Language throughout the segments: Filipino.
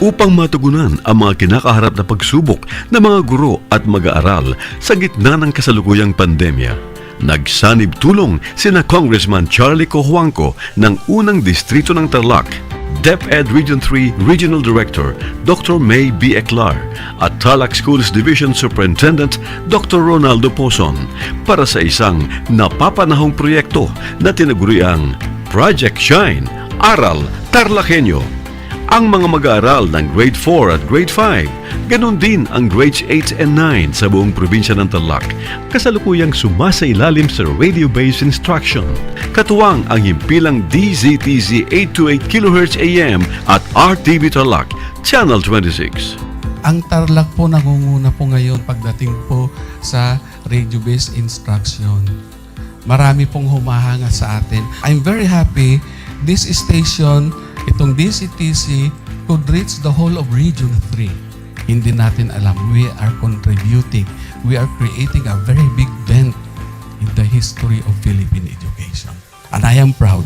Upang matugunan ang mga kinakaharap na pagsubok ng mga guro at mag-aaral sa gitna ng kasalukuyang pandemya, nagsanib tulong sina Congressman Charlie Cojuangco ng unang distrito ng Tarlac, DEPED Region 3 Regional Director Dr. May B. Eclar at Tarlac Schools Division Superintendent Dr. Ronaldo Pozon para sa isang napapanahong proyekto na tinaguriang Project Shine, Aral TarlakHenyo. Ang mga mag-aaral ng Grade 4 at Grade 5, ganon din ang Grades 8 and 9 sa buong probinsya ng Tarlac, kasalukuyang sumasailalim sa radio-based instruction. Katuwang ang himpilang DZTZ 828 kHz AM at RTV Tarlac, Channel 26. Ang Tarlac po nangunguna po ngayon pagdating po sa radio-based instruction. Marami pong humahanga sa atin. I'm very happy this station, itong DCTC, could reach the whole of Region 3. Hindi natin alam, we are contributing. We are creating a very big dent in the history of Philippine education. And I am proud.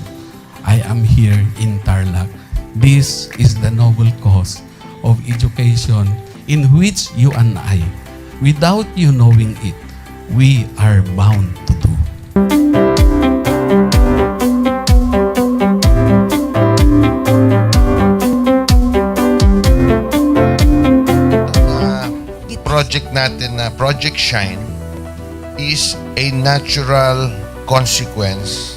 I am here in Tarlac. This is the noble cause of education in which you and I, without you knowing it, we are bound to do. Project natin na Project Shine is a natural consequence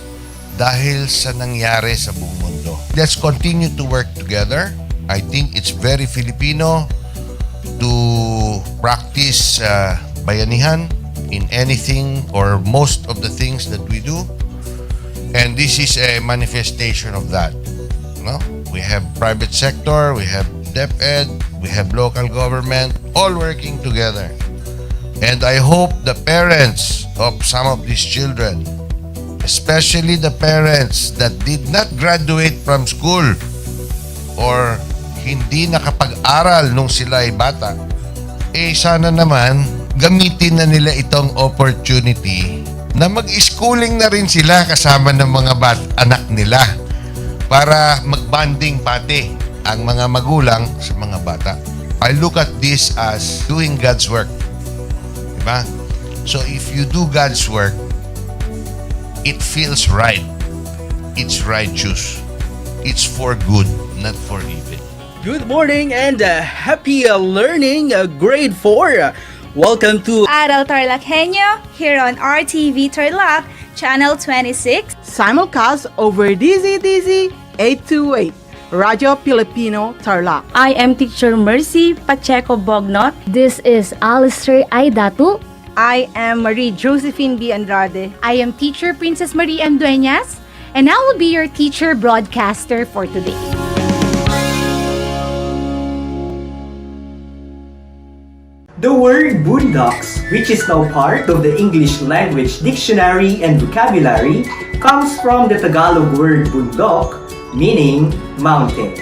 dahil sa nangyari sa buong mundo. Let's continue to work together. I think it's very Filipino to practice bayanihan in anything or most of the things that we do. And this is a manifestation of that. No? We have private sector, we have DEPED, we have local government, all working together. And I hope the parents of some of these children, especially the parents that did not graduate from school or hindi nakapag-aral nung sila ay bata, sana naman gamitin na nila itong opportunity na mag-schooling na rin sila kasama ng mga anak nila para mag-bonding pati ang mga magulang sa mga bata. I look at this as doing God's work. Diba? So if you do God's work, it feels right. It's righteous. It's for good, not for evil. Good morning and happy learning, grade 4. Welcome to Aral TarlakHenyo here on RTV Tarlac, Channel 26. Simulcast over DZDZ 828. Radio Filipino Tarlac. I am Teacher Mercy Pacheco Bognot. This is Alistair Aidatu. I am Marie Josephine B. Andrade. I am Teacher Princess Marie M. Dueñas, and I will be your teacher broadcaster for today. The word boondocks, which is now part of the English Language Dictionary and Vocabulary, comes from the Tagalog word bundok, meaning mountain.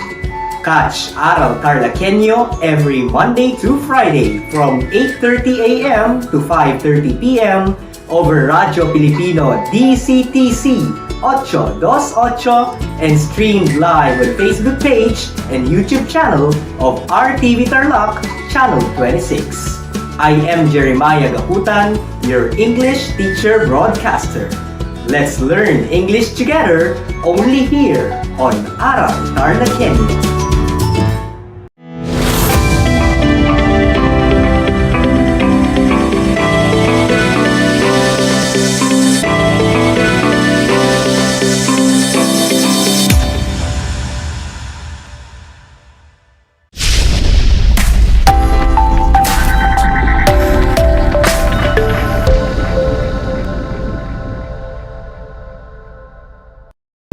Catch Aral TarlakHenyo every Monday to Friday from 8:30 a.m. to 5:30 p.m. over Radio Filipino DCTC 828 and streamed live on Facebook page and YouTube channel of RTV Tarlac, Channel 26. I am Jeremiah Gahutan, your English teacher broadcaster. Let's learn English together only here on Aral TarlakHenyo.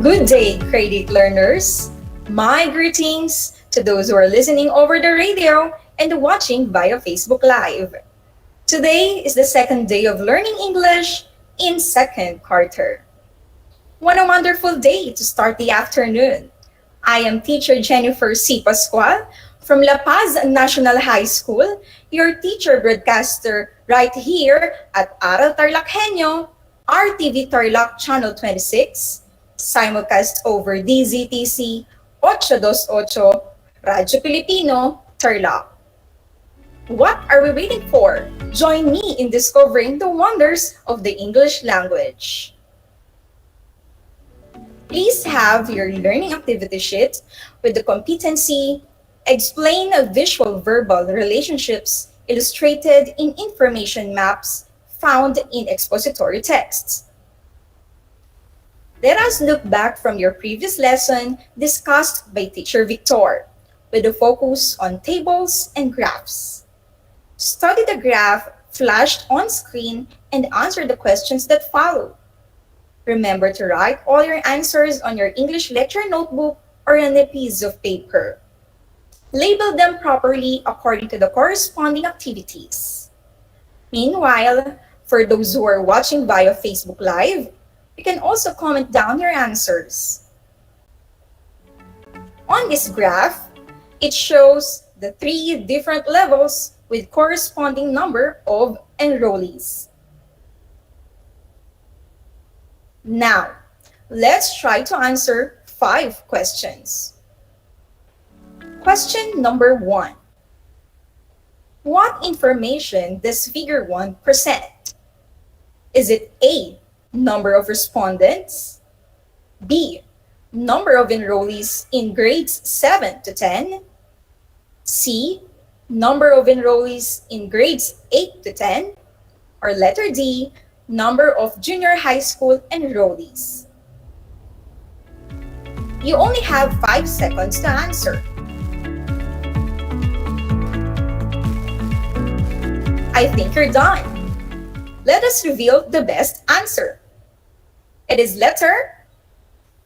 Good day, grade 8 learners. My greetings to those who are listening over the radio and watching via Facebook Live. Today is the second day of learning English in second quarter. What a wonderful day to start the afternoon. I am teacher Jennifer C. Pascual From La Paz National High School, your teacher broadcaster right here at Aral TarlakHenyo, RTV Tarlac Channel 26, simulcast over DZTC 828, Radyo Pilipino, Tarlac. What are we waiting for? Join me in discovering the wonders of the English language. Please have your learning activity sheet with the competency explain visual verbal relationships illustrated in information maps found in expository texts. Let us look back from your previous lesson discussed by Teacher Victor with a focus on tables and graphs. Study the graph flashed on screen and answer the questions that follow. Remember to write all your answers on your English lecture notebook or on a piece of paper. Label them properly according to the corresponding activities. Meanwhile, for those who are watching via Facebook Live, you can also comment down your answers. On this graph, it shows the 3 different levels with corresponding number of enrollees. Now, let's try to answer 5 questions. Question number 1. What information does figure 1 present? Is it A, number of respondents, B, number of enrollees in grades 7 to 10, C, number of enrollees in grades 8 to 10, or letter D, number of junior high school enrollees? You only have 5 seconds to answer. I think you're done. Let us reveal the best answer. It is letter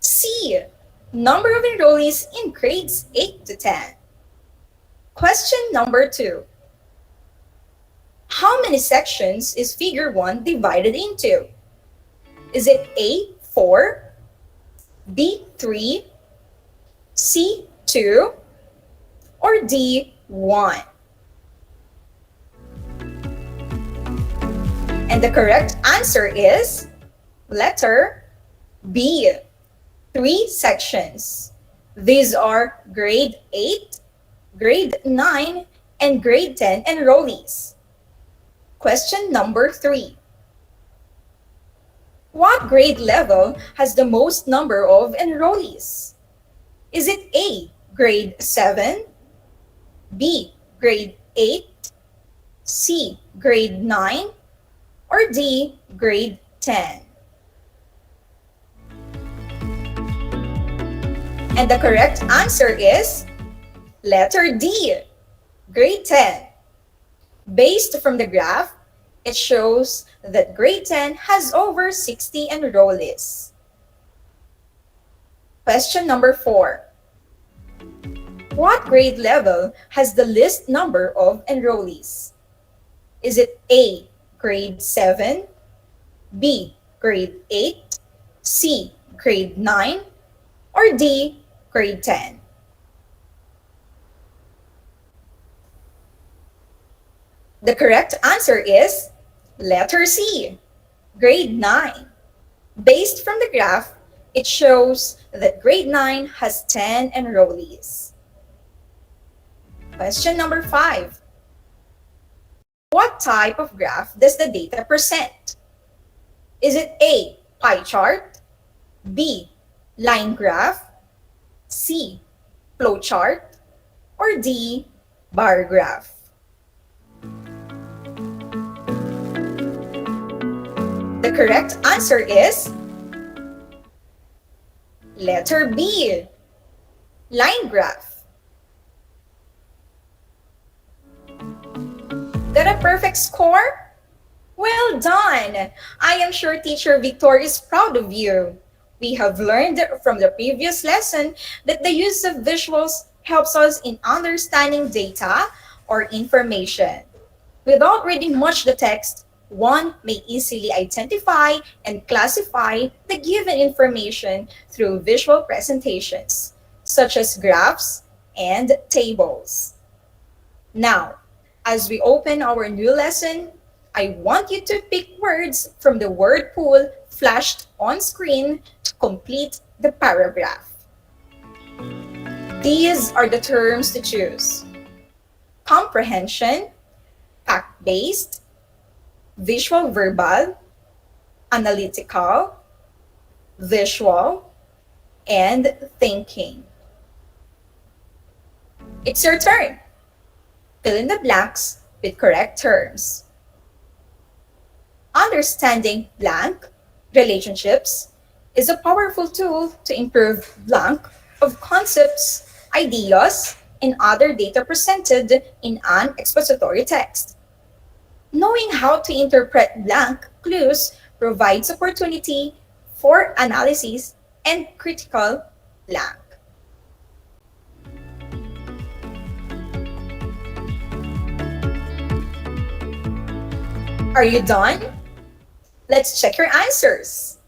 C, number of enrollees in grades 8 to 10. Question number 2. How many sections is figure 1 divided into? Is it A, 4, B, 3, C, 2, or D, 1? And the correct answer is letter B, 3 sections. These are grade 8, grade 9, and grade 10 enrollees. Question number 3. What grade level has the most number of enrollees? Is it A, grade 7, B, grade 8, C, grade 9, or D, grade 10? And the correct answer is letter D, grade 10. Based from the graph, it shows that grade 10 has over 60 enrollees. Question number 4. What grade level has the least number of enrollees? Is it A, grade 7, B, grade 8, C, grade 9, or D, grade 10? The correct answer is letter C, grade 9. Based from the graph, it shows that grade 9 has 10 enrollees. Question number 5. What type of graph does the data present? Is it A, pie chart, B, line graph, C, flow chart, or D, bar graph? The correct answer is letter B, line graph. Got a perfect score? Well done! I am sure Teacher Victor is proud of you. We have learned from the previous lesson that the use of visuals helps us in understanding data or information. Without reading much the text, one may easily identify and classify the given information through visual presentations, such as graphs and tables. Now, as we open our new lesson, I want you to pick words from the word pool flashed on screen to complete the paragraph. These are the terms to choose: comprehension, fact-based, visual verbal, analytical, visual, and thinking. It's your turn. Fill in the blanks with correct terms. Understanding blank relationships is a powerful tool to improve blank of concepts, ideas, and other data presented in an expository text. Knowing how to interpret blank clues provides opportunity for analysis and critical blank. Are you done? Let's check your answers.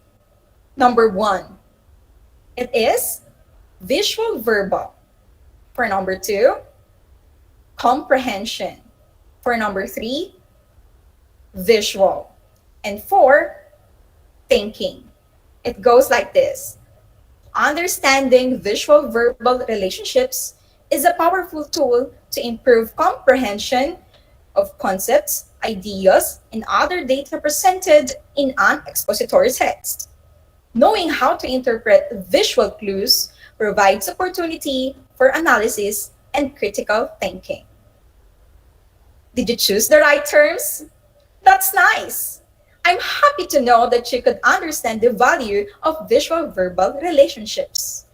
Number 1, it is visual verbal. For number 2, comprehension. For number 3, visual. And 4, thinking. It goes like this: understanding visual verbal relationships is a powerful tool to improve comprehension of concepts, ideas, and other data presented in an expository text. Knowing how to interpret visual clues provides opportunity for analysis and critical thinking. Did you choose the right terms? That's nice. I'm happy to know that you could understand the value of visual verbal relationships.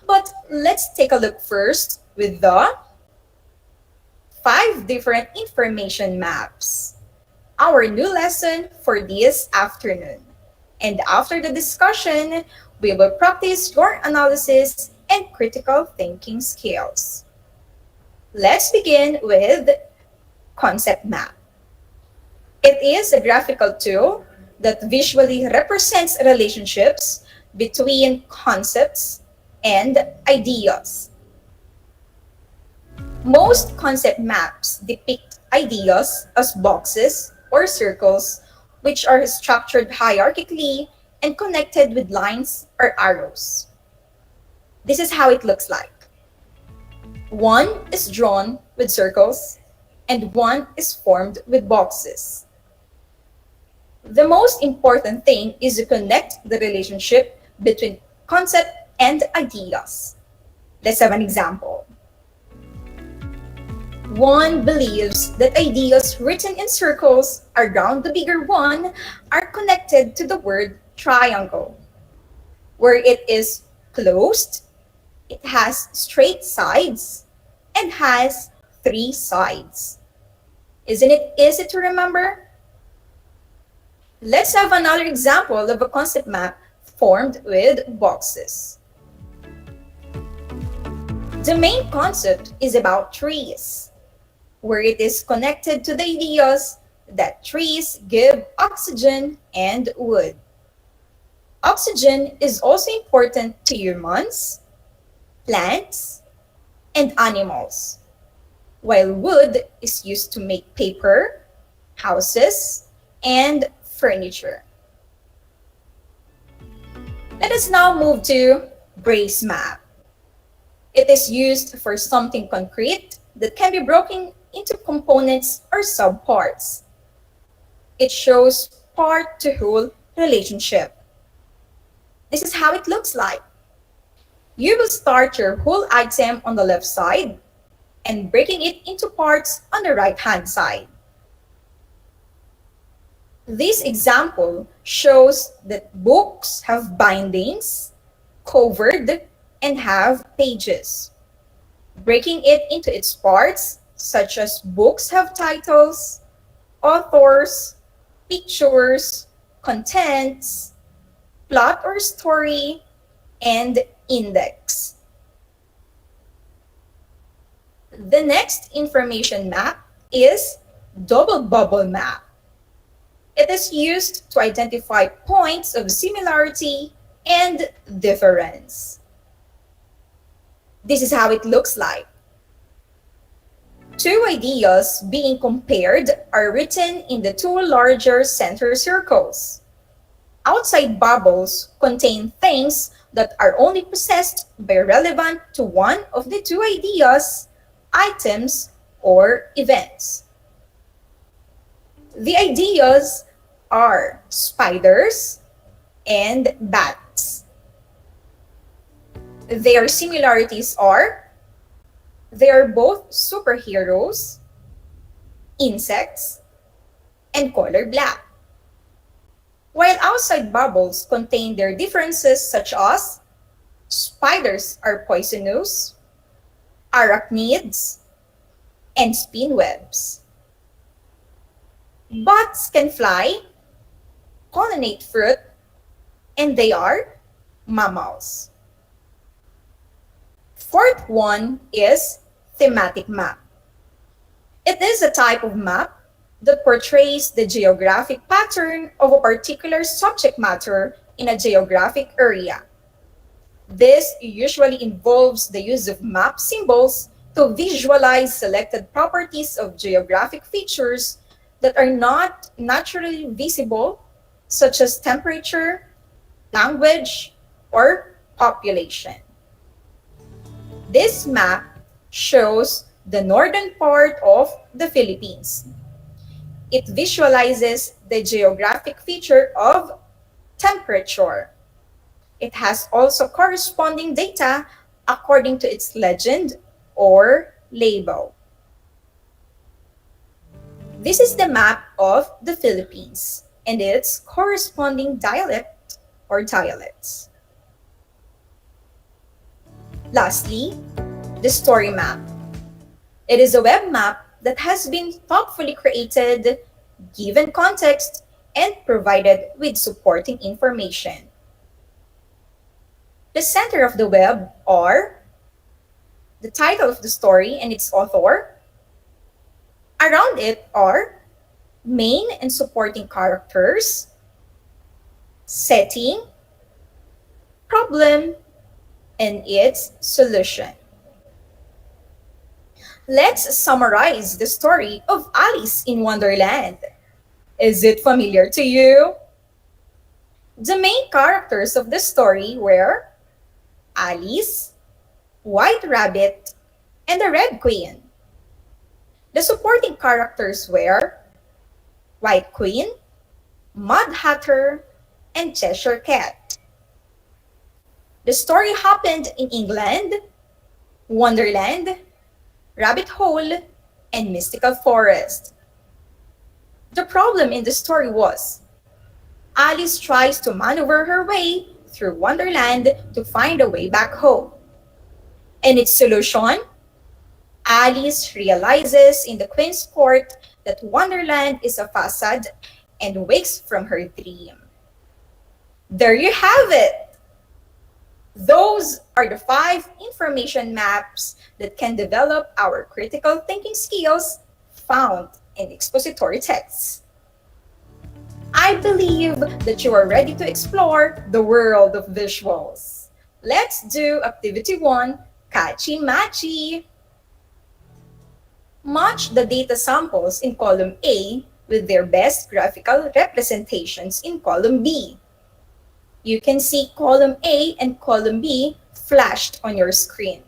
But let's take a look first with the 5 different information maps, our new lesson for this afternoon. And after the discussion, we will practice your analysis and critical thinking skills. Let's begin with concept map. It is a graphical tool that visually represents relationships between concepts and ideas. Most concept maps depict ideas as boxes or circles, which are structured hierarchically and connected with lines or arrows. This is how it looks like. One is drawn with circles, and one is formed with boxes. The most important thing is to connect the relationship between concept and ideas. Let's have an example. One believes that ideas written in circles around the bigger one are connected to the word triangle. Where it is closed, it has straight sides and has 3 sides. Isn't it easy to remember? Let's have another example of a concept map formed with boxes. The main concept is about trees, where it is connected to the ideas that trees give oxygen and wood. Oxygen is also important to humans, plants, and animals, while wood is used to make paper, houses, and furniture. Let us now move to brace map. It is used for something concrete that can be broken into components or subparts. It shows part to whole relationship. This is how it looks like. You will start your whole item on the left side and breaking it into parts on the right-hand side. This example shows that books have bindings, covered, and have pages. Breaking it into its parts, such as books have titles, authors, pictures, contents, plot or story, and index. The next information map is double bubble map. It is used to identify points of similarity and difference. This is how it looks like. Two ideas being compared are written in the two larger center circles. Outside bubbles contain things that are only possessed by relevant to one of the two ideas, items, or events. The ideas are spiders and bats. Their similarities are they are both superheroes, insects, and color black. While outside bubbles contain their differences such as spiders are poisonous, arachnids, and spinwebs. Bats can fly, pollinate fruit, and they are mammals. Fourth one is thematic map. It is a type of map that portrays the geographic pattern of a particular subject matter in a geographic area. This usually involves the use of map symbols to visualize selected properties of geographic features that are not naturally visible, such as temperature, language, or population. This map shows the northern part of the Philippines. It visualizes the geographic feature of temperature. It has also corresponding data according to its legend or label. This is the map of the Philippines and its corresponding dialect or dialects. Lastly, the story map. It is a web map that has been thoughtfully created, given context, and provided with supporting information. The center of the web are the title of the story and its author. Around it are main and supporting characters, setting, problem, and its solution. Let's summarize the story of Alice in Wonderland. Is it familiar to you? The main characters of the story were Alice, White Rabbit, and the Red Queen. The supporting characters were White Queen, Mud Hatter, and Cheshire Cat. The story happened in England, Wonderland, Rabbit Hole, and Mystical Forest. The problem in the story was Alice tries to maneuver her way through Wonderland to find a way back home. And its solution? Alice realizes in the Queen's Court that Wonderland is a facade and wakes from her dream. There you have it! Those are the 5 information maps that can develop our critical thinking skills found in expository texts. I believe that you are ready to explore the world of visuals. Let's do Activity 1, Catchy Matchy. Match the data samples in column A with their best graphical representations in column B. You can see column A and column B flashed on your screen.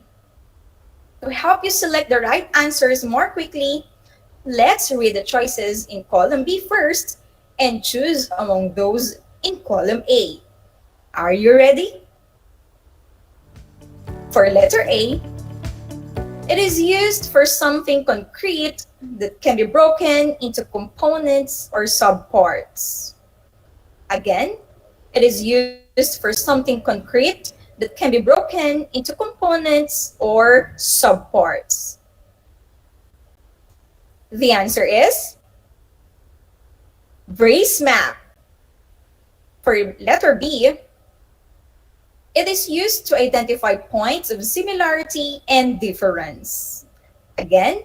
To help you select the right answers more quickly, let's read the choices in column B first and choose among those in column A. Are you ready? For letter A, it is used for something concrete that can be broken into components or subparts. Again, it is used for something concrete that can be broken into components or subparts. The answer is brace map. For letter B, it is used to identify points of similarity and difference. Again,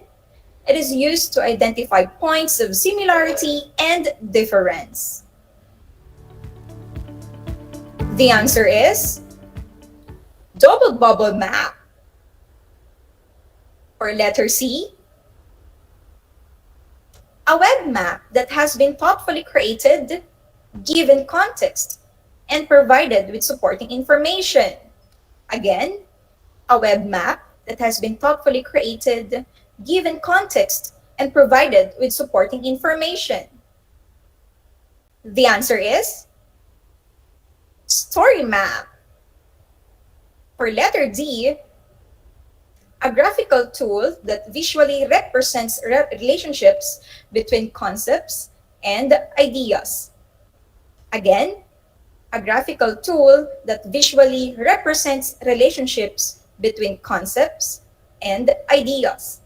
it is used to identify points of similarity and difference. The answer is double bubble map. For letter C, A web map that has been thoughtfully created, given context, and provided with supporting information. Again, a web map that has been thoughtfully created, given context, and provided with supporting information. The answer is story map. For letter D, a graphical tool that visually represents relationships between concepts and ideas. Again, a graphical tool that visually represents relationships between concepts and ideas.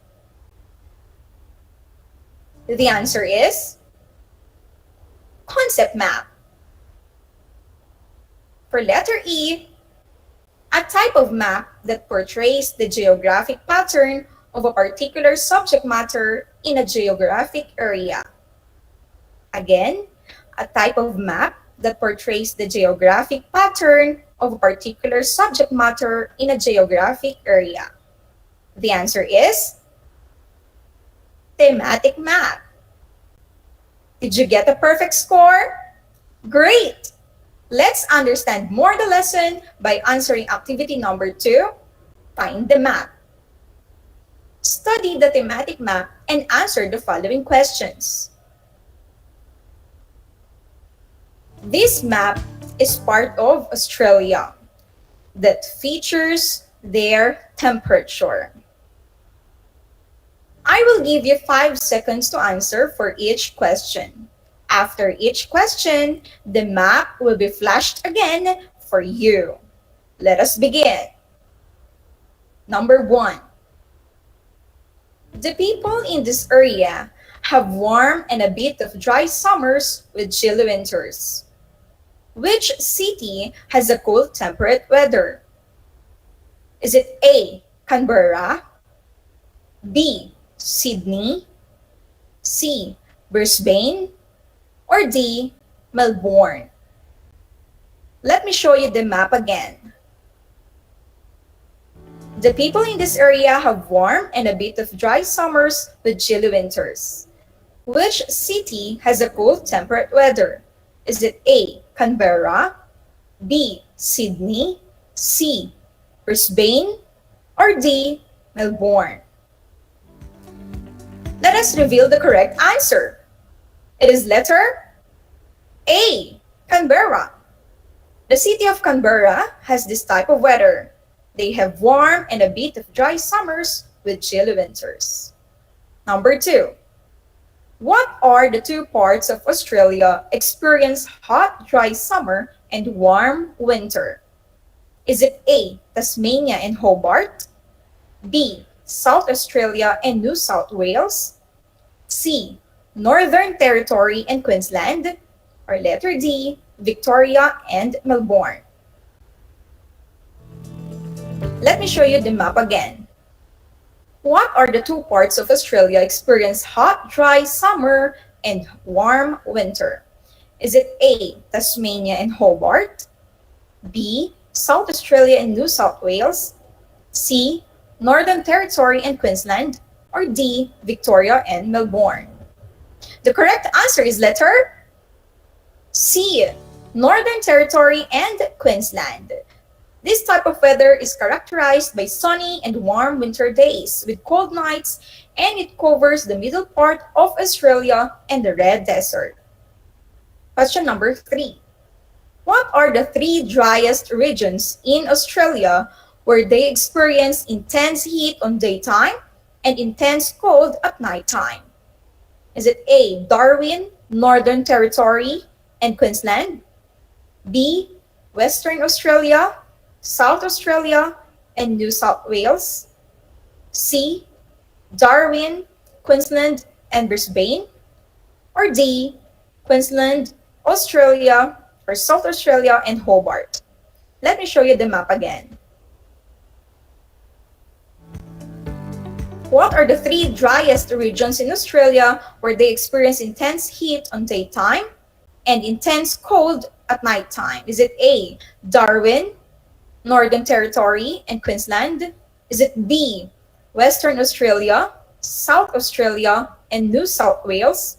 The answer is concept map. For letter E, a type of map that portrays the geographic pattern of a particular subject matter in a geographic area. Again, a type of map that portrays the geographic pattern of a particular subject matter in a geographic area. The answer is thematic map. Did you get a perfect score? Great! Let's understand more the lesson by answering activity number 2, find the map. Study the thematic map and answer the following questions. This map is part of Australia that features their temperature. I will give you 5 seconds to answer for each question. After each question, the map will be flashed again for you. Let us begin. Number 1. The people in this area have warm and a bit of dry summers with chilly winters. Which city has a cool temperate weather? Is it A, Canberra, B, Sydney, C, Brisbane, or D, Melbourne? Let me show you the map again. The people in this area have warm and a bit of dry summers with chilly winters. Which city has a cool temperate weather? Is it A, Canberra, B, Sydney, C, Brisbane, or D, Melbourne? Let us reveal the correct answer. It is letter A, Canberra. The city of Canberra has this type of weather. They have warm and a bit of dry summers with chilly winters. Number 2. What are the 2 parts of Australia experience hot, dry summer and warm winter? Is it A, Tasmania and Hobart, B, South Australia and New South Wales, C, Northern Territory and Queensland, or letter D, Victoria and Melbourne? Let me show you the map again. What are the 2 parts of Australia experience hot, dry summer and warm winter? Is it A, Tasmania and Hobart, B, South Australia and New South Wales, C, Northern Territory and Queensland, or D, Victoria and Melbourne? The correct answer is letter C, Northern Territory and Queensland. This type of weather is characterized by sunny and warm winter days with cold nights, and it covers the middle part of Australia and the Red Desert. Question number 3. What are the 3 driest regions in Australia where they experience intense heat on daytime and intense cold at nighttime? Is it A, Darwin, Northern Territory and Queensland, B, Western Australia, South Australia and New South Wales, C, Darwin, Queensland and Brisbane, or D, Queensland, Australia, or South Australia and Hobart? Let me show you the map again. What are the 3 driest regions in Australia where they experience intense heat on daytime and intense cold at nighttime? Is it A, Darwin, Northern Territory and Queensland? Is it B, Western Australia, South Australia and New South Wales,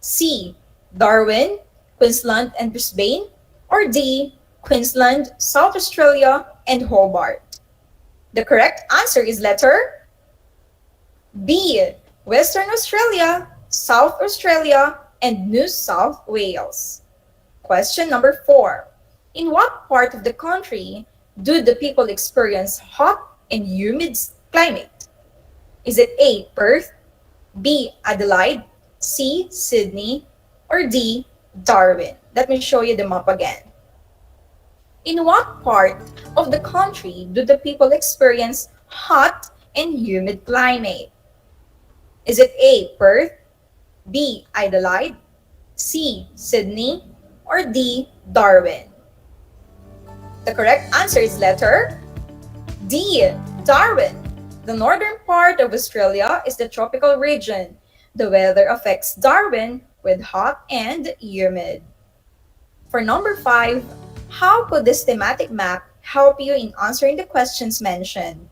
C. Darwin, Queensland and Brisbane, or D. Queensland, South Australia, and Hobart? The correct answer is letter B. Western Australia, South Australia, and New South Wales. Question number 4. In what part of the country do the people experience hot and humid climate? Is it A. Perth, B. Adelaide, C. Sydney, or D. Darwin? Let me show you the map again. In what part of the country do the people experience hot and humid climate? Is it A. Perth, B. Adelaide, C. Sydney, or D. Darwin? The correct answer is letter D. Darwin. The northern part of Australia is the tropical region. The weather affects Darwin with hot and humid. For number 5, how could this thematic map help you in answering the questions mentioned?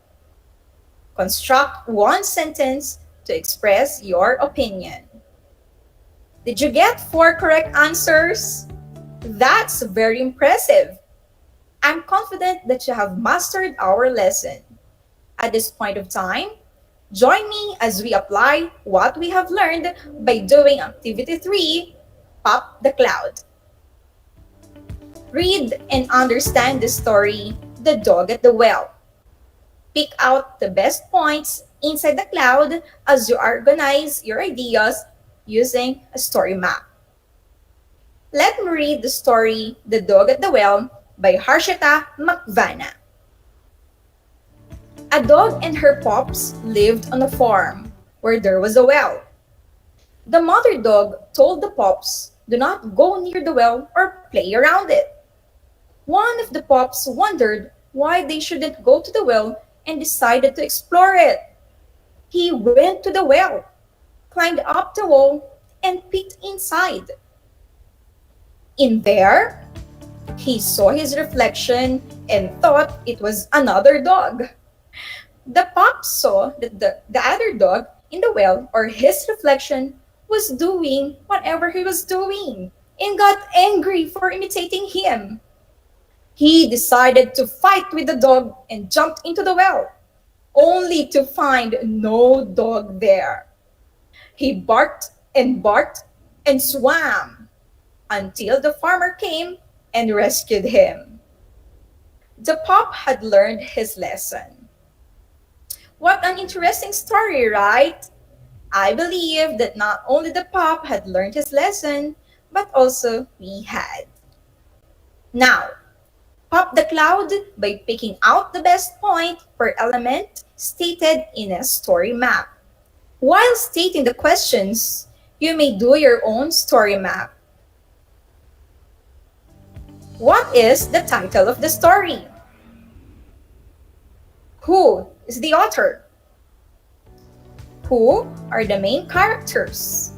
Construct one sentence to express your opinion. Did you get 4 correct answers? That's very impressive. I'm confident that you have mastered our lesson. At this point of time, join me as we apply what we have learned by doing Activity 3, Pop the Cloud. Read and understand the story, The Dog at the Well. Pick out the best points inside the cloud as you organize your ideas using a story map. Let me read the story, The Dog at the Well by Harshita Makvana. A dog and her pups lived on a farm where there was a well. The mother dog told the pups, do not go near the well or play around it. One of the pups wondered why they shouldn't go to the well and decided to explore it. He went to the well, climbed up the wall, and peeked inside. In there, he saw his reflection and thought it was another dog. The pup saw that the other dog in the well, or his reflection, was doing whatever he was doing and got angry for imitating him. He decided to fight with the dog and jumped into the well, only to find no dog there. He barked and swam until the farmer came and rescued him. The pup had learned his lesson. What an interesting story, right? I believe that not only the pup had learned his lesson, but also we had. Now, pop the cloud by picking out the best point per element stated in a story map. While stating the questions, you may do your own story map. What is the title of the story? Who is the author? Who are the main characters?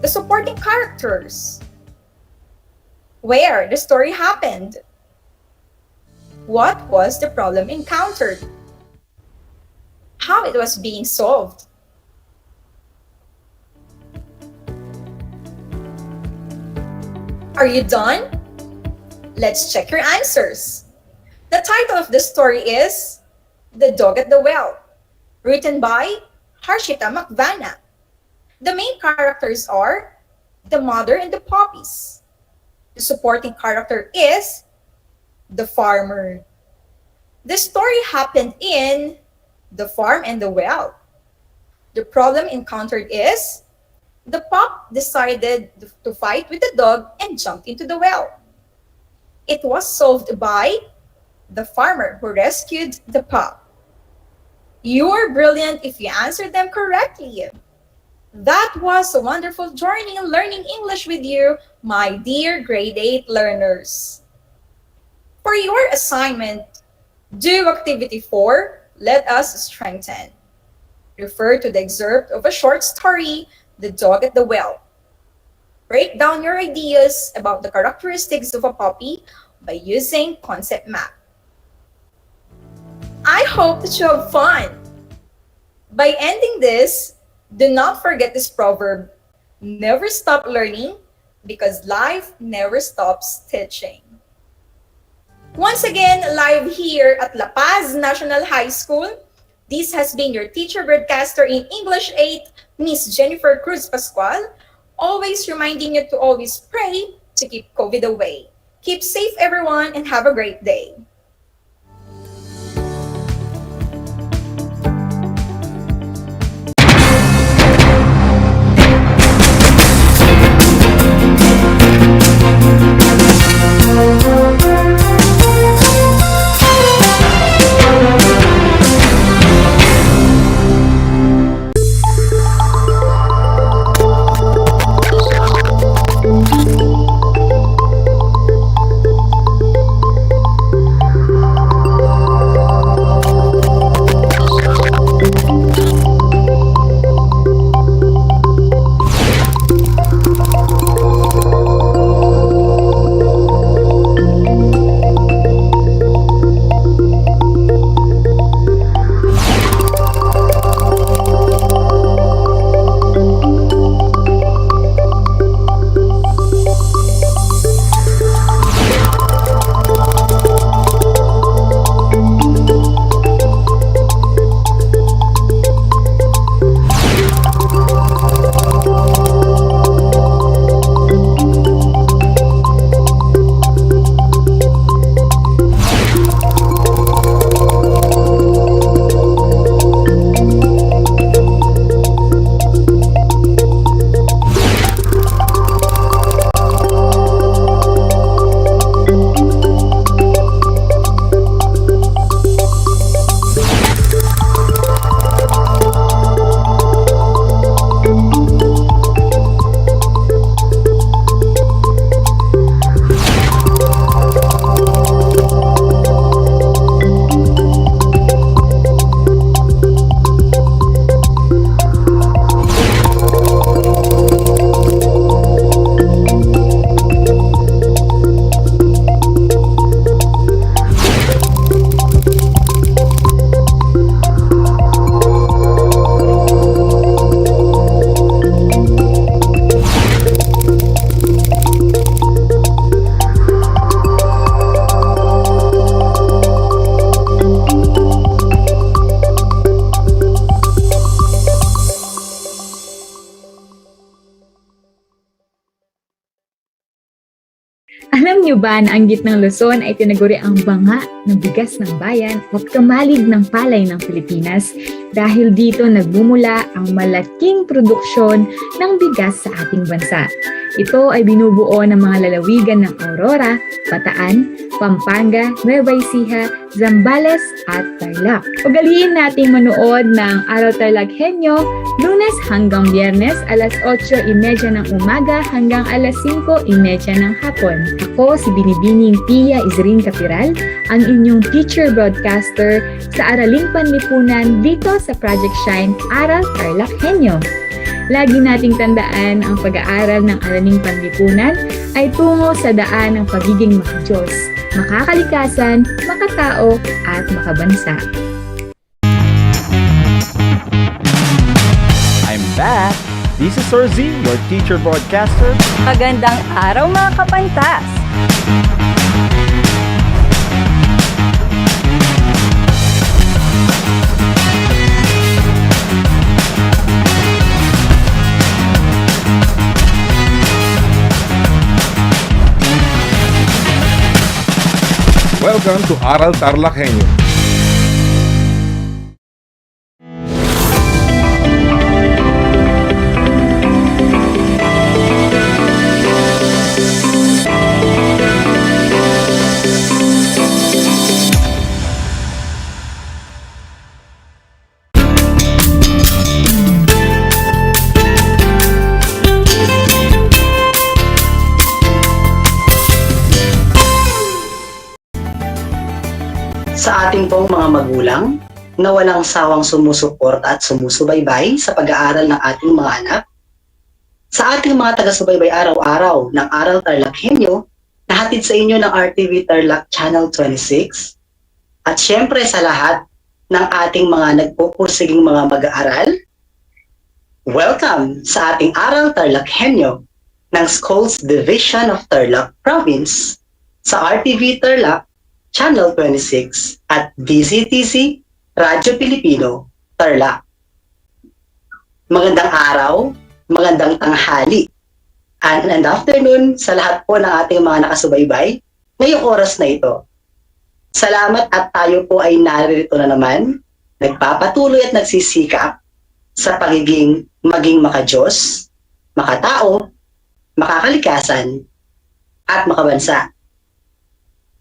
The supporting characters? Where the story happened? What was the problem encountered? How it was being solved? Are you done? Let's check your answers. The title of the story is The Dog at the Well, written by Harshita Makvana. The main characters are the mother and the puppies. The supporting character is the farmer. The story happened in the farm and the well. The problem encountered is the pup decided to fight with the dog and jumped into the well. It was solved by the farmer who rescued the pup. You are brilliant if you answered them correctly. That was a wonderful journey in learning English with you, my dear grade 8 learners. For your assignment, do activity 4, Let Us Strengthen. Refer to the excerpt of a short story, The Dog at the Well. Break down your ideas about the characteristics of a puppy by using concept map. I hope that you have fun. By ending this, do not forget this proverb: never stop learning because life never stops teaching. Once again, live here at La Paz National High School, this has been your teacher broadcaster in English 8, Miss Jennifer Cruz Pascual, always reminding you to always pray to keep COVID away. Keep safe, everyone, and have a great day. Alam niyo ba na ang gitnang Luzon ay tinaguri ang banga ng bigas ng bayan at kamalig ng palay ng Pilipinas? Dahil dito nagbumula ang malaking produksyon ng bigas sa ating bansa. Ito ay binubuo ng mga lalawigan ng Aurora, Bataan, Pampanga, Nueva Ecija, Zambales at Tarlac. Ugaliin nating manood ng Aral TarlakHenyo Lunes hanggang Biyernes alas 8:30 ng umaga hanggang alas 5:30 ng hapon. Ako si Binibining Pia Izrin Capiral, ang inyong teacher broadcaster sa Araling Panlipunan dito sa Project Shine Aral TarlakHenyo. Lagi nating tandaan ang pag-aaral ng Araling Panlipunan ay tungo sa daan ng pagiging makadiyos, makakalikasan, makatao at makabansa. I'm back! This is Sir Z, your teacher broadcaster. Magandang araw mga kapantas! Welcome to Aral TarlakHenyo. Sa ating pong mga magulang na walang sawang sumusuporta at sumusubaybay sa pag-aaral ng ating mga anak, sa ating mga taga-subaybay araw-araw ng Aral TarlakHenyo na hatid sa inyo ng RTV Tarlac Channel 26, at syempre sa lahat ng ating mga nagpupursiging mga mag-aaral? Welcome sa ating Aral TarlakHenyo ng Schools Division of Tarlac Province sa RTV Tarlac, Channel 26 at DZTC, Radyo Pilipino, Tarlac. Magandang araw, magandang tanghali, and afternoon sa lahat po ng ating mga nakasubaybay ngayong oras na ito. Salamat at tayo po ay narito na naman, nagpapatuloy at nagsisikap sa pagiging maging makadiyos, makatao, makakalikasan, at makabansa.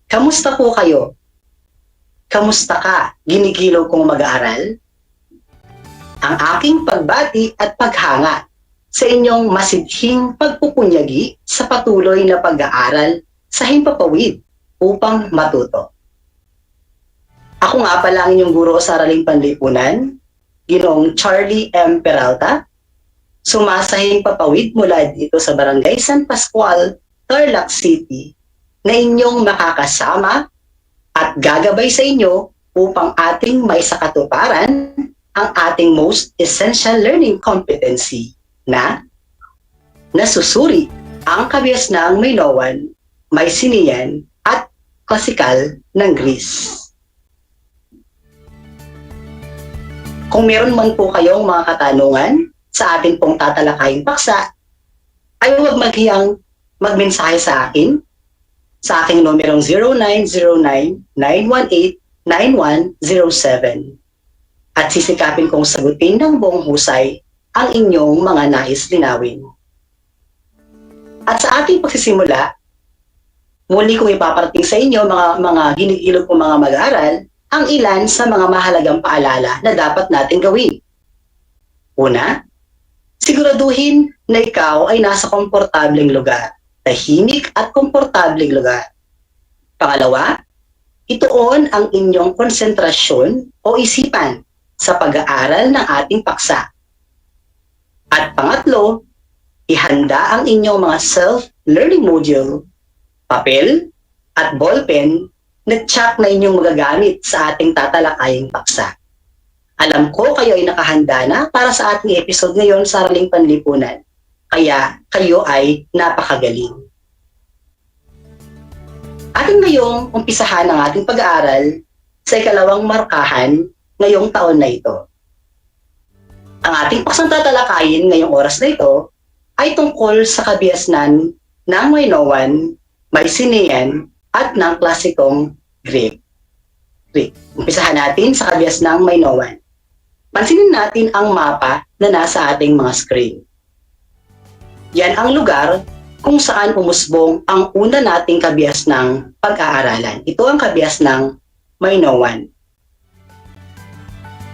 Kamusta po kayo? Kamusta ka, ginigilaw kong mag-aaral? Ang aking pagbati at paghanga sa inyong masidhing pagpupunyagi sa patuloy na pag-aaral sa himpapawid upang matuto. Ako nga pala ang inyong guro sa Araling Panlipunan, Ginoong Charlie M. Peralta, sumasahing papawid mula dito sa Barangay San Pascual, Tarlac City, na inyong makakasama at gagabay sa inyo upang ating maisakatuparan ang ating Most Essential Learning Competency na nasusuri ang kabiasnang Minoan, Mycenaean at Klasikal ng Greece. Kung meron man po kayong mga katanungan sa atin pong tatalakaying paksa, ay huwag maghiyang magmensahe sa akin sa aking numerong 0909-918-9107 at sisikapin kong sagutin ng buong husay ang inyong mga nais linawin. At sa ating pagsisimula, muli kong ipaparating sa inyo mga ginigilog kong mga mag-aaral ang ilan sa mga mahalagang paalala na dapat natin gawin. Una, siguraduhin na ikaw ay nasa komportableng lugar, tahimik at komportableng lugar. Pangalawa, ituon ang inyong konsentrasyon o isipan sa pag-aaral ng ating paksa. At pangatlo, ihanda ang inyong mga self-learning module, papel at ballpen na tsak na inyong magagamit sa ating tatalakaying paksa. Alam ko kayo ay nakahanda na para sa ating episode ngayon sa Araling Panlipunan, kaya kayo ay napakagaling. Ating ngayong umpisahan ang ating pag-aaral sa ikalawang markahan ngayong taon na ito. Ang ating paksang tatalakayin ngayong oras na ito ay tungkol sa kabiasnan ng Minoan, Mycenaean at ng klasikong Greek. Umpisahan natin sa kabiasnang Minoan. Pansinin natin ang mapa na nasa ating mga screen. Yan ang lugar kung saan umusbong ang una nating kabiasnang pag-aaralan. Ito ang kabiasnang Minoan.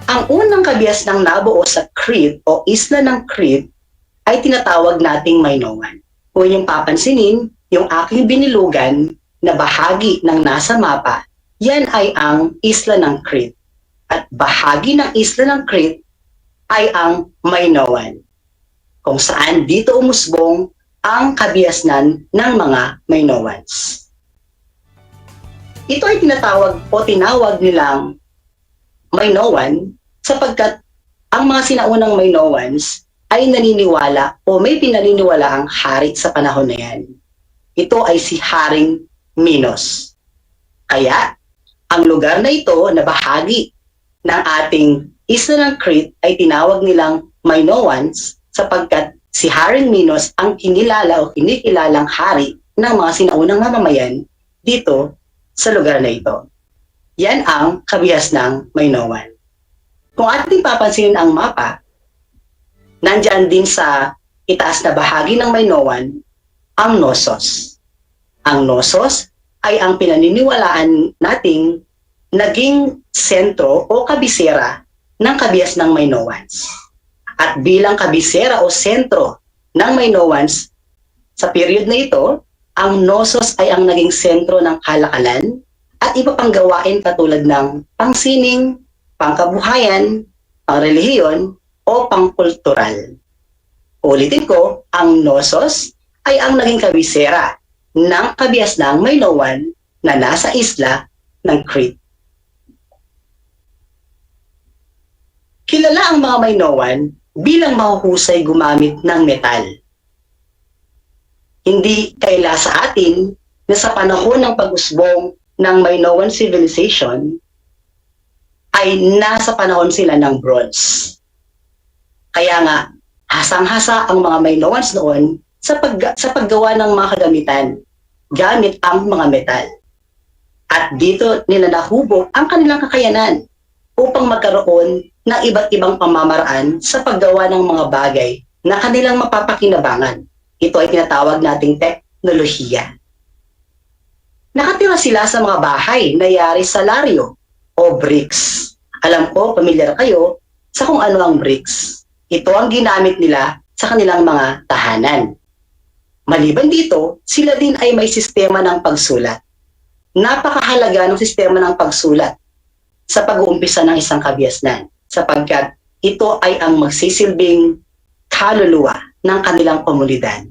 Ang unang kabiasnang nabuo sa Crete o isla ng Crete ay tinatawag nating Minoan. Kung inyong papansinin, yung aking binilugan na bahagi ng nasa mapa, yan ay ang isla ng Crete. At bahagi ng isla ng Crete ay ang Minoan, kung saan dito umusbong ang kabiasnan ng mga Minoans. Ito ay tinawag nilang Minoan sapagkat ang mga sinaunang Minoans ay naniniwala o may pinaniniwala ang hari sa panahon na yan. Ito ay si Haring Minos. Kaya, ang lugar na ito na bahagi ng ating isla ng Crete ay tinawag nilang Minoans sapagkat si Haring Minos ang kinilala o kinikilalang hari ng mga sinaunang mamamayan dito sa lugar na ito. Yan ang kabiasnang Minoan. Kung ating papansinin ang mapa, nandyan din sa itaas na bahagi ng Minoan ang Knossos. Ang Knossos ay ang pinaniniwalaan nating naging sentro o kabisera ng kabiasnang Minoans. At bilang kabisera o sentro ng Minoans, sa period na ito, ang Knossos ay ang naging sentro ng kalakalan at iba pang gawain katulad ng pangsining, pangkabuhayan, pangrelihiyon o pangkultural. Ulitin ko, ang Knossos ay ang naging kabisera ng kabiasnang may Minoan na nasa isla ng Crete. Kilala ang mga Minoan bilang mahuhusay gumamit ng metal. Hindi kaila sa atin na sa panahon ng pag-usbong ng Minoan civilization ay nasa panahon sila ng bronze. Kaya nga, hasang-hasa ang mga Minoans noon sa paggawa ng mga kagamitan gamit ang mga metal. At dito nila nahubog ang kanilang kakayanan upang magkaroon ng iba't ibang pamamaraan sa paggawa ng mga bagay na kanilang mapapakinabangan. Ito ay tinatawag nating teknolohiya. Nakatira sila sa mga bahay na yari sa laryo o bricks. Alam ko, pamilyar kayo sa kung ano ang bricks. Ito ang ginamit nila sa kanilang mga tahanan. Maliban dito, sila din ay may sistema ng pagsulat. Napakahalaga ng sistema ng pagsulat sa pag-uumpisa ng isang kabiasnan sapagkat ito ay ang magsisilbing kaluluwa ng kanilang komunidad.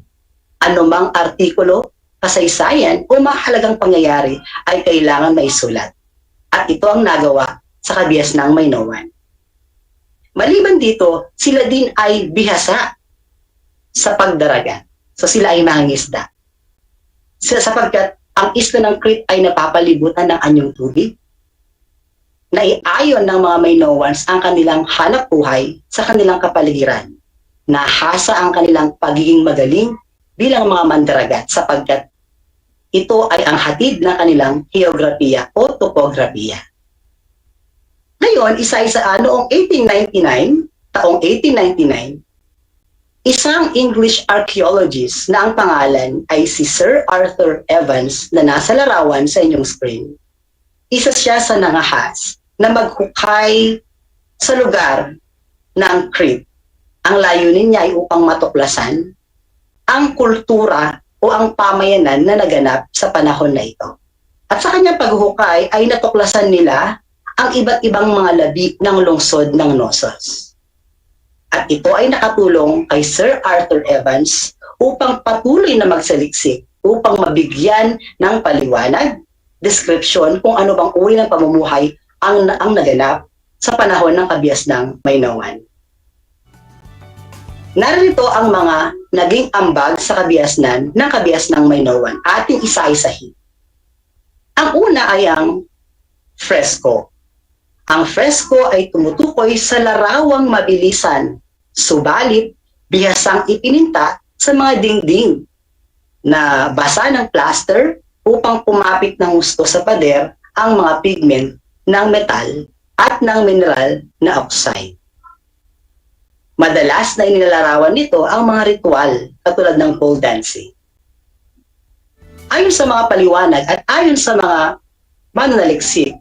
Anumang artikulo, kasaysayan o mahalagang pangyayari ay kailangan maisulat. At ito ang nagawa sa kabiasnang Minoan. Maliban dito, sila din ay bihasa sa pagdaragat. So sila ay mangingisda. Sapagkat ang isla ng Crete ay napapalibutan ng anyong tubig, naiayon ng mga Minoans ang kanilang hanap buhay sa kanilang kapaligiran. Nahasa ang kanilang pagiging magaling bilang mga mandaragat sapagkat ito ay ang hatid ng kanilang geografiya o topografiya. Ngayon, noong taong 1899, isang English archaeologist na ang pangalan ay si Sir Arthur Evans na nasa larawan sa inyong screen. Isa siya sa nangahas na maghukay sa lugar ng Crete. Ang layunin niya ay upang matuklasan ang kultura o ang pamayanan na naganap sa panahon na ito. At sa kanyang paghuhukay ay natuklasan nila ang iba't ibang mga labi ng lungsod ng Knossos. At ito ay nakatulong kay Sir Arthur Evans upang patuloy na magsaliksik upang mabigyan ng paliwanag, description kung ano bang uri ng pamumuhay ang naganap sa panahon ng kabiasnang Minoan. Narito ang mga naging ambag sa kabiasnan ng kabiasnang Minoan. Ating isa-isahin. Ang una ay ang fresco. Ang fresco ay tumutukoy sa larawang mabilisan, subalit bihasang ipininta sa mga dingding na basa ng plaster upang kumapit ng gusto sa pader ang mga pigment ng metal at ng mineral na oxide. Madalas na inilalarawan nito ang mga ritual katulad ng pole dancing. Ayon sa mga paliwanag at ayon sa mga mananaliksik,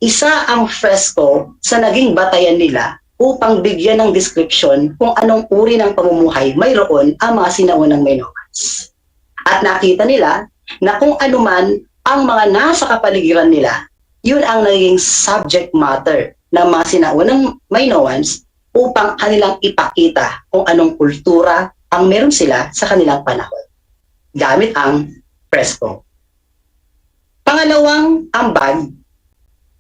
isa ang fresco sa naging batayan nila upang bigyan ng description kung anong uri ng pamumuhay mayroon ang mga sinaunang Minoans. At nakita nila na kung anuman ang mga nasa kapaligiran nila, yun ang naging subject matter ng mga sinaunang Minoans upang kanilang ipakita kung anong kultura ang meron sila sa kanilang panahon, gamit ang fresco. Pangalawang ambag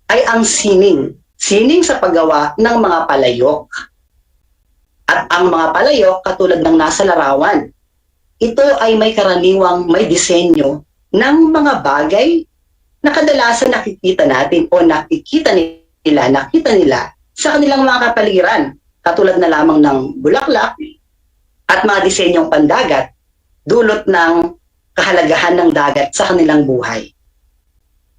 ay ang sining. Sining sa paggawa ng mga palayok. At ang mga palayok, katulad ng nasa larawan, ito ay may karaniwang may disenyo ng mga bagay na kadalasan nakikita natin o nakita nila sa kanilang mga kapaligiran, katulad na lamang ng bulaklak at mga disenyong pandagat, dulot ng kahalagahan ng dagat sa kanilang buhay.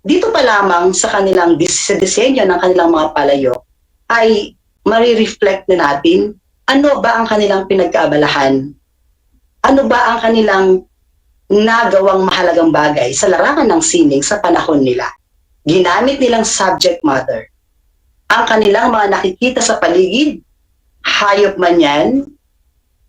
Dito pa lamang sa kanilang disenyo ng kanilang mga palayok ay marireflect na natin ano ba ang kanilang pinagkaabalahan, ano ba ang kanilang nagawang mahalagang bagay sa larangan ng sining sa panahon nila. Ginamit nilang subject matter ang kanilang mga nakikita sa paligid, hayop man yan,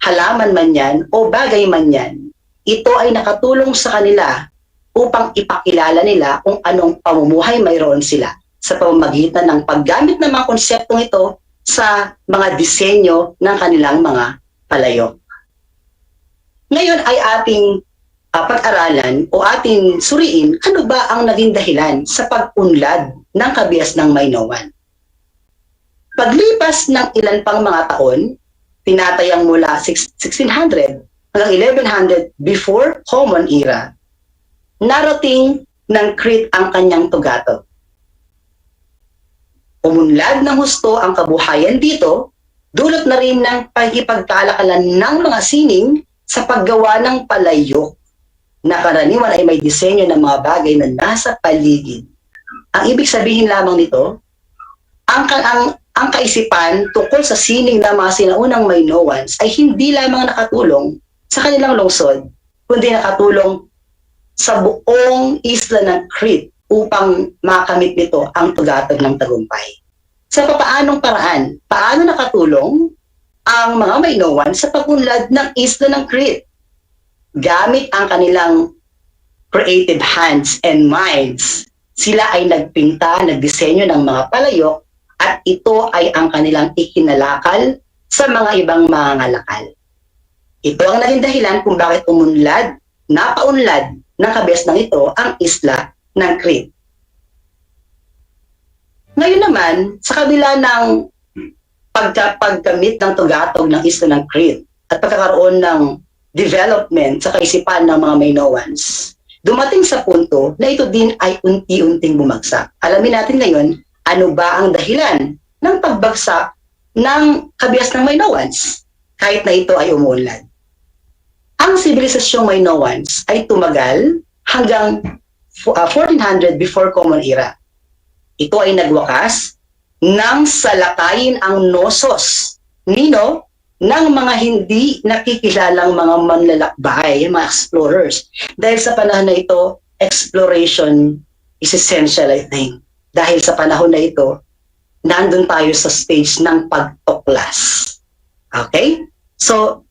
halaman man yan, o bagay man yan. Ito ay nakatulong sa kanila upang ipakilala nila kung anong pamumuhay mayroon sila sa pamamagitan ng paggamit ng mga konseptong ito sa mga disenyo ng kanilang mga palayok. Ngayon ay ating pag-aralan o ating suriin ano ba ang naging dahilan sa pag-unlad ng kabiasnang Minoan. Paglipas ng ilan pang mga taon, tinatayang mula 1600 hanggang 1100 before Common Era, narating ng Crete ang kanyang tugatog. Umunlad ng husto ang kabuhayan dito, dulot na rin ng pagkipagkalakalan ng mga sining sa paggawa ng palayok na karaniwan ay may disenyo ng mga bagay na nasa paligid. Ang ibig sabihin lamang nito, ang kaisipan tungkol sa sining ng mga sinaunang Minoans ay hindi lamang nakatulong sa kanilang lungsod, kundi nakatulong sa buong isla ng Crete upang makamit nito ang tugatog ng tagumpay. Sa papaanong paraan, paano nakatulong ang mga Minoan sa pagunlad ng isla ng Crete? Gamit ang kanilang creative hands and minds, sila ay nagpinta, nagdisenyo ng mga palayok at ito ay ang kanilang ikinalakal sa mga ibang mangangalakal. Ito ang naging dahilan kung bakit napaunlad ng kabiasnang ito ang isla ng Crete. Ngayon naman, sa kabila ng pagkamit ng tugatog ng isla ng Crete at pagkakaroon ng development sa kaisipan ng mga Minoans, dumating sa punto na ito din ay unti-unting bumagsak. Alamin natin ngayon, ano ba ang dahilan ng pagbagsak ng kabias ng Minoans kahit na ito ay umuunlad? Ang sibilisasyong Minoans ay tumagal hanggang 1400 before Common Era. Ito ay nagwakas nang salakayin ang Knossos ng mga hindi nakikilalang mga manlalakbay, mga explorers. Dahil sa panahon na ito, exploration is essential, I think. Dahil sa panahon na ito, nandun tayo sa stage ng pagtuklas. Okay? So,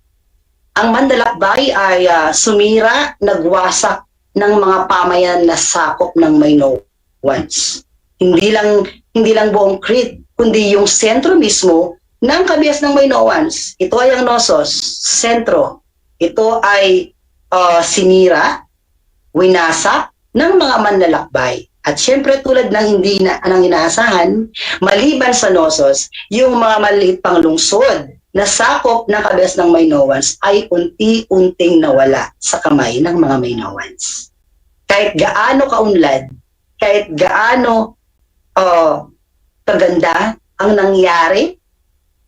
ang manlalakbay ay sumira, nagwasak ng mga pamayan na sakop ng Minoans. Hindi lang buong Crete, kundi yung sentro mismo ng kabias ng Minoans. Ito ay ang Knossos, sentro. Ito ay sinira, winasak ng mga manlalakbay. At syempre tulad ng hindi nang inaasahan, maliban sa Knossos, yung mga maliit pang lungsod na sakop ng kabias ng Minoans ay unti-unting nawala sa kamay ng mga Minoans. Kahit gaano kaunlad, kahit gaano kaganda ang nangyari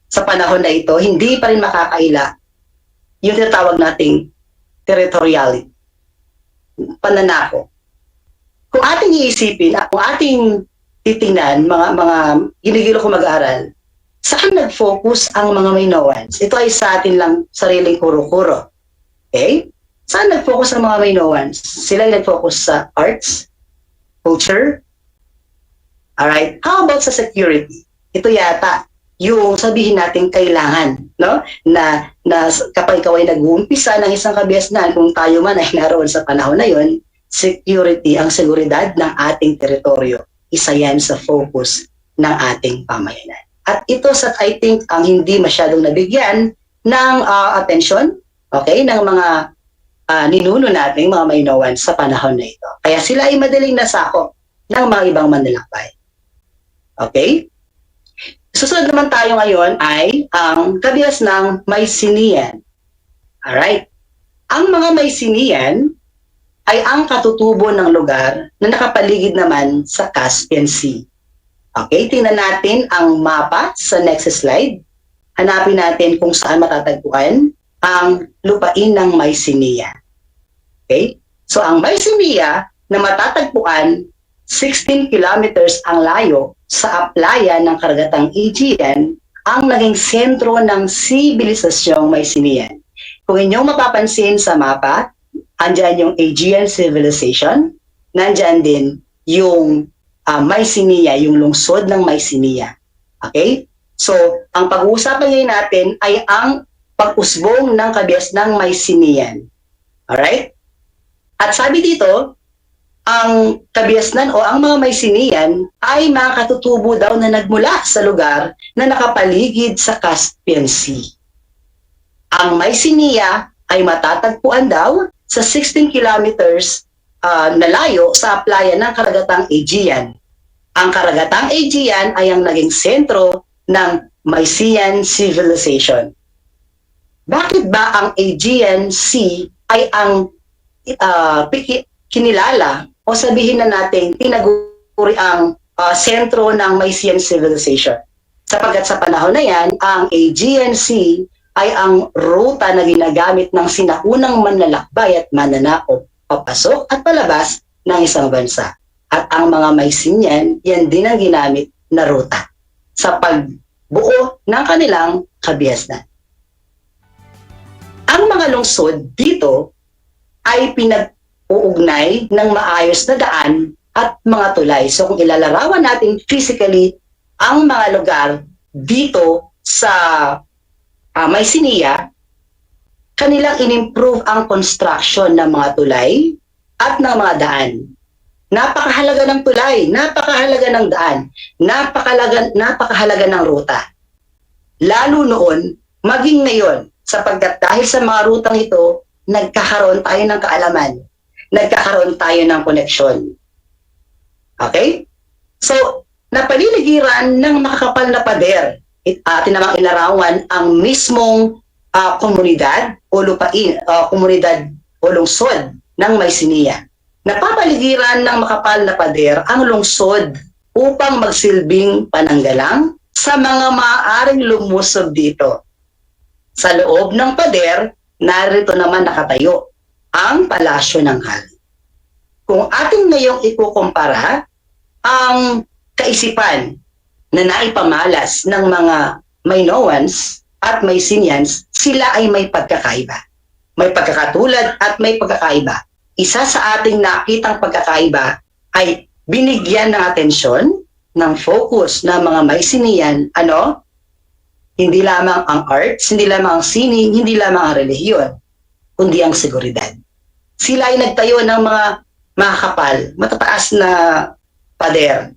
sa panahon na ito, hindi pa rin makakaila yung tinatawag nating territoriality, pananako. Kung ating iisipin, kung ating titingnan, mga ginigilo ko mag-aaral, saan nag-focus ang mga Minoans? Ito ay sa atin lang sariling kuro-kuro. Okay? Saan nag-focus ang mga Minoans? Sila ay nag-focus sa arts, culture. Alright? How about sa security? Ito yata yung sabihin natin kailangan, no? Na kapag ikaw ay nag-uumpisa ng isang kabiasnan, kung tayo man ay naroon sa panahon na yon, security, ang seguridad ng ating teritoryo, isa yan sa focus ng ating pamayanan. At ito sa, I think, ang hindi masyadong nabigyan ng atensyon, okay, ng mga ninuno nating mga Minoans sa panahon na ito. Kaya sila ay madaling nasakop ng mga ibang manlalakbay. Okay? Susunod naman tayo ngayon ay ang kabias ng Mycenaean. Alright? Ang mga Mycenaean ay ang katutubo ng lugar na nakapaligid naman sa Caspian Sea. Okay, tingnan natin ang mapa sa next slide. Hanapin natin kung saan matatagpuan ang lupain ng Mycenae. Okay? So ang Mycenae na matatagpuan 16 kilometers ang layo sa aplaya ng karagatang Aegean ang naging sentro ng sibilisasyong Mycenaean. Kung inyong mapapansin sa mapa, andyan yung Aegean Civilization, nandyan din yung Mycenae, yung lungsod ng Mycenae. Okay? So, ang pag-uusapan ngayon natin ay ang pag-usbong ng kabias ng Mycenaean. Alright? At sabi dito, ang kabiasnan o ang mga Mycenaean ay mga katutubo daw na nagmula sa lugar na nakapaligid sa Caspian Sea. Ang Mycenae ay matatagpuan daw sa 16 kilometers na layo sa playa ng karagatang Aegean. Ang karagatang Aegean ay ang naging sentro ng Mycenaean Civilization. Bakit ba ang Aegean Sea ay ang kinilala o sabihin na natin tinaguri ang sentro ng Mycenaean Civilization? Sapagkat sa panahon na yan, ang Aegean Sea ay ang ruta na ginagamit ng sinaunang manlalakbay at mananakop papasok at palabas ng isang bansa. At ang mga Mycenaean, yan din ang ginamit na ruta sa pagbuo ng kanilang kabihasnan. Ang mga lungsod dito ay pinag-uugnay ng maayos na daan at mga tulay. So kung ilalarawan natin physically ang mga lugar dito sa Mycenae, kanilang in-improve ang construction ng mga tulay at ng mga daan. Napakahalaga ng tulay, napakahalaga ng daan, napakahalaga ng ruta. Lalo noon, maging ngayon, sapagkat dahil sa mga rutang ito, nagkakaroon tayo ng kaalaman, nagkakaroon tayo ng koneksyon. Okay? So, napaliligiran ng makakapal na pader, atin namang ilarawan ang mismong komunidad o lupain, komunidad o lungsod ng Mycenae. Napapaligiran ng makapal na pader ang lungsod upang magsilbing pananggalang sa mga maaaring lumusob dito. Sa loob ng pader, narito naman nakatayo ang palasyo ng hari. Kung ating ngayong ikukumpara ang kaisipan na naipamalas ng mga Minoans at Mycenaeans, sila ay may pagkakaiba. May pagkakatulad at may pagkakaiba. Isa sa ating nakitang pagkakaiba ay binigyan ng atensyon, ng focus ng mga Mycenaean, hindi lamang ang arts, hindi lamang ang sining, hindi lamang ang relihiyon, kundi ang seguridad. Sila ay nagtayo ng mga makakapal, matataas na pader.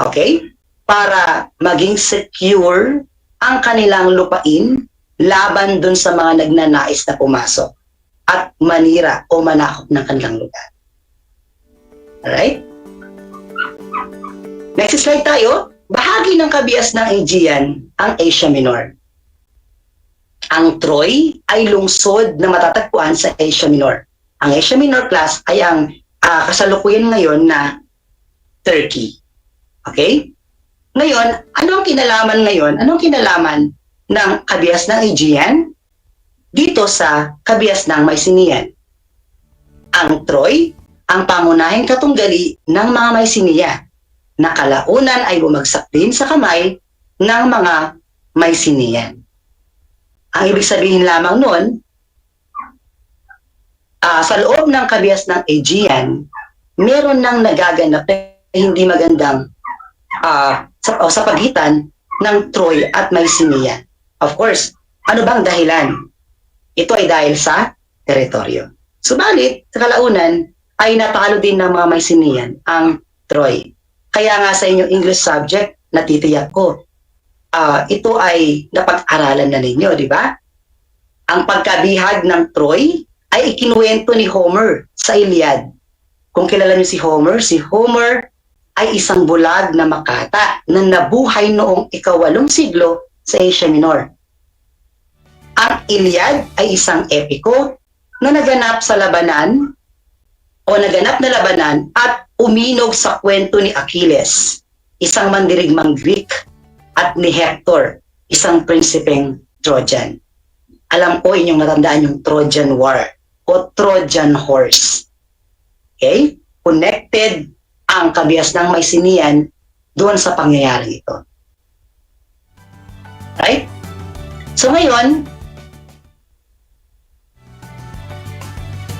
Okay? Para maging secure ang kanilang lupain laban dun sa mga nagnanais na pumasok at manira o manakop ng kanilang lugar. Alright? Next slide tayo. Bahagi ng kabias ng Aegean ang Asia Minor. Ang Troy ay lungsod na matatagpuan sa Asia Minor. Ang Asia Minor class ay ang kasalukuyan ngayon na Turkey. Okay? Ngayon, anong kinalaman ngayon? Anong kinalaman ng kabias ng Aegean dito sa kabias ng Mycenaean? Ang Troy, ang pangunahing katunggali ng mga Mycenaean, na kalaunan ay bumagsak din sa kamay ng mga Mycenaean. Ang ibig sabihin lamang nun, sa loob ng kabias ng Aegean, meron nang nagaganap na hindi magandang sa pagitan ng Troy at Mycenaean. Of course, ano bang dahilan? Ito ay dahil sa teritoryo. Subalit, sa kalaunan ay natalo din ng mga Mycenaean ang Troy. Kaya nga sa inyong English subject, natitiyak ko, ito ay napag-aralan na ninyo, di ba? Ang pagkabihag ng Troy ay ikinuwento ni Homer sa Iliad. Kung kilala niyo si Homer ay isang bulag na makata na nabuhay noong ika-8 siglo sa Asia Minor. Ang Iliad ay isang epiko na naganap na labanan at uminog sa kwento ni Achilles, isang mandirigmang Greek, at ni Hector, isang prinsipeng Trojan. Alam ko inyong natandaan yung Trojan War o Trojan Horse. Okay? Connected ang kabias ng Mycenaean doon sa pangyayari ito. Right? So ngayon,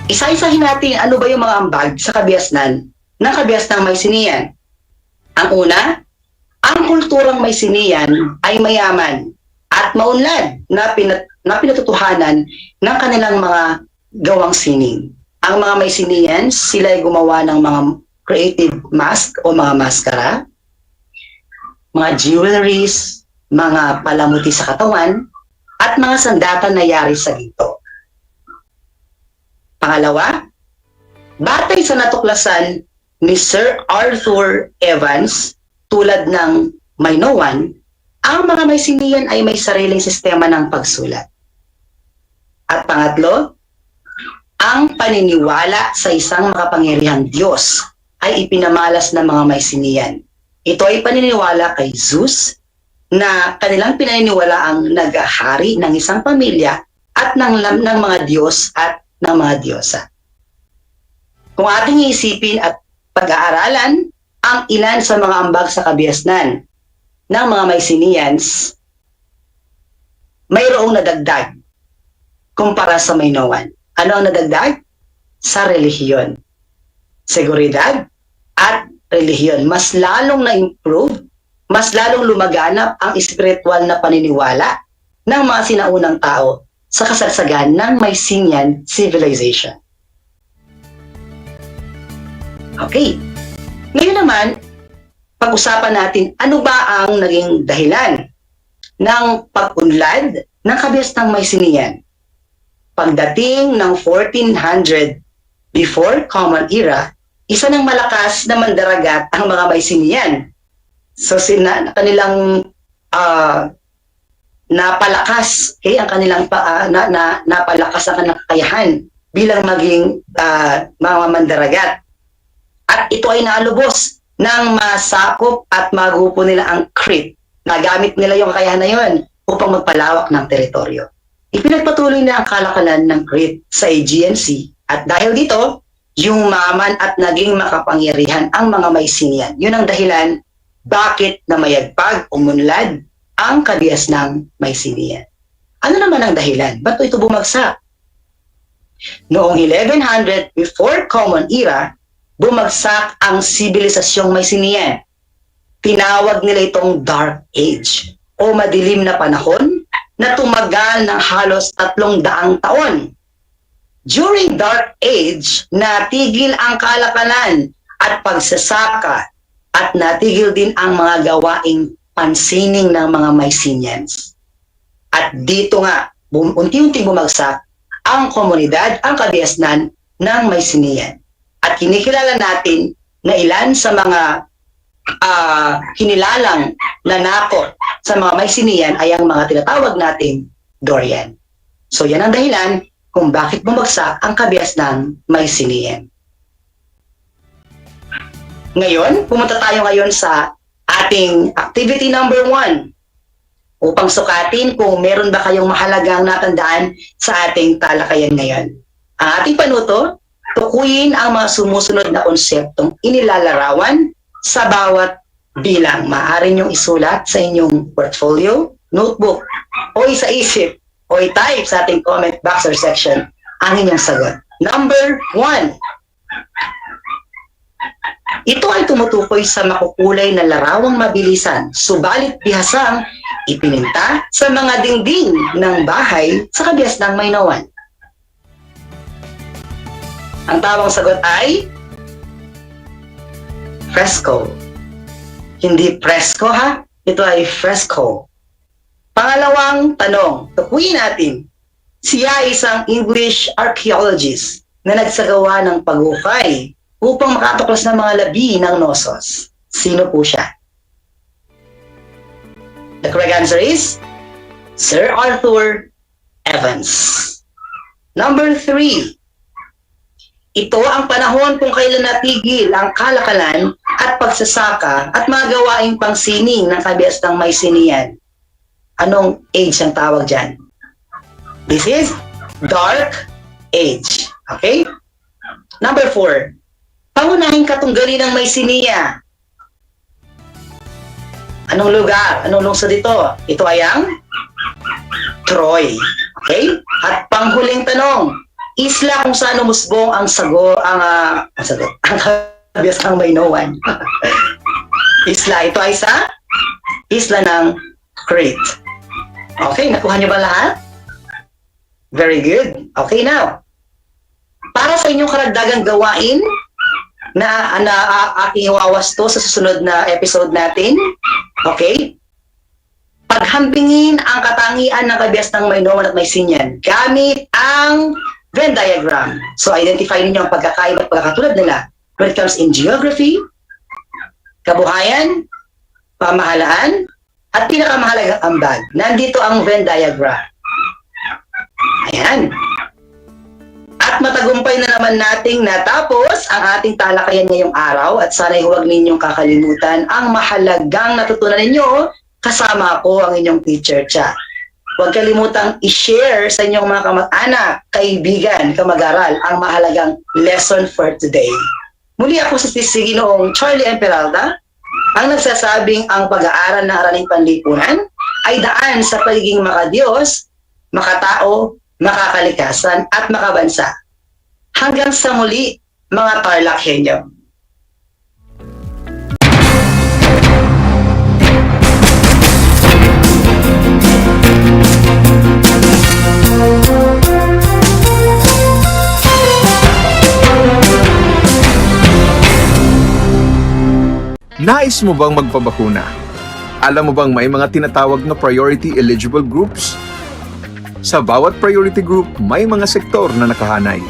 isa-isahin natin ano ba yung mga ambag sa kabiasnan ng kabias ng Mycenaean. Ang una, ang kulturang Mycenaean ay mayaman at maunlad na pinatutuhanan ng kanilang mga gawang sining. Ang mga Mycenaeans, sila ay gumawa ng mga creative mask o mga maskara, mga jewelries, mga palamuti sa katawan, at mga sandata na yari sa ginto. Pangalawa, batay sa natuklasan ni Sir Arthur Evans tulad ng Minoan, Ang mga Mycenaean ay may sariling sistema ng pagsulat. At pangatlo, ang paniniwala sa isang makapangyarihang Diyos ay ipinamalas ng mga Mycenaean. Ito ay paniniwala kay Zeus na kanilang pinaniniwala ang naghahari ng isang pamilya at ng mga Diyos at ng mga Diyosa. Kung ating iisipin at pag-aaralan ang ilan sa mga ambag sa kabiasnan ng mga Mycenaeans, mayroong nadagdag kumpara sa Minoan. Ano ang nadagdag? Sa relihiyon. Seguridad at relihiyon. Mas lalong na-improve, mas lalong lumaganap ang espiritual na paniniwala ng mga sinaunang tao sa kasagsagan ng Mycenaean civilization. Okay. Ngayon naman, pag-usapan natin ano ba ang naging dahilan ng pag-unlad ng kabiasnang Mycenaean. Pagdating ng 1400 before Common Era, isa ng malakas na mandaragat ang mga Mycenaean. So kanilang napalakas, ang kanilang napalakas ang kanilang kakayahan bilang maging mga mandaragat. At ito ay nalubos ng masakop at magupo nila ang Crete. Nagamit nila yung kakayahan na yun upang magpalawak ng teritoryo. Ipinagpatuloy na ang kalakalan ng Crete sa Aegean Sea at dahil dito, yumaman at naging makapangyarihan ang mga Mycenaean. Yun ang dahilan bakit namayagpag umunlad ang kabiasnang Mycenaean. Ano naman ang dahilan? Ba't ito bumagsak? Noong 1100 before Common Era, bumagsak ang sibilisasyong Mycenaean. Tinawag nila itong Dark Age o madilim na panahon na tumagal ng halos 300 taon. During Dark Age, natigil ang kalakalan at pagsasaka at natigil din ang mga gawaing pansining ng mga Mycenaeans. At dito nga, unti-unti bumagsak ang komunidad, ang kabiasnan ng Mycenaean. At kinikilala natin na ilan sa mga hinilalang nanakot sa mga Mycenaean ay ang mga tinatawag nating Dorian. So yan ang dahilan kung bakit bumagsak ang kabiasnang Mycenaean. Ngayon, pumunta tayo ngayon sa ating activity number 1 upang sukatin kung meron ba kayong mahalagang natandaan sa ating talakayan ngayon. Ang ating panuto, tukuyin ang mga sumusunod na konseptong inilalarawan sa bawat bilang. Maaari niyong isulat sa inyong portfolio, notebook, o sa isip, o i-type sa ating comment box or section ang inyong sagot. Number 1. Ito ay tumutukoy sa makukulay na larawang mabilisan, subalit bihasang ipininta sa mga dingding ng bahay sa kabiasnang Minoan. Ang tamang sagot ay fresco. Hindi fresco ha, ito ay fresco. Pangalawang tanong, tukuyin natin. Siya ay isang English archaeologist na nagsagawa ng paghukay upang makatuklas ng mga labi ng Knossos. Sino po siya? The correct answer is Sir Arthur Evans. Number 3. Ito ang panahon kung kailan natigil ang kalakalan at pagsasaka at mga gawaing pangsining ng kabiasnang Mycenaean. Anong age ang tawag dyan? This is Dark Age. Okay? Number 4. Pangunahing katunggali ng Mycenaea. Anong lugar? Anong lungsod ito? Ito ay ang Troy. Okay? At panghuling tanong, isla kung saan umusbong ang kabiasnang Minoan. Isla, ito ay sa isla ng Crete. Okay, nakuha niyo ba lahat? Very good. Okay, now, para sa inyong karagdagang gawain na aking iwawasto sa susunod na episode natin, okay? Paghampingin ang katangian ng kabiasnang Minoan at Mycenaean gamit ang Venn diagram. So, identify ninyo ang pagkakaiba at pagkakatulad nila when it comes in geography, kabuhayan, pamahalaan, At pinakamahalagang ambag, nandito ang Venn diagram. Ayan. At matagumpay na naman nating natapos ang ating talakayan ngayong araw at sana'y huwag ninyong kakalimutan ang mahalagang natutunan ninyo kasama ako ang inyong teacher Cha. Huwag kalimutang i-share sa inyong mga kamag-anak, kaibigan, kamag-aral ang mahalagang lesson for today. Muli ako si Ginoong Charlie M. Peralta, ang nagsasabing ang pag-aaral ng araling panlipunan ay daan sa pagiging makadiyos, makatao, makakalikasan at makabansa. Hanggang sa muli, mga TarlakHenyo. Nais mo bang magpabakuna? Alam mo bang may mga tinatawag na priority eligible groups? Sa bawat priority group, may mga sektor na nakahanay.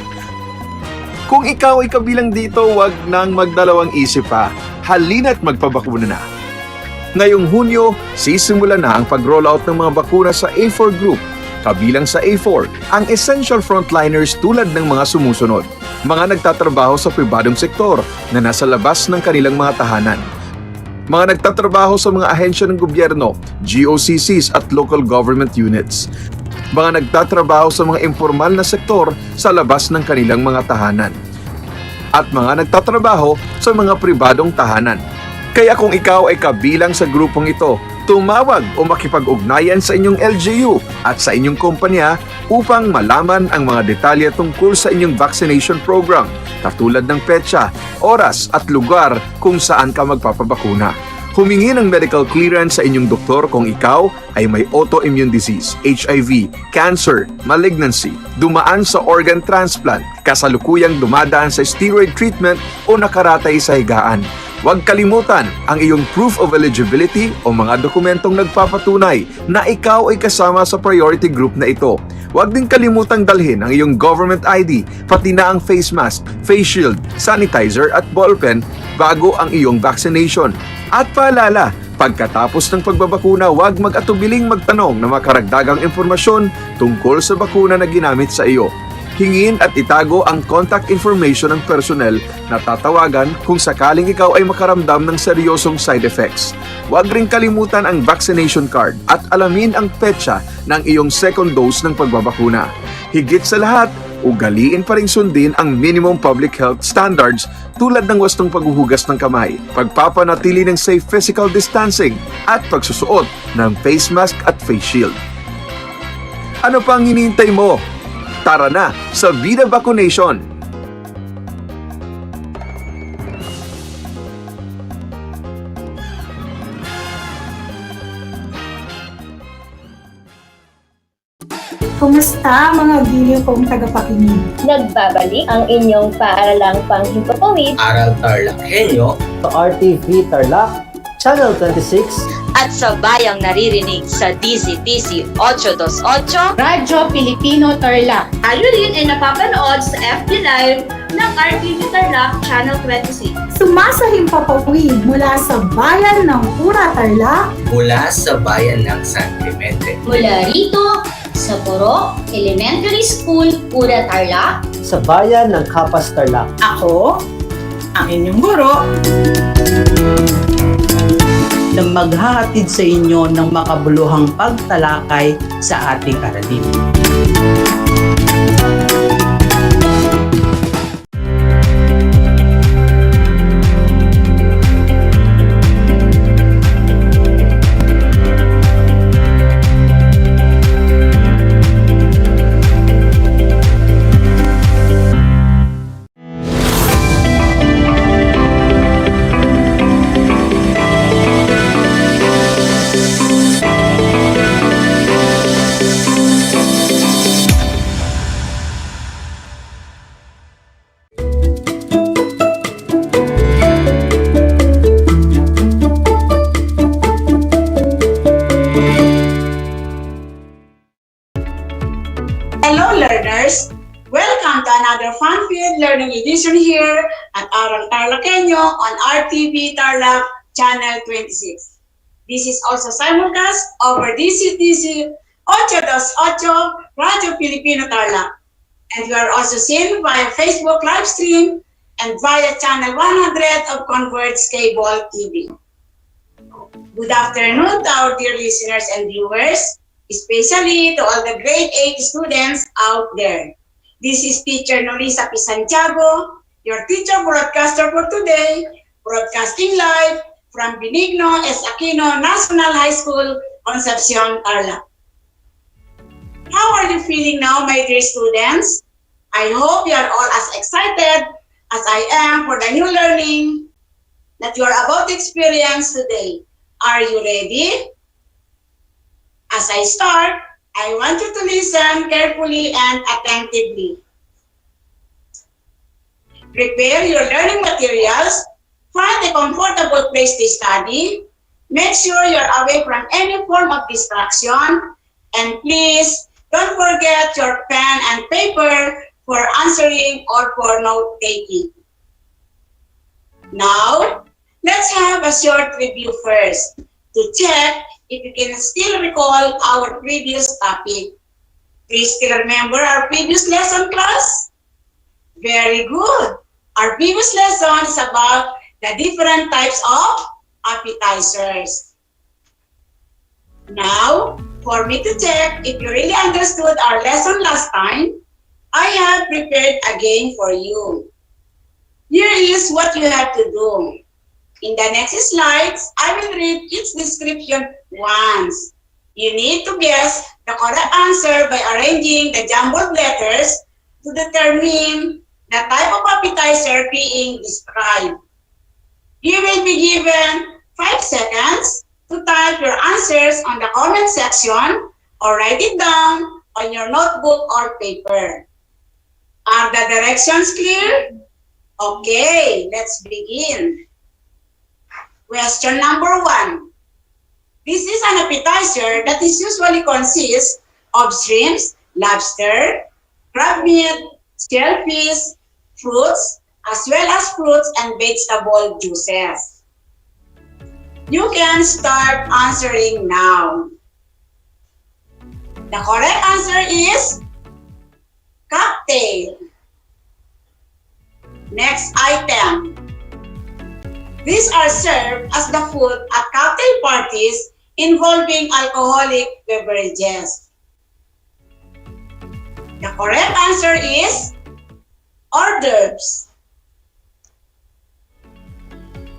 Kung ikaw ay kabilang dito, wag nang magdalawang isip pa. Halina't magpabakuna na. Ngayong Hunyo, sisimula na ang pag-rollout ng mga bakuna sa A4 group. Kabilang sa A4, ang essential frontliners tulad ng mga sumusunod. Mga nagtatrabaho sa pribadong sektor na nasa labas ng kanilang mga tahanan. Mga nagtatrabaho sa mga ahensya ng gobyerno, GOCCs at local government units. Mga nagtatrabaho sa mga informal na sektor sa labas ng kanilang mga tahanan. At mga nagtatrabaho sa mga pribadong tahanan. Kaya kung ikaw ay kabilang sa grupong ito, tumawag o makipag-ugnayan sa inyong LGU at sa inyong kumpanya upang malaman ang mga detalye tungkol sa inyong vaccination program, katulad ng petsa, oras at lugar kung saan ka magpapabakuna. Humingi ng medical clearance sa inyong doktor kung ikaw ay may autoimmune disease, HIV, cancer, malignancy, dumaan sa organ transplant, kasalukuyang dumadaan sa steroid treatment o nakaratay sa higaan. Huwag kalimutan ang iyong proof of eligibility o mga dokumentong nagpapatunay na ikaw ay kasama sa priority group na ito. Huwag din kalimutang dalhin ang iyong government ID, pati na ang face mask, face shield, sanitizer at ballpen bago ang iyong vaccination. At paalala, pagkatapos ng pagbabakuna, huwag mag-atubiling magtanong na makaragdagang impormasyon tungkol sa bakuna na ginamit sa iyo. Hingin at itago ang contact information ng personnel na tatawagan kung sakaling ikaw ay makaramdam ng seryosong side effects. Huwag rin kalimutan ang vaccination card at alamin ang petsa ng iyong second dose ng pagbabakuna. Higit sa lahat, ugaliin pa rin sundin ang minimum public health standards tulad ng wastong paghuhugas ng kamay, pagpapanatili ng safe physical distancing at pagsusuot ng face mask at face shield. Ano pang hinihintay mo? Tara na sa Vida Vaccination! Kumusta mga giliw kong tagapakinig? Nagbabalik ang inyong paaralang panghimpapawid, Aral TarlakHenyo, sa RTV Tarlac, Channel 26, at sa bayang naririnig sa DZTC 828, Radyo Pilipino Tarlac. Tayo rin ay napapanood sa FB Live ng RTV Tarlac Channel 26. Sumasahimpapawid mula sa bayan ng Pura Tarlac, mula sa bayan ng San Clemente, mula rito sa Puro Elementary School, Pura Tarlac, sa bayan ng Kapas Tarlac. Ako, ang inyong guro, na maghahatid sa inyo ng makabuluhang pagtalakay sa ating aralin. Welcome to another fun-filled learning edition here at Aral TarlakHenyo on RTV Tarlac Channel 26. This is also simulcast over DCTC 828 Radio Filipino Tarlac. And we are also seen via Facebook live stream and via channel 100 of Converge Cable TV. Good afternoon to our dear listeners and viewers, especially to all the grade 8 students out there. This is teacher Norisa P. Santiago, your teacher broadcaster for today, broadcasting live from Benigno S. Aquino National High School, Concepcion, Tarlac. How are you feeling now, my dear students? I hope you are all as excited as I am for the new learning that you are about to experience today. Are you ready? As I start, I want you to listen carefully and attentively. Prepare your learning materials, find a comfortable place to study, make sure you're away from any form of distraction, and please don't forget your pen and paper for answering or for note-taking. Now, let's have a short review first to check if you can still recall our previous topic. Please still remember our previous lesson, class? Very good. Our previous lesson is about the different types of appetizers. Now, for me to check if you really understood our lesson last time, I have prepared again for you. Here is what you have to do. In the next slides, I will read each description once. You need to guess the correct answer by arranging the jumbled letters to determine the type of appetizer being described. You will be given 5 seconds to type your answers on the comment section or write it down on your notebook or paper. Are the directions clear? Okay, let's begin. Question number 1. This is an appetizer that is usually consists of shrimps, lobster, crab meat, shellfish, fruits, as well as fruits and vegetable juices. You can start answering now. The correct answer is cocktail. Next item. These are served as the food at cocktail parties involving alcoholic beverages. The correct answer is hors d'oeuvres.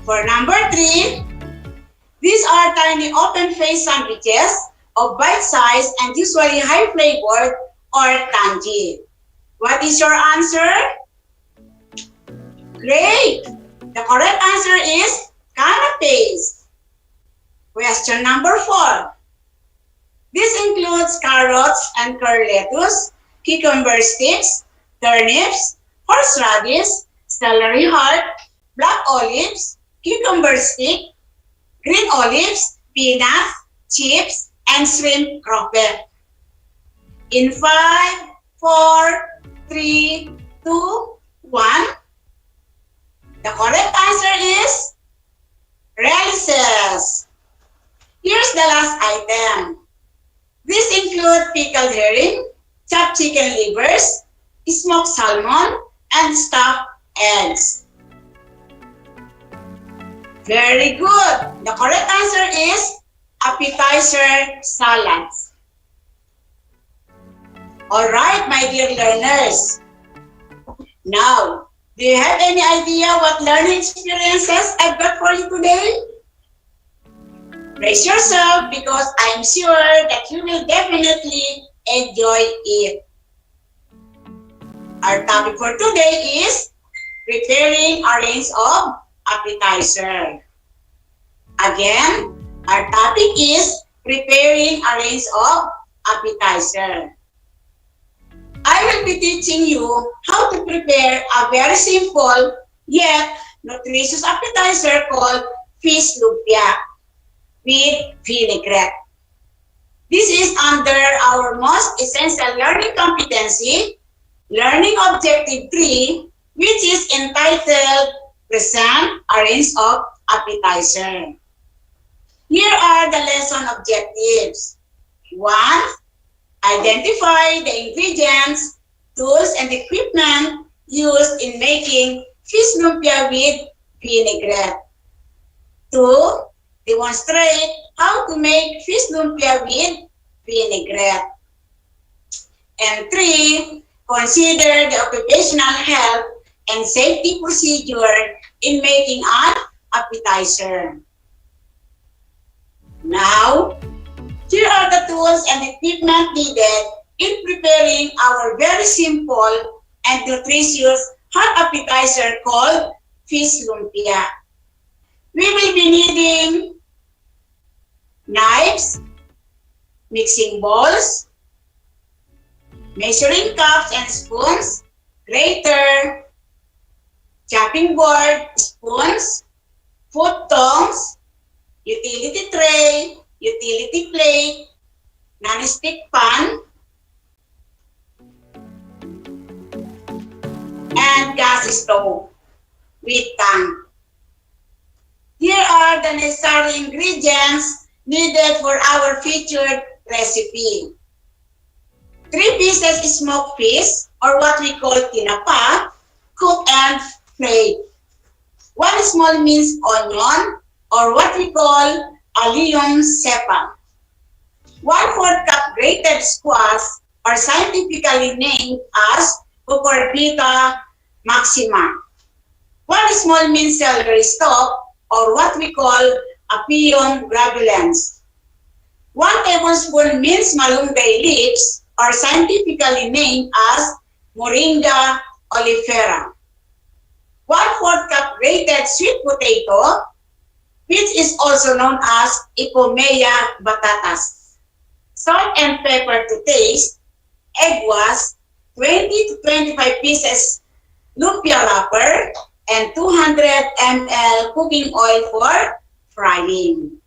For number 3, these are tiny open-faced sandwiches of bite-sized and usually high-flavored or tangy. What is your answer? Great! The correct answer is canapés. Question number 4. This includes carrots and curl lettuce, cucumber sticks, turnips, horseradish, celery heart, black olives, cucumber stick, green olives, peanuts, chips, and shrimp croquette. In 5, 4, 3, 2, 1. The correct answer is relices. Here's the last item. These include pickled herring, chopped chicken livers, smoked salmon, and stuffed eggs. Very good. The correct answer is appetizer salads. All right, my dear learners. Now, do you have any idea what learning experiences I've got for you today? Brace yourself because I'm sure that you will definitely enjoy it. Our topic for today is preparing a range of appetizer. Again, our topic is preparing a range of appetizer. I will be teaching you how to prepare a very simple yet nutritious appetizer called fish lumpia with vinaigrette. This is under our most essential learning competency, Learning Objective 3, which is entitled Present a Range of Appetizer. Here are the lesson objectives. 1. Identify the ingredients, tools, and equipment used in making fish lumpia with vinaigrette. 2. Demonstrate how to make fish lumpia with vinaigrette. And 3. Consider the occupational health and safety procedure in making an appetizer. Now, here are the tools and equipment needed in preparing our very simple and nutritious hot appetizer called fish lumpia. We will be needing knives, mixing bowls, measuring cups and spoons, grater, chopping board, spoons, food tongs, utility tray, utility plate, non-stick pan, and gas stove with tank. Here are the necessary ingredients needed for our featured recipe. 3 pieces smoked fish, or what we call tinapa, cooked and flaked. 1 small minced onion, or what we call allium cepa. 1/4 cup grated squash, or scientifically named as Cucurbita maxima. 1 small minced celery stalk, or what we call Apium gravulans. 1 tablespoon minced malunggay leaves, or scientifically named as Moringa oleifera. 1/4 cup grated sweet potato, which is also known as Ipomea batatas. Salt and pepper to taste. Egg was 20 to 25 pieces lumpia wrapper, and 200 ml cooking oil for frying.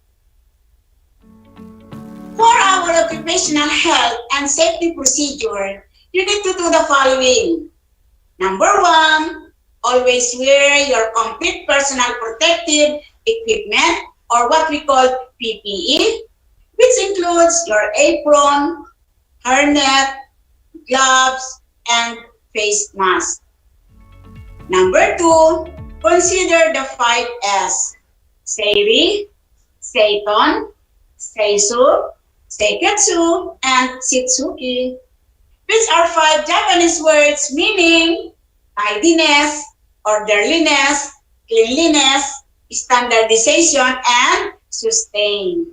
For our occupational health and safety procedure, you need to do the following. Number 1, always wear your complete personal protective equipment, or what we call PPE, which includes your apron, hairnet, gloves, and face mask. Number 2, consider the 5 S. Seiri, Seiton, Seisu, Seiketsu, and Shitsuki, which are 5 Japanese words meaning tidiness, orderliness, cleanliness, standardization, and sustain.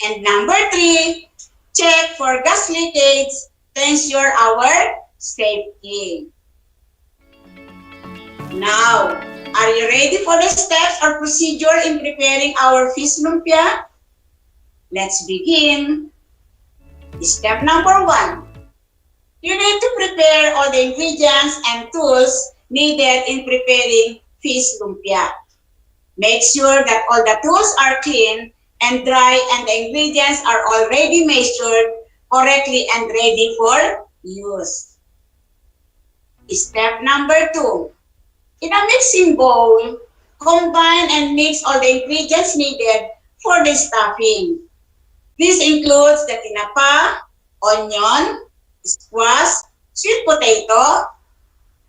And number 3, check for gas leakage to ensure our safety. Now, are you ready for the steps or procedure in preparing our fish lumpia? Let's begin. Step number 1. You need to prepare all the ingredients and tools needed in preparing fish lumpia. Make sure that all the tools are clean and dry and the ingredients are already measured correctly and ready for use. Step number 2. In a mixing bowl, combine and mix all the ingredients needed for the stuffing. This includes the tinapa, onion, squash, sweet potato,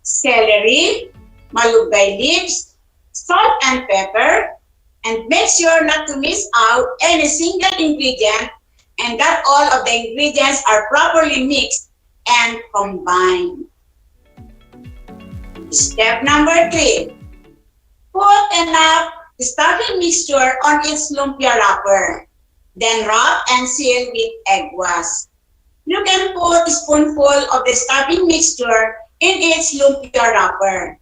celery, malunggay leaves, salt and pepper, and make sure not to miss out any single ingredient and that all of the ingredients are properly mixed and combined. Step number 3. Put enough stuffing mixture on its lumpia wrapper. Then wrap and seal with egg wash. You can put a spoonful of the stuffing mixture in its lumpia wrapper.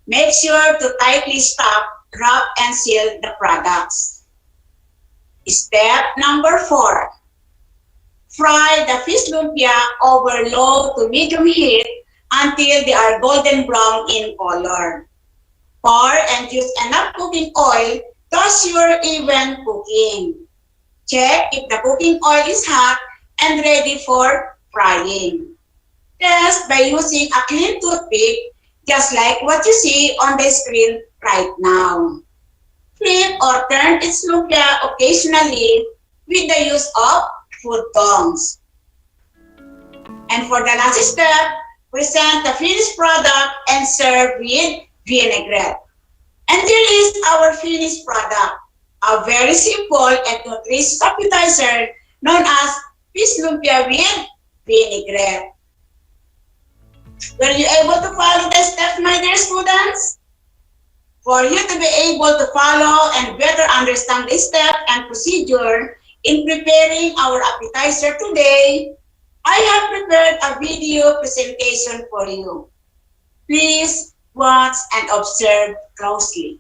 Make sure to tightly stop, wrap, and seal the products. Step number 4. Fry the fish lumpia over low to medium heat until they are golden brown in color. Pour and use enough cooking oil to assure even cooking. Check if the cooking oil is hot and ready for frying. Test by using a clean toothpick, just like what you see on the screen right now. flip or turn its lumpia occasionally with the use of food tongs. And for the last step, present the finished product and serve with vinaigrette. And here is our finished product, a very simple and nutritious appetizer known as fish lumpia with vinaigrette. Were you able to follow the steps, my dear students? For you to be able to follow and better understand the step and procedure in preparing our appetizer today, I have prepared a video presentation for you. Please watch and observe closely.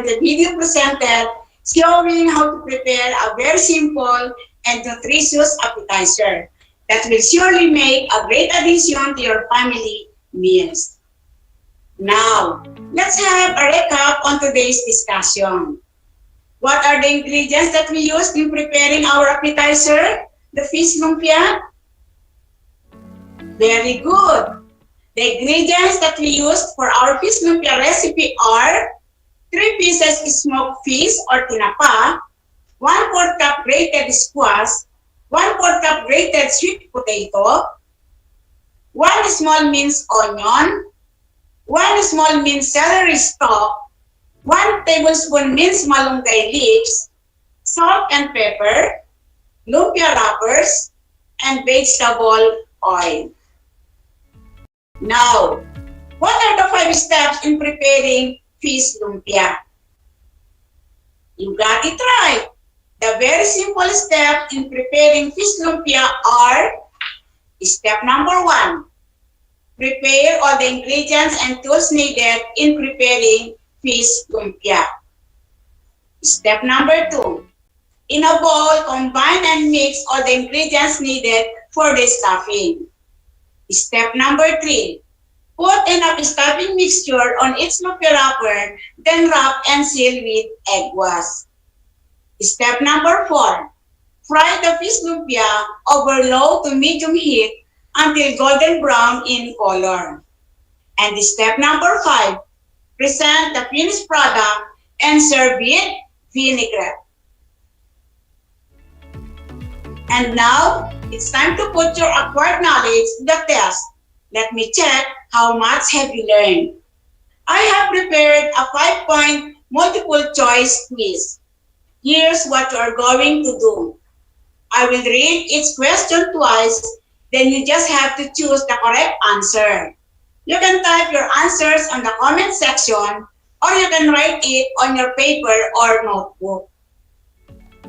the video presented showing how to prepare a very simple and nutritious appetizer that will surely make a great addition to your family meals. Now, let's have a recap on today's discussion. What are the ingredients that we used in preparing our appetizer, the fish lumpia? Very good. The ingredients that we used for our fish lumpia recipe are 3 pieces smoked fish or tinapa, 1/4 cup grated squash, 1/4 cup grated sweet potato, 1 small minced onion, 1 small minced celery stalk, 1 tablespoon minced malunggay leaves, salt and pepper, lumpia wrappers, and vegetable oil. Now, what are the 5 steps in preparing fish lumpia? You got it right. The very simple steps in preparing fish lumpia are step number 1. Prepare all the ingredients and tools needed in preparing fish lumpia. Step number 2. In a bowl, combine and mix all the ingredients needed for the stuffing. Step number 3. Put enough stuffing mixture on each lumpia wrapper, then wrap and seal with egg wash. Step number 4. Fry the fish lumpia over low to medium heat until golden brown in color. And step number 5. Present the finished product and serve with vinaigrette. And now, it's time to put your acquired knowledge to the test. Let me check how much have you learned. I have prepared a 5-point multiple choice quiz. Here's what you are going to do. I will read each question twice, then you just have to choose the correct answer. You can type your answers on the comment section, or you can write it on your paper or notebook.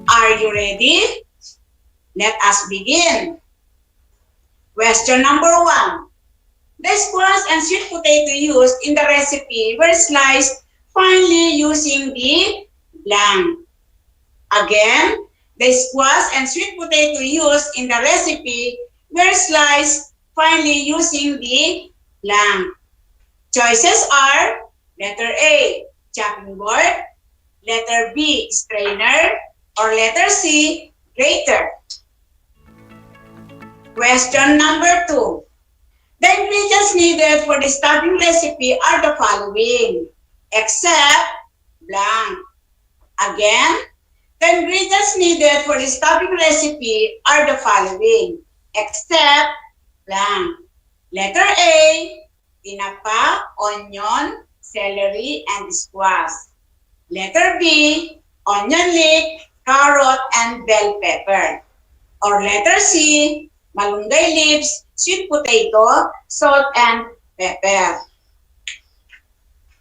Are you ready? Let us begin. Question number 1. The squash and sweet potato used in the recipe were sliced finely using the blank. Again, the squash and sweet potato used in the recipe were sliced finely using the blank. Choices are letter A, chopping board, letter B, strainer, or letter C, grater. Question number 2. The ingredients needed for the stuffing recipe are the following, except blank. Again, the ingredients needed for the stuffing recipe are the following, except blank. Letter A, tinapa, onion, celery, and squash. Letter B, onion leek, carrot, and bell pepper. Or letter C, malunggay leaves, sweet potato, salt, and pepper.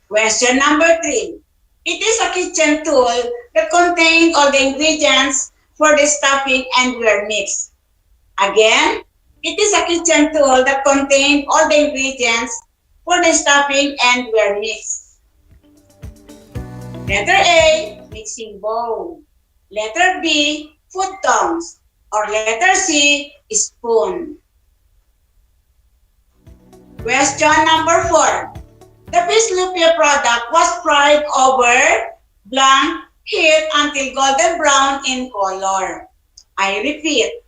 Question number 3. It is a kitchen tool that contains all the ingredients for the stuffing and were mixed. Again, it is a kitchen tool that contains all the ingredients for the stuffing and were mixed. Letter A, mixing bowl. Letter B, food tongs. Or letter C, spoon. Question number 4. The fish lumpia product was fried over blank heat until golden brown in color. I repeat,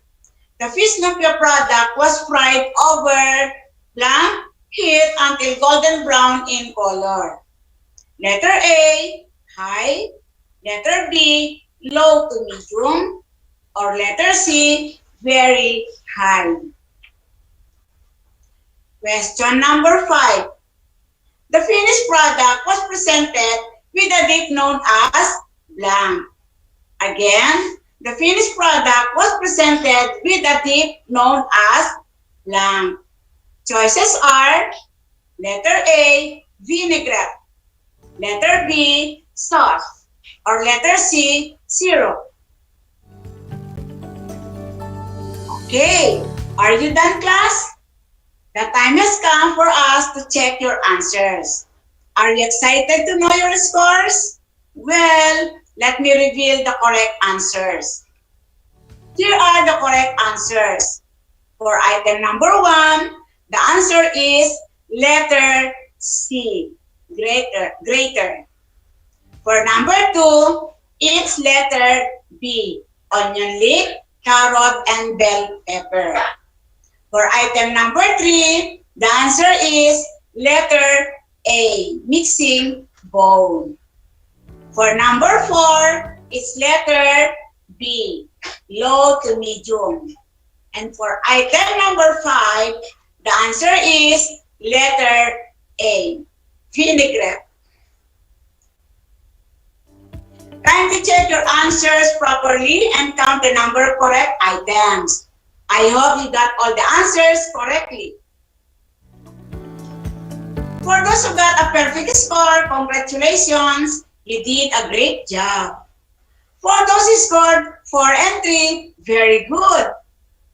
the fish lumpia product was fried over blank heat until golden brown in color. Letter A, high. Letter B, low to medium. Or letter C, very high. Question number 5. The finished product was presented with a dip known as blank. Again, the finished product was presented with a dip known as blank. Choices are letter A, vinaigrette. Letter B, sauce. Or letter C, syrup. Okay, are you done, class? The time has come for us to check your answers. Are you excited to know your scores? Well, let me reveal the correct answers. Here are the correct answers. For item number 1, the answer is letter C, greater. For number 2, it's letter B, onion leek, carrot, and bell pepper. For item number 3, the answer is letter A, mixing bowl. For number 4, it's letter B, low to medium. And for item number 5, the answer is letter A, vinaigrette. Time to check your answers properly and count the number of correct items. I hope you got all the answers correctly. For those who got a perfect score, congratulations, you did a great job. For those who scored 4 and 3, very good.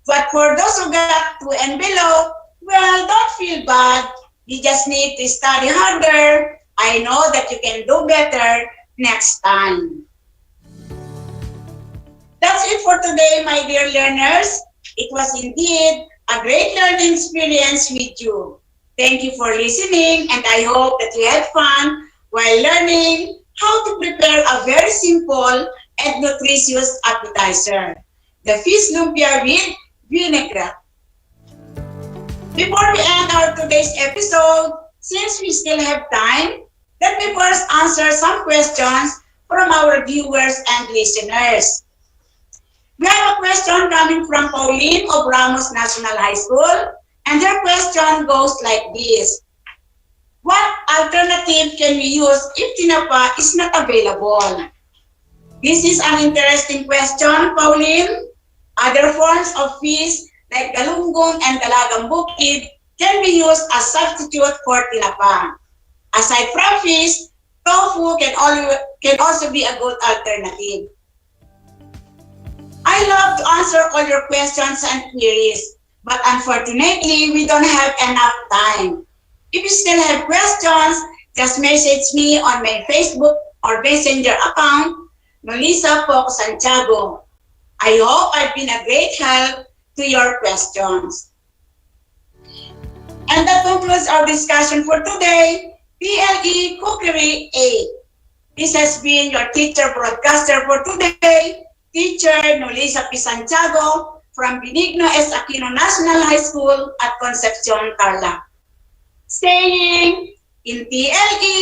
But for those who got 2 and below, well, don't feel bad. You just need to study harder. I know that you can do better next time. That's it for today, my dear learners. It was indeed a great learning experience with you. Thank you for listening, and I hope that you had fun while learning how to prepare a very simple and nutritious appetizer, the fish lumpia with vinaigrette. Before we end our today's episode, since we still have time, let me first answer some questions from our viewers and listeners. We have a question coming from Pauline of Ramos National High School, and her question goes like this. What alternative can we use if tinapa is not available? This is an interesting question, Pauline. Other forms of fish like galunggong and dalagang bukid can be used as substitute for tinapa. Aside from fish, tofu can also be a good alternative. I love to answer all your questions and queries, but unfortunately, we don't have enough time. If you still have questions, just message me on my Facebook or Messenger account, Melissa Poc Santiago. I hope I've been a great help to your questions. And that concludes our discussion for today, PLE Cookery 8. This has been your teacher broadcaster for today, Teacher Nolisa P. Santiago from Benigno S. Aquino National High School at Concepcion, Tarlac. Saying, in TLE,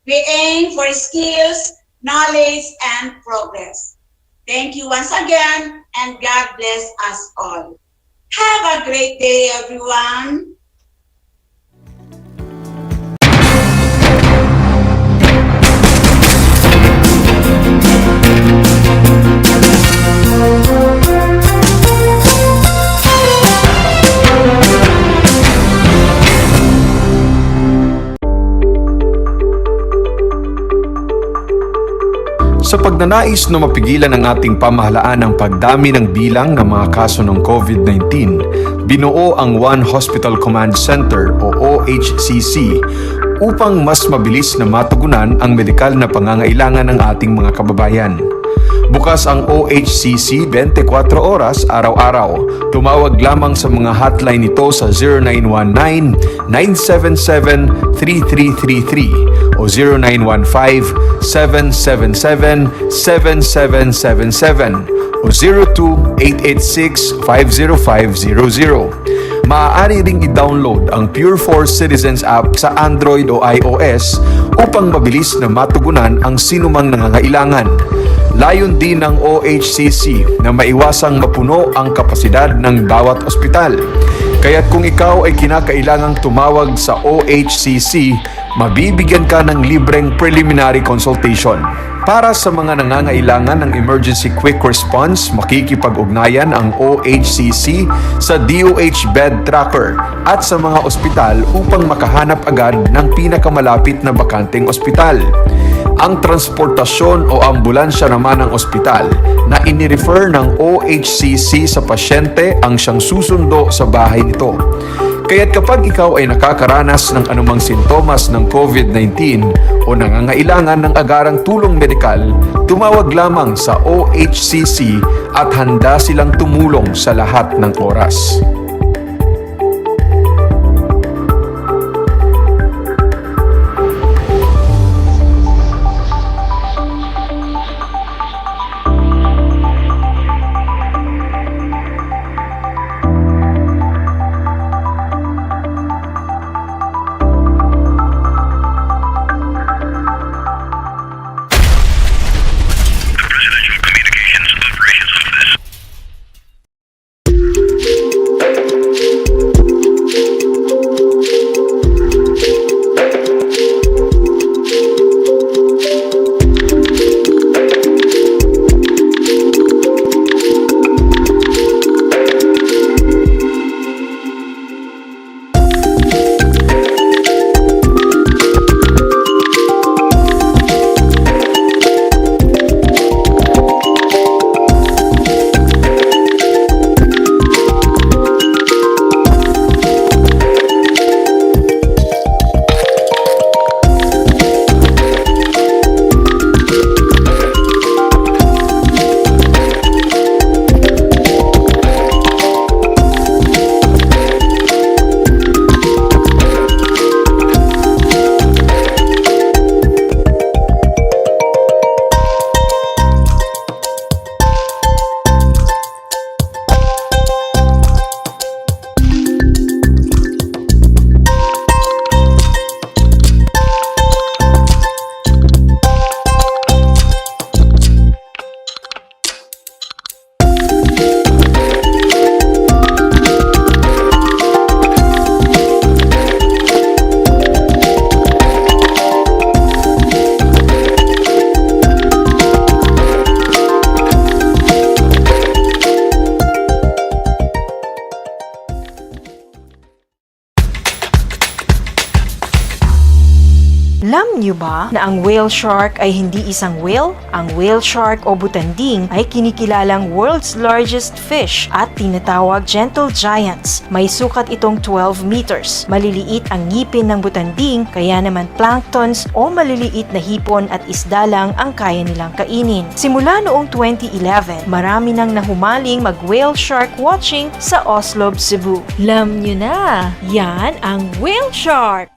we aim for skills, knowledge, and progress. Thank you once again, and God bless us all. Have a great day, everyone. Sa pagnanais na mapigilan ang ating pamahalaan ang pagdami ng bilang ng mga kaso ng COVID-19, binuo ang One Hospital Command Center o OHCC upang mas mabilis na matugunan ang medikal na pangangailangan ng ating mga kababayan. Bukas ang OHCC 24 oras araw-araw. Tumawag lamang sa mga hotline nito sa 0919-977-3333 o 0915-777-7777 o 02-886-50500. Maaari ring i-download ang Pure Force Citizens app sa Android o iOS upang mabilis na matugunan ang sinumang nangangailangan. Layon din ng OHCC na maiwasang mapuno ang kapasidad ng bawat ospital. Kaya't kung ikaw ay kinakailangang tumawag sa OHCC, mabibigyan ka ng libreng preliminary consultation. Para sa mga nangangailangan ng emergency quick response, makikipag-ugnayan ang OHCC sa DOH Bed Tracker at sa mga ospital upang makahanap agad ng pinakamalapit na bakanteng ospital. Ang transportasyon o ambulansya naman ng ospital na inirefer ng OHCC sa pasyente ang siyang susundo sa bahay nito. Kaya't kapag ikaw ay nakakaranas ng anumang sintomas ng COVID-19 o nangangailangan ng agarang tulong medikal, tumawag lamang sa OHCC at handa silang tumulong sa lahat ng oras. Alam niyo ba na ang whale shark ay hindi isang whale? Ang whale shark o butanding ay kinikilalang world's largest fish at tinatawag gentle giants. May sukat itong 12 meters. Maliliit ang ngipin ng butanding, kaya naman planktons o maliliit na hipon at isda lang ang kaya nilang kainin. Simula noong 2011, marami nang nahumaling mag-whale shark watching sa Oslo, Cebu. Alam niyo na, yan ang whale shark!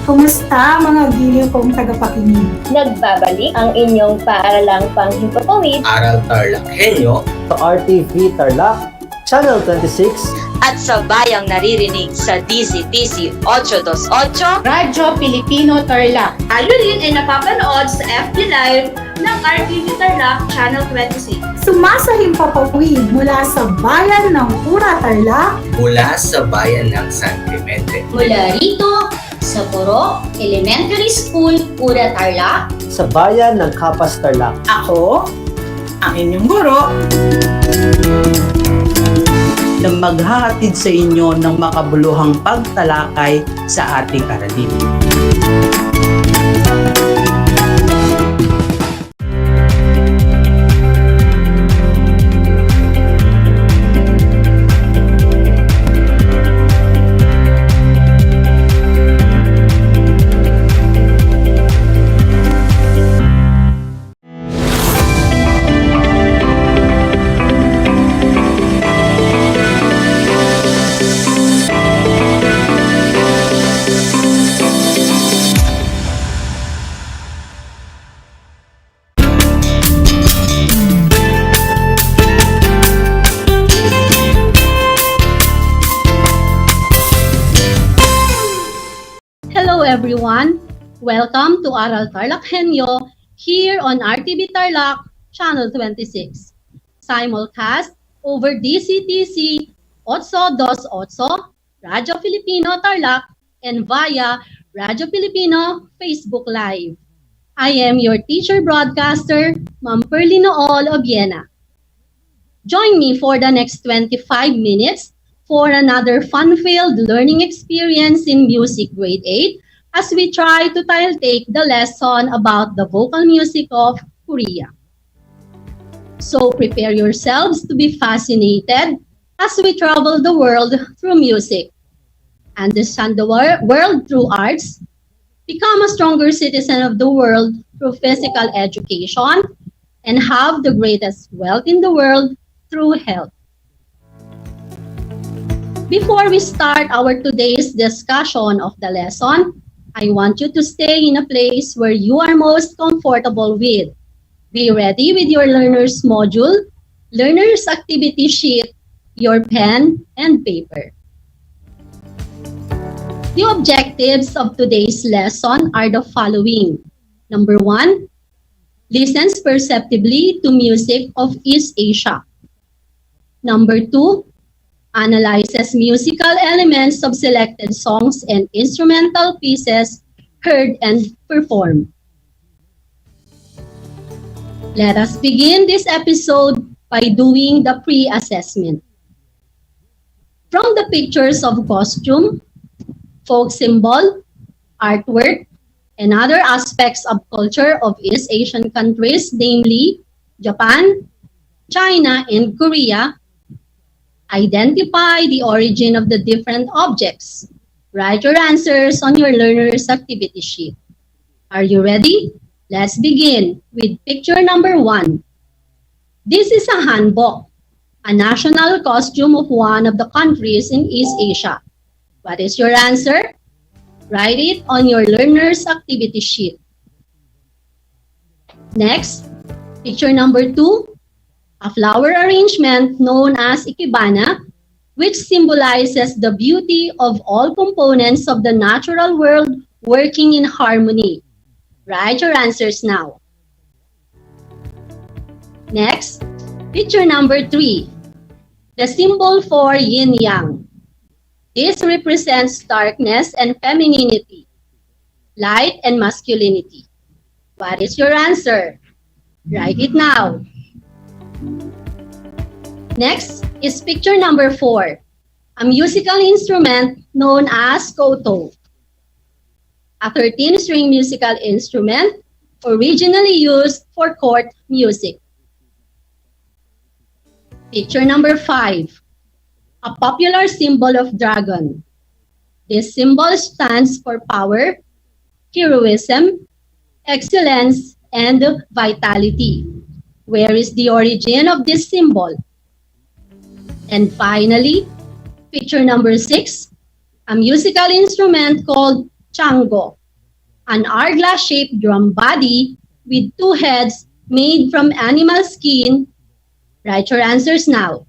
Kumusta mga giliw kong tagapakinig? Nagbabalik ang inyong paaralang panghimpapawid, Aral TarlakHenyo, Sa RTV Tarlac, Channel 26, at sa bayang naririnig sa DZTC 828, Radyo Pilipino Tarlac. Tayo rin ay napapanood sa FB Live ng RTV Tarlac Channel 26. Sumasahimpapawid mula sa bayan ng Pura Tarlac, mula sa bayan ng San Clemente. Mula rito sa Puro Elementary School, Pura Tarlac. sa bayan ng Kapas Tarlac. ako, ang inyong guro, na maghahatid sa inyo ng makabuluhang pagtalakay sa ating aralin. Hello everyone! Welcome to Aral TarlakHenyo here on RTV Tarlac Channel 26. Simulcast over DCTC 828, Radyo Filipino Tarlac, and via Radyo Filipino Facebook Live. I am your teacher broadcaster, Ma'am Perlino Ol of Vienna. Join me for the next 25 minutes for another fun-filled learning experience in Music Grade 8 as we try to take the lesson about the vocal music of Korea. So prepare yourselves to be fascinated as we travel the world through music, understand the world through arts, become a stronger citizen of the world through physical education, and have the greatest wealth in the world through health. Before we start our today's discussion of the lesson, I want you to stay in a place where you are most comfortable with. Be ready with your learner's module, learner's activity sheet, your pen, and paper. The objectives of today's lesson are the following. Number 1, listens perceptibly to music of East Asia. Number 2, analyzes musical elements of selected songs and instrumental pieces heard and performed. Let us begin this episode by doing the pre-assessment. From the pictures of costume, folk symbol, artwork, and other aspects of culture of East Asian countries, namely Japan, China, and Korea, identify the origin of the different objects. Write your answers on your learner's activity sheet. Are you ready? Let's begin with picture number 1. This is a hanbok, a national costume of one of the countries in East Asia. What is your answer? Write it on your learner's activity sheet. Next, picture number 2, a flower arrangement known as ikebana, which symbolizes the beauty of all components of the natural world working in harmony. Write your answers now. Next, picture number 3, the symbol for yin-yang. This represents darkness and femininity, light and masculinity. What is your answer? Write it now. Next is picture number 4, a musical instrument known as koto, a 13-string musical instrument originally used for court music. Picture number 5, a popular symbol of dragon. This symbol stands for power, heroism, excellence, and vitality. Where is the origin of this symbol? And finally, picture number 6, a musical instrument called chango, an hourglass-shaped drum body with 2 heads made from animal skin. Write your answers now.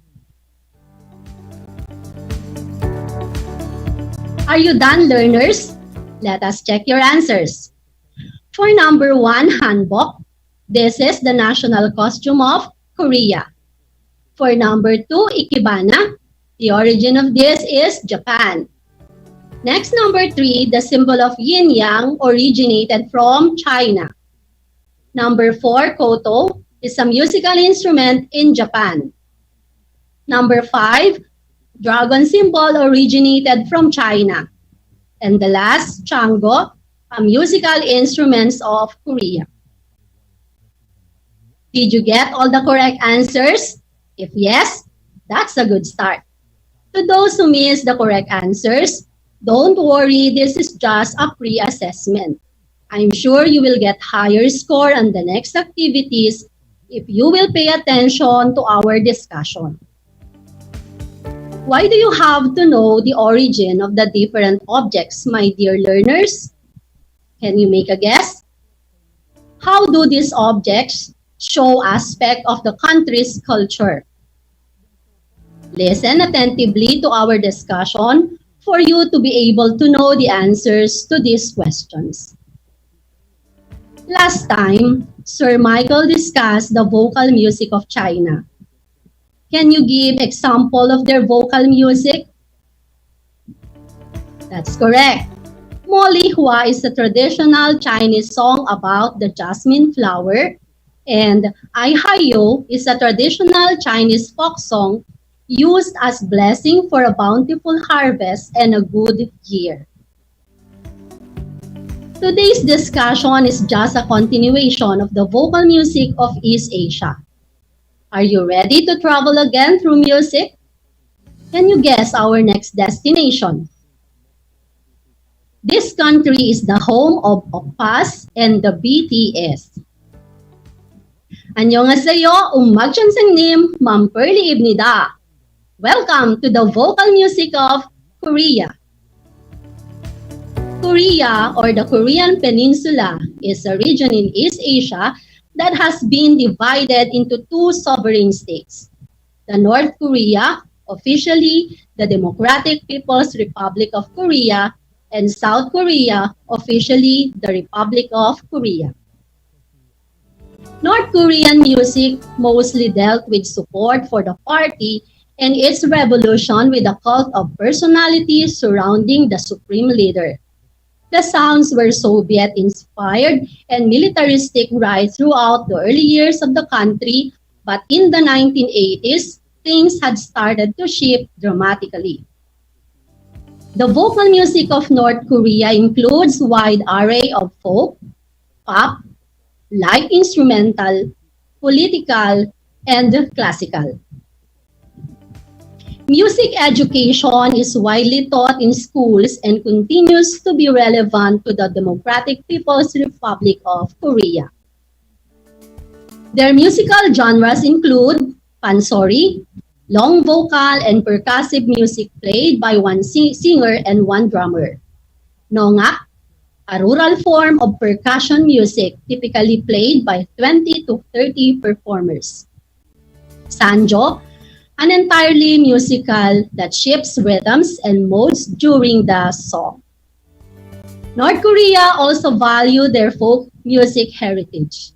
Are you done, learners? Let us check your answers. For number 1, hanbok, this is the national costume of Korea. For number 2, ikebana, the origin of this is Japan. Next, number 3, the symbol of yin-yang originated from China. Number 4, koto, is a musical instrument in Japan. Number 5, dragon symbol originated from China. And the last, chango, a musical instrument of Korea. Did you get all the correct answers? If yes, that's a good start. To those who missed the correct answers, don't worry, this is just a pre-assessment. I'm sure you will get higher score on the next activities if you will pay attention to our discussion. Why do you have to know the origin of the different objects, my dear learners? Can you make a guess? How do these objects show aspect of the country's culture? Listen attentively to our discussion for you to be able to know the answers to these questions. Last time, Sir Michael discussed the vocal music of China. Can you give example of their vocal music? That's correct. Mo Li Hua is a traditional Chinese song about the jasmine flower, and Ai Hai is a traditional Chinese folk song used as blessing for a bountiful harvest and a good year. Today's discussion is just a continuation of the vocal music of East Asia. Are you ready to travel again through music? Can you guess our next destination? This country is the home of OPPAS and the BTS. 안녕하세요, umagsansannim, mamperliibnida. Welcome to the vocal music of Korea. Korea, or the Korean Peninsula, is a region in East Asia that has been divided into two sovereign states. The North Korea, officially the Democratic People's Republic of Korea, and South Korea, officially the Republic of Korea. North Korean music mostly dealt with support for the party and its revolution with a cult of personality surrounding the supreme leader. The sounds were Soviet-inspired and militaristic right throughout the early years of the country, but in the 1980s, things had started to shift dramatically. The vocal music of North Korea includes a wide array of folk, pop, light instrumental, political, and classical. Music education is widely taught in schools and continues to be relevant to the Democratic People's Republic of Korea. Their musical genres include pansori, long vocal and percussive music played by one singer and one drummer. Nongak, a rural form of percussion music typically played by 20 to 30 performers. Sanjo, an entirely musical that shifts rhythms and modes during the song. North Korea also value their folk music heritage.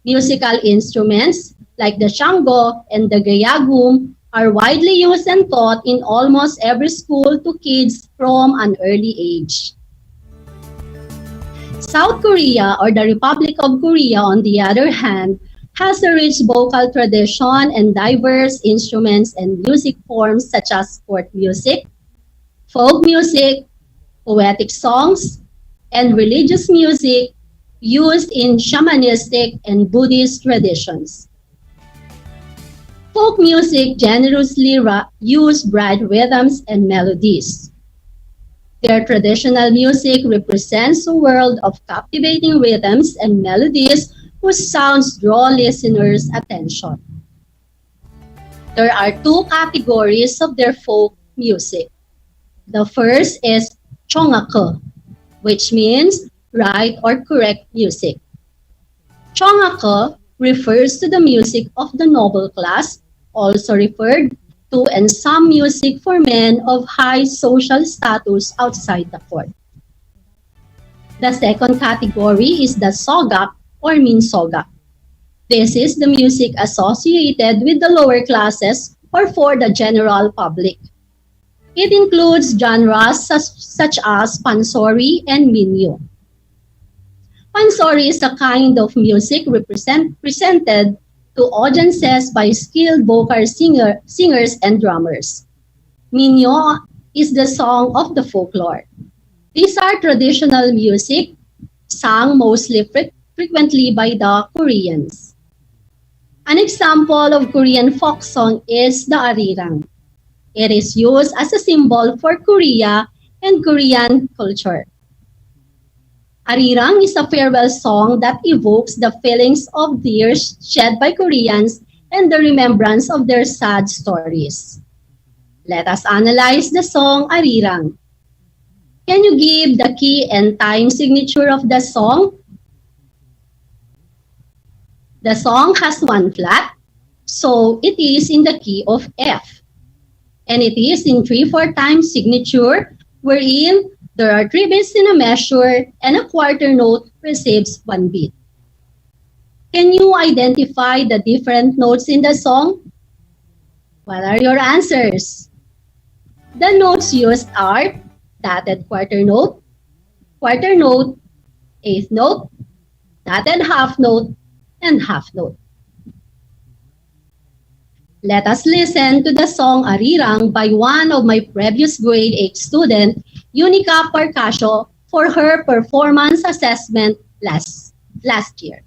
Musical instruments like the shango and the gayagum are widely used and taught in almost every school to kids from an early age. South Korea, or the Republic of Korea, on the other hand, has a rich vocal tradition and diverse instruments and music forms such as court music, folk music, poetic songs, and religious music used in shamanistic and Buddhist traditions. Folk music generously use bright rhythms and melodies. Their traditional music represents a world of captivating rhythms and melodies whose sounds draw listeners' attention. There are two categories of their folk music. The first is chongake, which means right or correct music. Chongake refers to the music of the noble class, also referred to and some music for men of high social status outside the court. The second category is the sogak or minsogak. This is the music associated with the lower classes or for the general public. It includes genres such as pansori and minyo. Pansori is a kind of music presented to audiences by skilled vocal singers and drummers. Minyo is the song of the folklore. These are traditional music sung mostly frequently by the Koreans. An example of Korean folk song is the arirang. It is used as a symbol for Korea and Korean culture. Arirang is a farewell song that evokes the feelings of tears shed by Koreans and the remembrance of their sad stories. Let us analyze the song Arirang. Can you give the key and time signature of the song? The song has one flat, so it is in the key of F. And it is in 3/4 time signature, wherein there are 3 beats in a measure and a quarter note receives 1 beat. Can you identify the different notes in the song? What are your answers? The notes used are dotted quarter note, 8th note, dotted half note, and half note. Let us listen to the song Arirang by one of my previous grade 8 student, Unica Parcasio for her performance assessment last year.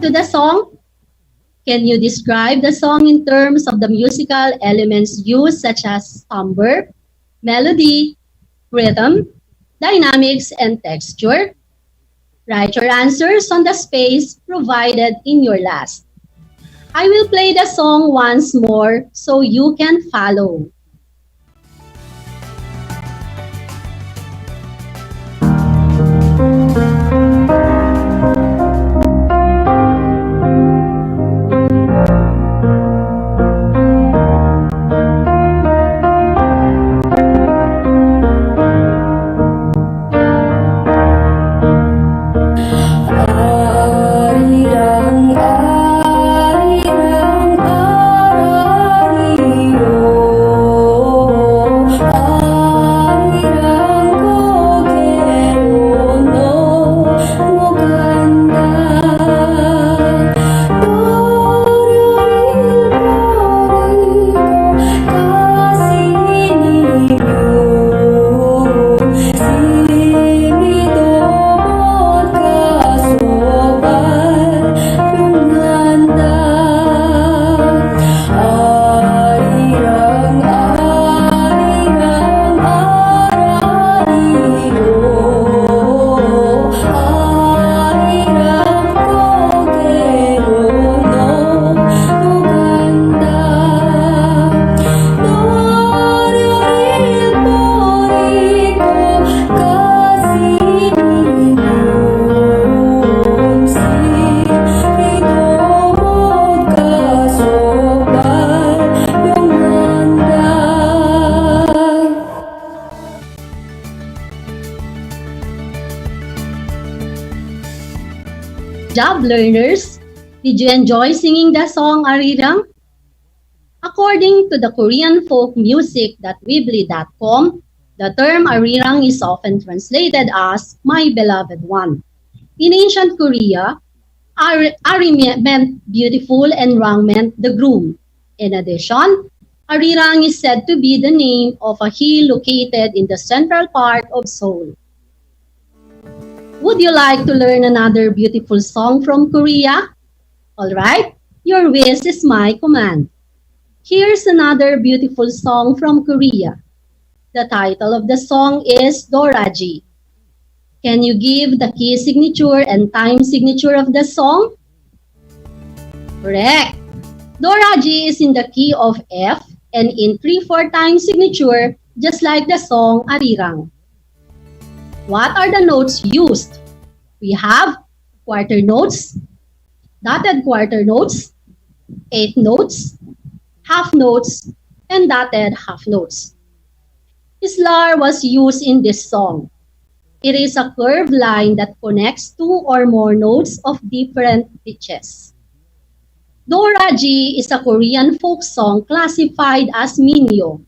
To the song, can you describe the song in terms of the musical elements used such as timbre, melody, rhythm, dynamics, and texture? Write your answers on the space provided in your last. I will play the song once more so you can follow. Job learners, did you enjoy singing the song Arirang? According to the Korean folk music.weebly.com, the term Arirang is often translated as my beloved one. In ancient Korea, Ari meant beautiful and Rang meant the groom. In addition, Arirang is said to be the name of a hill located in the central part of Seoul. Would you like to learn another beautiful song from Korea? Alright, your wish is my command. Here's another beautiful song from Korea. The title of the song is Doraji. Can you give the key signature and time signature of the song? Correct. Doraji is in the key of F and in 3/4 time signature, just like the song Arirang. What are the notes used? We have quarter notes, dotted quarter notes, 8th notes, half notes, and dotted half notes. Islar was used in this song. It is a curved line that connects two or more notes of different pitches. Doraji is a Korean folk song classified as minyo.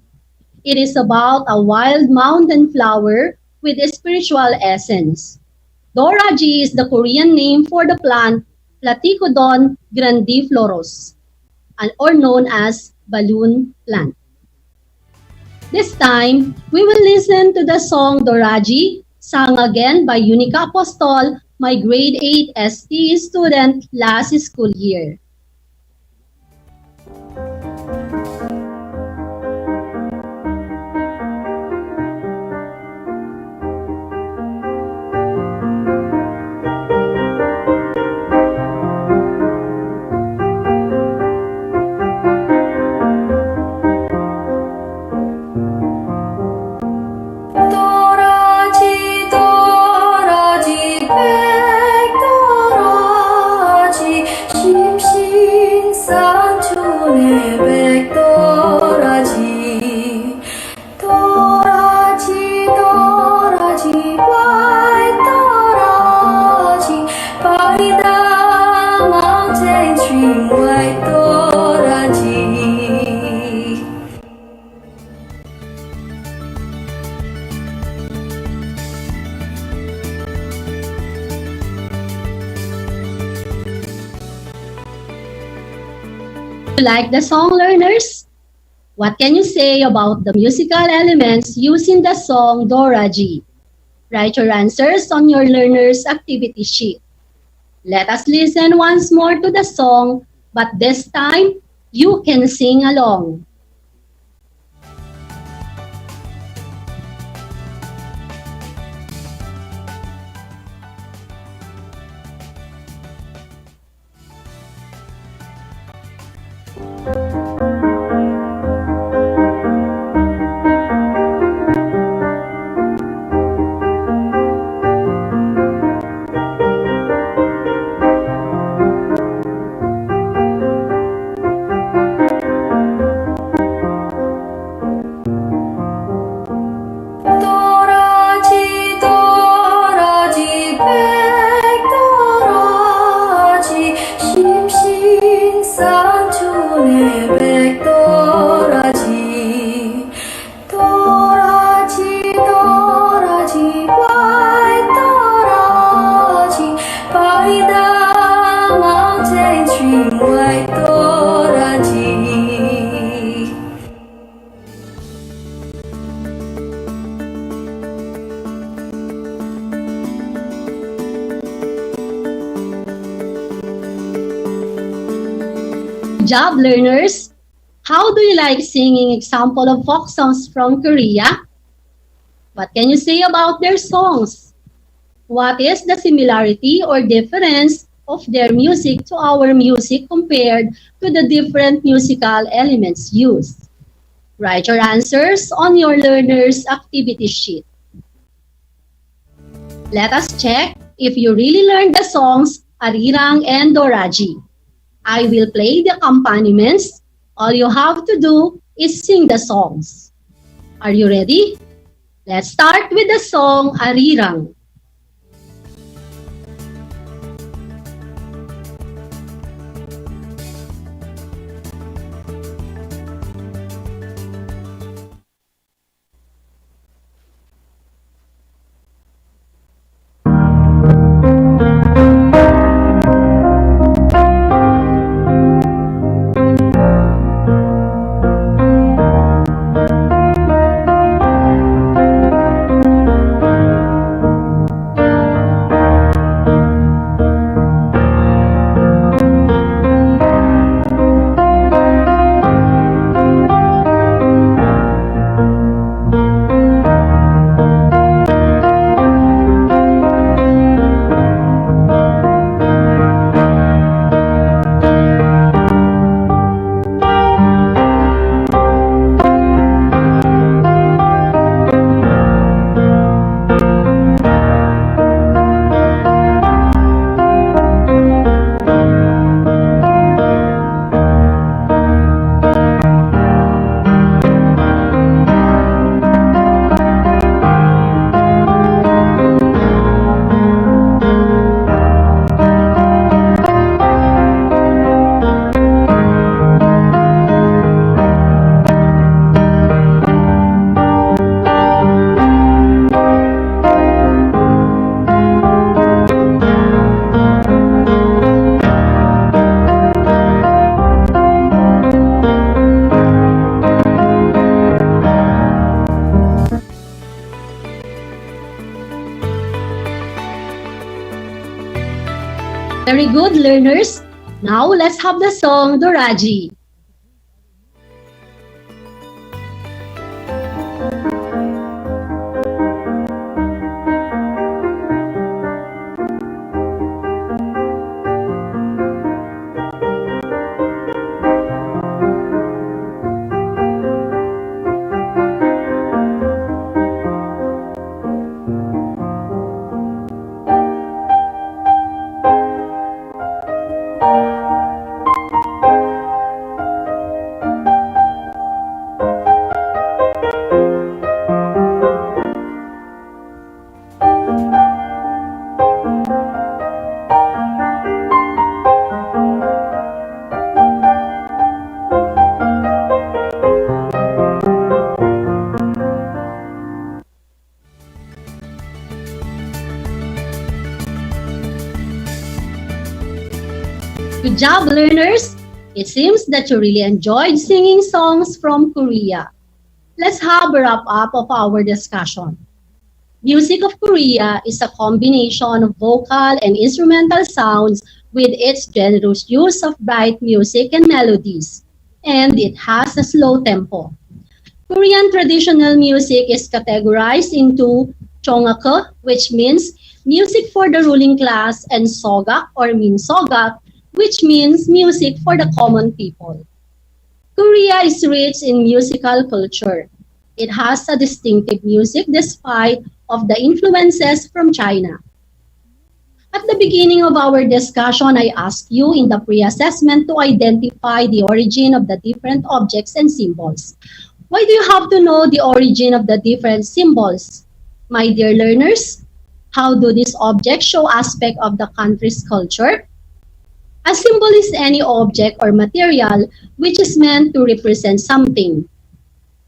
It is about a wild mountain flower with a spiritual essence. Doraji is the Korean name for the plant Platycodon grandiflorus, or known as balloon plant. This time, we will listen to the song Doraji, sung again by Unica Apostol, my grade 8 ST student last school year. You like the song, learners? What can you say about the musical elements used in the song Doraji? Write your answers on your learner's activity sheet. Let us listen once more to the song, but this time, you can sing along. Good job, learners! How do you like singing example of folk songs from Korea? What can you say about their songs? What is the similarity or difference of their music to our music compared to the different musical elements used? Write your answers on your learner's activity sheet. Let us check if you really learned the songs Arirang and Doraji. I will play the accompaniments. All you have to do is sing the songs. Are you ready? Let's start with the song Arirang. Very good, learners. Now let's have the song Doraji. Good job, learners! It seems that you really enjoyed singing songs from Korea. Let's have a wrap-up of our discussion. Music of Korea is a combination of vocal and instrumental sounds with its generous use of bright music and melodies, and it has a slow tempo. Korean traditional music is categorized into chongak, which means music for the ruling class, and sogak or minsogak, which means music for the common people. Korea is rich in musical culture. It has a distinctive music despite of the influences from China. At the beginning of our discussion, I asked you in the pre-assessment to identify the origin of the different objects and symbols. Why do you have to know the origin of the different symbols? My dear learners, how do these objects show aspect of the country's culture? A symbol is any object or material which is meant to represent something.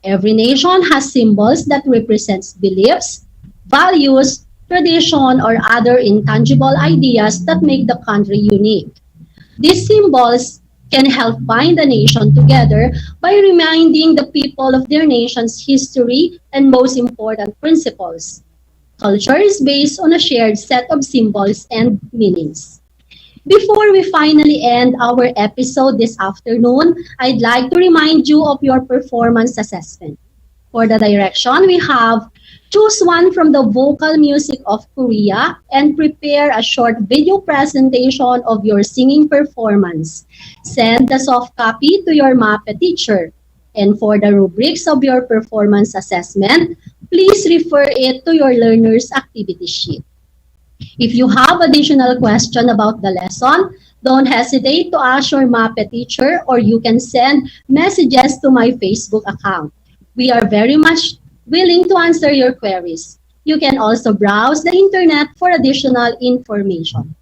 Every nation has symbols that represents beliefs, values, tradition, or other intangible ideas that make the country unique. These symbols can help bind the nation together by reminding the people of their nation's history and most important principles. Culture is based on a shared set of symbols and meanings. Before we finally end our episode this afternoon, I'd like to remind you of your performance assessment. For the direction, we have choose one from the vocal music of Korea and prepare a short video presentation of your singing performance. Send the soft copy to your MAPE teacher. And for the rubrics of your performance assessment, please refer it to your learner's activity sheet. If you have additional questions about the lesson, don't hesitate to ask your MAPE teacher, or you can send messages to my Facebook account. We are very much willing to answer your queries. You can also browse the internet for additional information.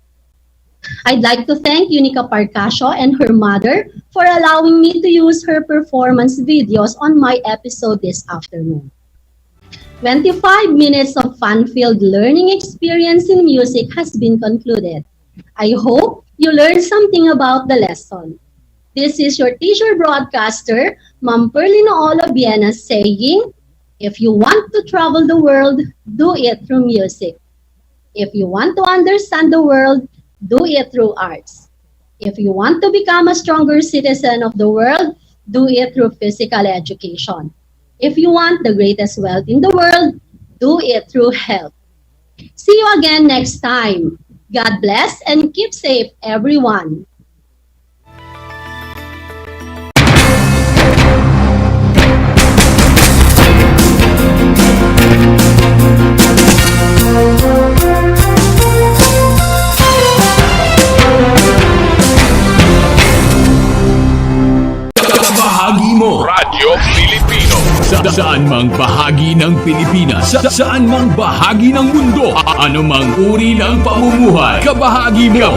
I'd like to thank Unica Parcasio and her mother for allowing me to use her performance videos on my episode this afternoon. 25 minutes of fun-filled learning experience in music has been concluded. I hope you learned something about the lesson. This is your teacher broadcaster, Ma'am Perlino Olabiena, saying, if you want to travel the world, do it through music. If you want to understand the world, do it through arts. If you want to become a stronger citizen of the world, do it through physical education. If you want the greatest wealth in the world, do it through health. See you again next time. God bless and keep safe, everyone. Bahagi mo Radyo Pilipino saan mang bahagi ng Pilipinas, saan mang bahagi ng mundo, anumang uri ng pamumuhay, kabahagi mo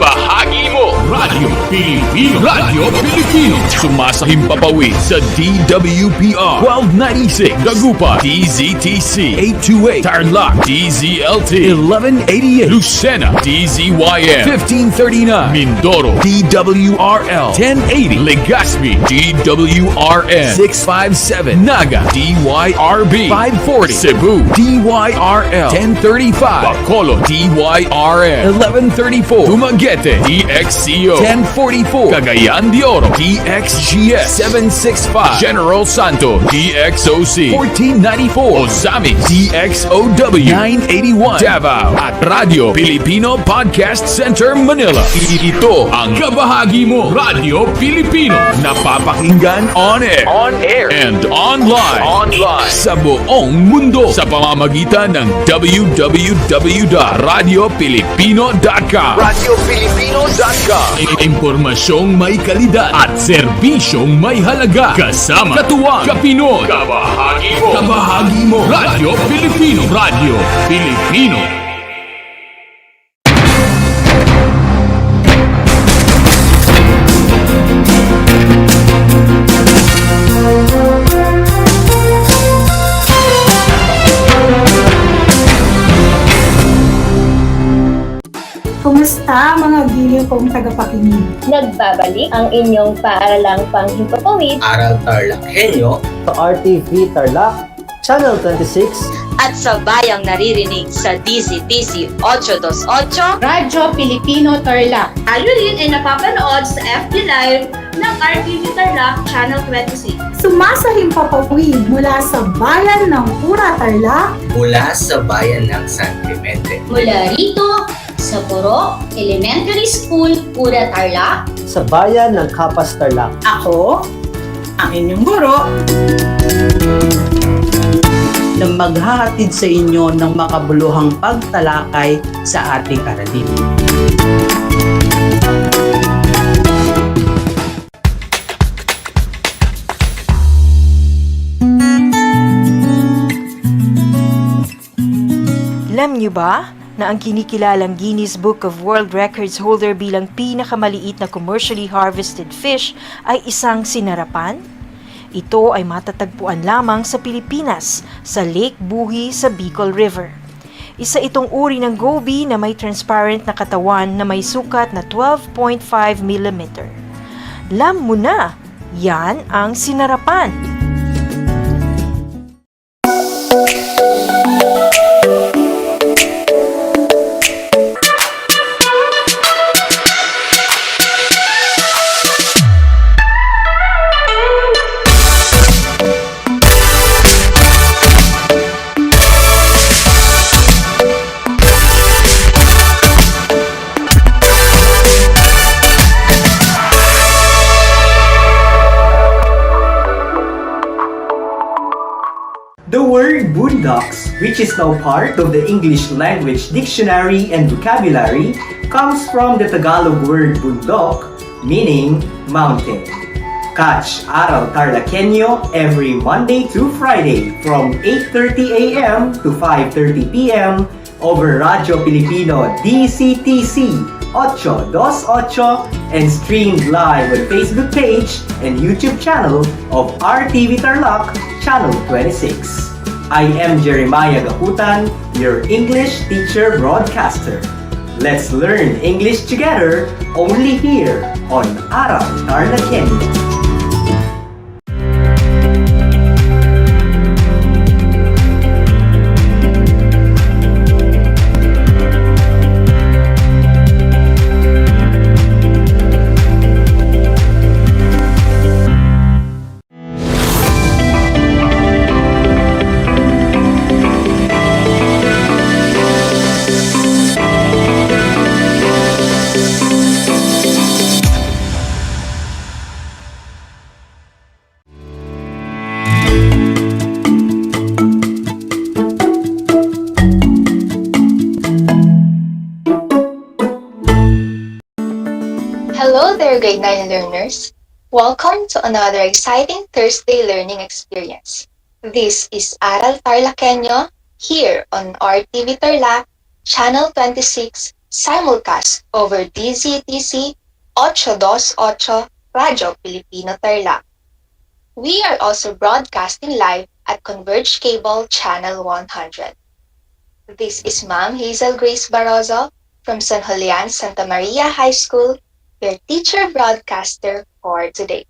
Radyo Pilipino. Radyo Pilipino. Sumasahimpapawid sa DWPR 1296 Dagupan, DZTC 828 Tarlac, DZLT 1188 Lucena, DZYM 1539 Mindoro, DWRL 1080 Legazpi, DWRN 657 Naga, DYRB 540 Cebu, DYRL 1035 Bacolod, DYRN 1134 Dumaguete, DXCO 1044 Cagayan de Oro, DXGS 765 General Santo, DXOC 1494 Ozami, DXOW 981 Davao at Radio Filipino Podcast Center Manila. Ito ang kabahagi mo, Radio Filipino, napapakinggan on air, and online sa buong mundo sa pamamagitan ng www.radiofilipino.com. Radiofilipino.com. Impormasyong may kalidad at serbisyong may halaga. Kasama katuwang Kapinoy. Kabahagi mo. Radio Filipino. Radio Filipino. Kumusta mga giliw kong tagapakinig? Nagbabalik ang inyong paaralang panghimpapawid Aral TarlakHenyo Sa RTV Tarlac, Channel 26, at sabayang naririnig sa DZTC 828 Radyo Pilipino Tarlac. Tayo rin ay napapanood sa FB Live ng RTV Tarlac Channel 26. Sumasahimpapawid mula sa bayan ng Pura Tarlac, mula sa bayan ng San Clemente. Mula rito sa Puro Elementary School, Pura Tarlac. sa bayan ng Capas Tarlac. Ako, ang inyong guro, na maghahatid sa inyo ng makabuluhang pagtalakay sa ating aralin. Alam niyo ba na ang kinikilalang Guinness Book of World Records holder bilang pinakamaliit na commercially harvested fish ay isang sinarapan? Ito ay matatagpuan lamang sa Pilipinas, sa Lake Buhi sa Bicol River. Isa itong uri ng goby na may transparent na katawan na may sukat na 12.5 mm. Alam mo na, yan ang sinarapan. The word boondocks, which is now part of the English Language Dictionary and Vocabulary, comes from the Tagalog word bundok, meaning mountain. Catch Aral TarlakHenyo every Monday through Friday from 8:30 a.m. to 5:30 p.m. over Radio Filipino DCTC 828 and streamed live on Facebook page and YouTube channel of RTV Tarlac Channel 26. I am Jeremiah Gahutan, your English teacher broadcaster. Let's learn English together only here on Aral TarlakHenyo. Hello there, grade 9 learners. Welcome to another exciting Thursday learning experience. This is Aral TarlakHenyo here on RTV Tarlac, Channel 26, simulcast over DZTC 828 Radyo Pilipino Tarlac. We are also broadcasting live at Converge Cable Channel 100. This is Ma'am Hazel Grace Barroso from San Julian Santa Maria High School, your teacher broadcaster for today.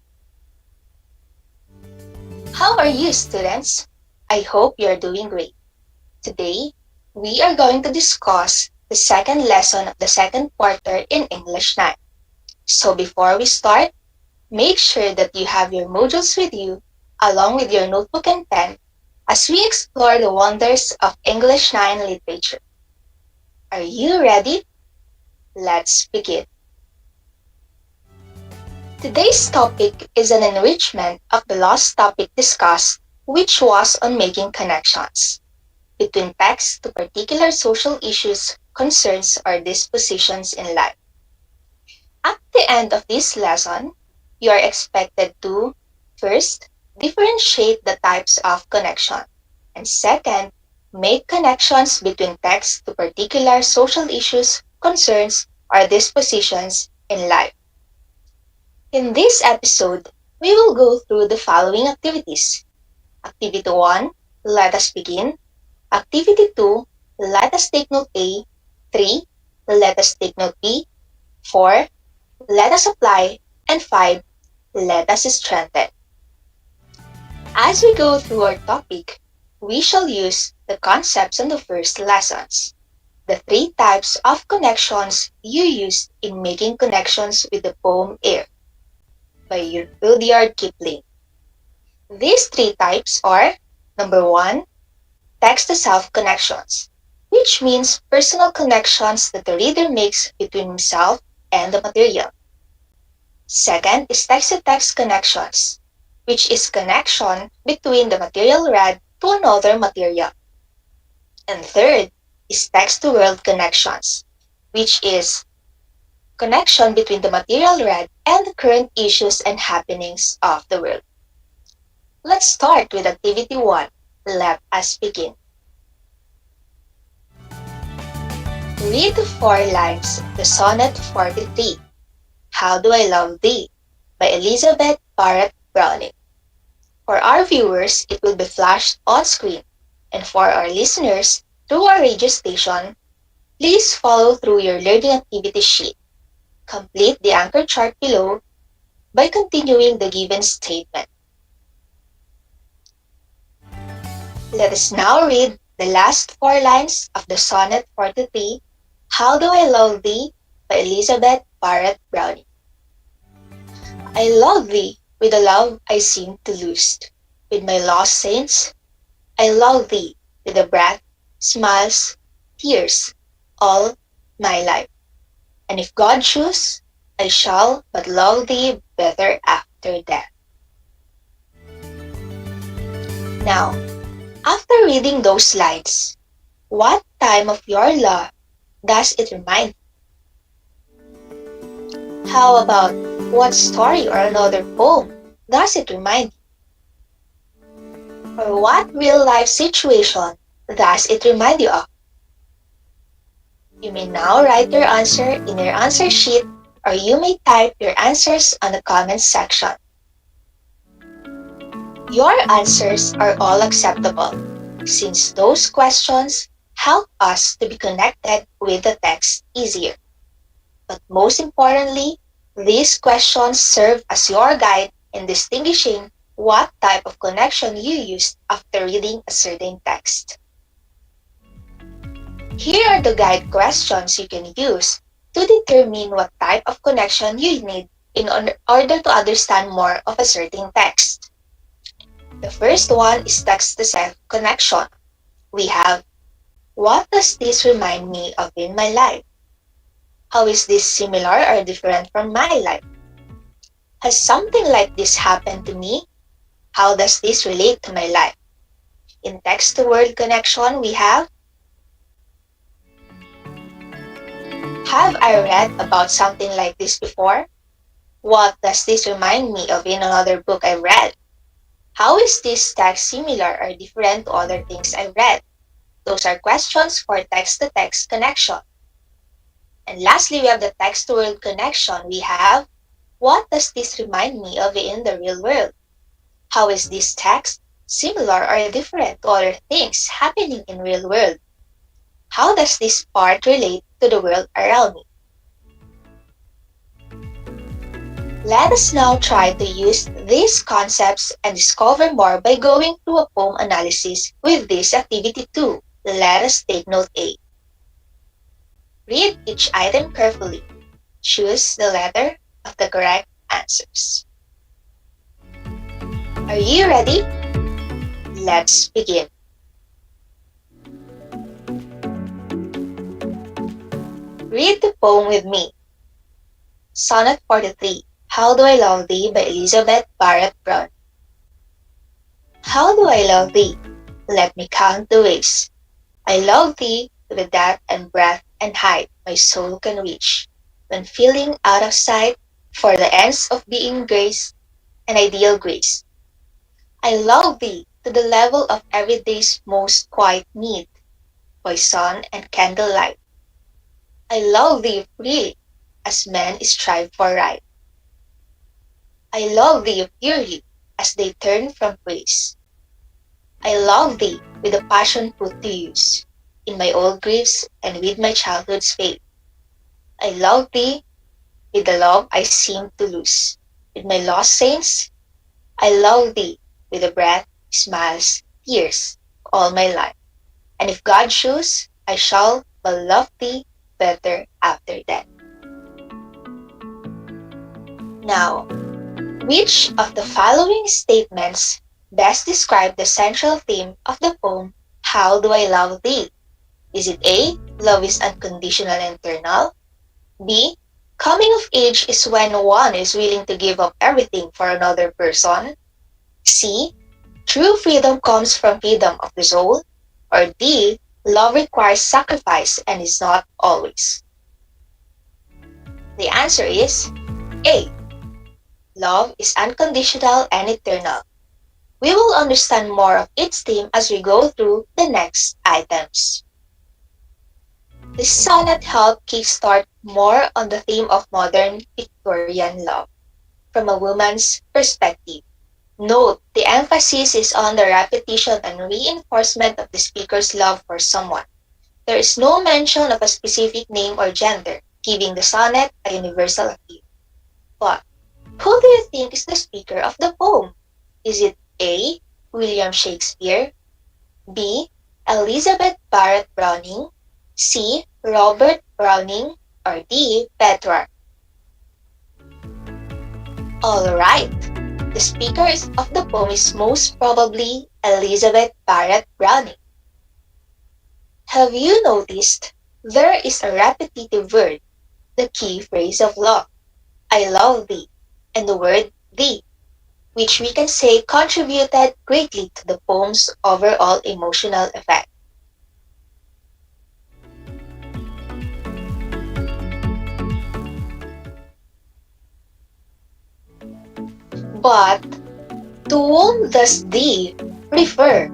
How are you, students? I hope you're doing great. Today, we are going to discuss the second lesson of the second quarter in English 9. So before we start, make sure that you have your modules with you along with your notebook and pen as we explore the wonders of English 9 literature. Are you ready? Let's begin. Today's topic is an enrichment of the last topic discussed, which was on making connections between text to particular social issues, concerns, or dispositions in life. At the end of this lesson, you are expected to, first, differentiate the types of connection, and second, make connections between text to particular social issues, concerns, or dispositions in life. In this episode, we will go through the following activities. Activity 1, let us begin. Activity 2, let us take note A. 3, let us take note B. 4, let us apply. And 5, let us strengthen. As we go through our topic, we shall use the concepts in the first lessons. The 3 types of connections you used in making connections with the poem Air by Rudyard Kipling. These 3 types are, number 1, text-to-self connections, which means personal connections that the reader makes between himself and the material. Second is text-to-text connections, which is connection between the material read to another material. And third is text-to-world connections, which is connection between the material read and the current issues and happenings of the world. Let's start with activity 1. Let us begin. Read the 4 lines of the Sonnet 43, How Do I Love Thee, by Elizabeth Barrett Browning. For our viewers, it will be flashed on screen, and for our listeners through our radio station, please follow through your learning activity sheet. Complete the anchor chart below by continuing the given statement. Let us now read the last 4 lines of the Sonnet 43, How Do I Love Thee, by Elizabeth Barrett Browning. I love thee with a love I seem to lose. With my lost saints, I love thee with a breath, smiles, tears, all my life. And if God choose, I shall but love thee better after death. Now, after reading those lines, what time of your love does it remind you? How about what story or another poem does it remind you? Or what real-life situation does it remind you of? You may now write your answer in your answer sheet, or you may type your answers on the comments section. Your answers are all acceptable, since those questions help us to be connected with the text easier. But most importantly, these questions serve as your guide in distinguishing what type of connection you used after reading a certain text. Here are the guide questions you can use to determine what type of connection you need in order to understand more of a certain text. The first one is text-to-self connection. We have, what does this remind me of in my life? How is this similar or different from my life? Has something like this happened to me? How does this relate to my life? In text-to-word connection, we have I read about something like this before? What does this remind me of in another book I read? How is this text similar or different to other things I read? Those are questions for text-to-text connection. And lastly, we have the text-to-word connection. We have, what does this remind me of in the real world? How is this text similar or different to other things happening in real world? How does this part relate to the world around me? Let us now try to use these concepts and discover more by going through a poem analysis with this activity 2. Let us take note A. Read each item carefully. Choose the letter of the correct answers. Are you ready? Let's begin. Read the poem with me. Sonnet 43, How Do I Love Thee by Elizabeth Barrett Brown. How do I love thee? Let me count the ways. I love thee to the depth and breadth and height my soul can reach. When feeling out of sight, for the ends of being grace, an ideal grace. I love thee to the level of everyday's most quiet need, by sun and candlelight. I love thee freely, as men strive for right. I love thee purely, as they turn from praise. I love thee with a passion put to use, in my old griefs and with my childhood's faith. I love thee with the love I seem to lose, with my lost saints. I love thee with the breath, smiles, tears, all my life. And if God choose, I shall but love thee better after that. Now, which of the following statements best describe the central theme of the poem, How Do I Love Thee? Is it A, love is unconditional and eternal? B, coming of age is when one is willing to give up everything for another person? C, true freedom comes from freedom of the soul? Or D, love requires sacrifice and is not always? The answer is A. Love is unconditional and eternal. We will understand more of its theme as we go through the next items. This sonnet helped kickstart more on the theme of modern Victorian love from a woman's perspective. Note, the emphasis is on the repetition and reinforcement of the speaker's love for someone. There is no mention of a specific name or gender, giving the sonnet a universal appeal. But who do you think is the speaker of the poem? Is it A, William Shakespeare, B, Elizabeth Barrett Browning, C, Robert Browning, or D, Petrarch? Alright, the speaker of the poem is most probably Elizabeth Barrett Browning. Have you noticed there is a repetitive word, the key phrase of love, I love thee, and the word thee, which we can say contributed greatly to the poem's overall emotional effect. But to whom does thee refer?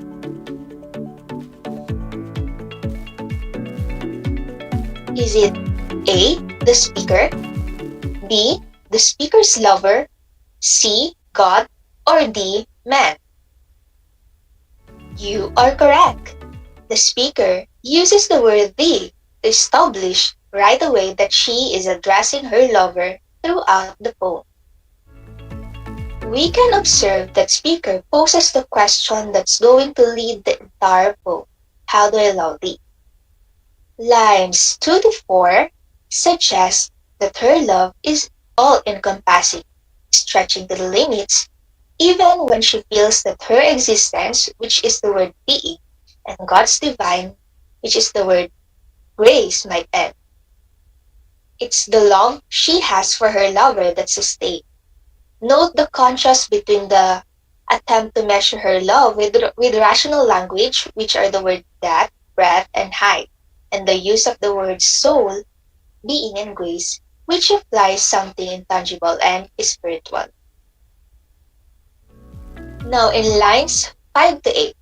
Is it A, the speaker, B, the speaker's lover, C, God, or D, man? You are correct. The speaker uses the word thee to establish right away that she is addressing her lover throughout the poem. We can observe that speaker poses the question that's going to lead the entire poem, How do I love thee? Lines 2 to 4 suggest that her love is all-encompassing, stretching to the limits, even when she feels that her existence, which is the word being, and God's divine, which is the word grace, might end. It's the love she has for her lover that sustains. Note the contrast between the attempt to measure her love with rational language, which are the word depth, breadth, and height, and the use of the words soul, being, and grace, which implies something intangible and spiritual. Now in lines 5 to 8.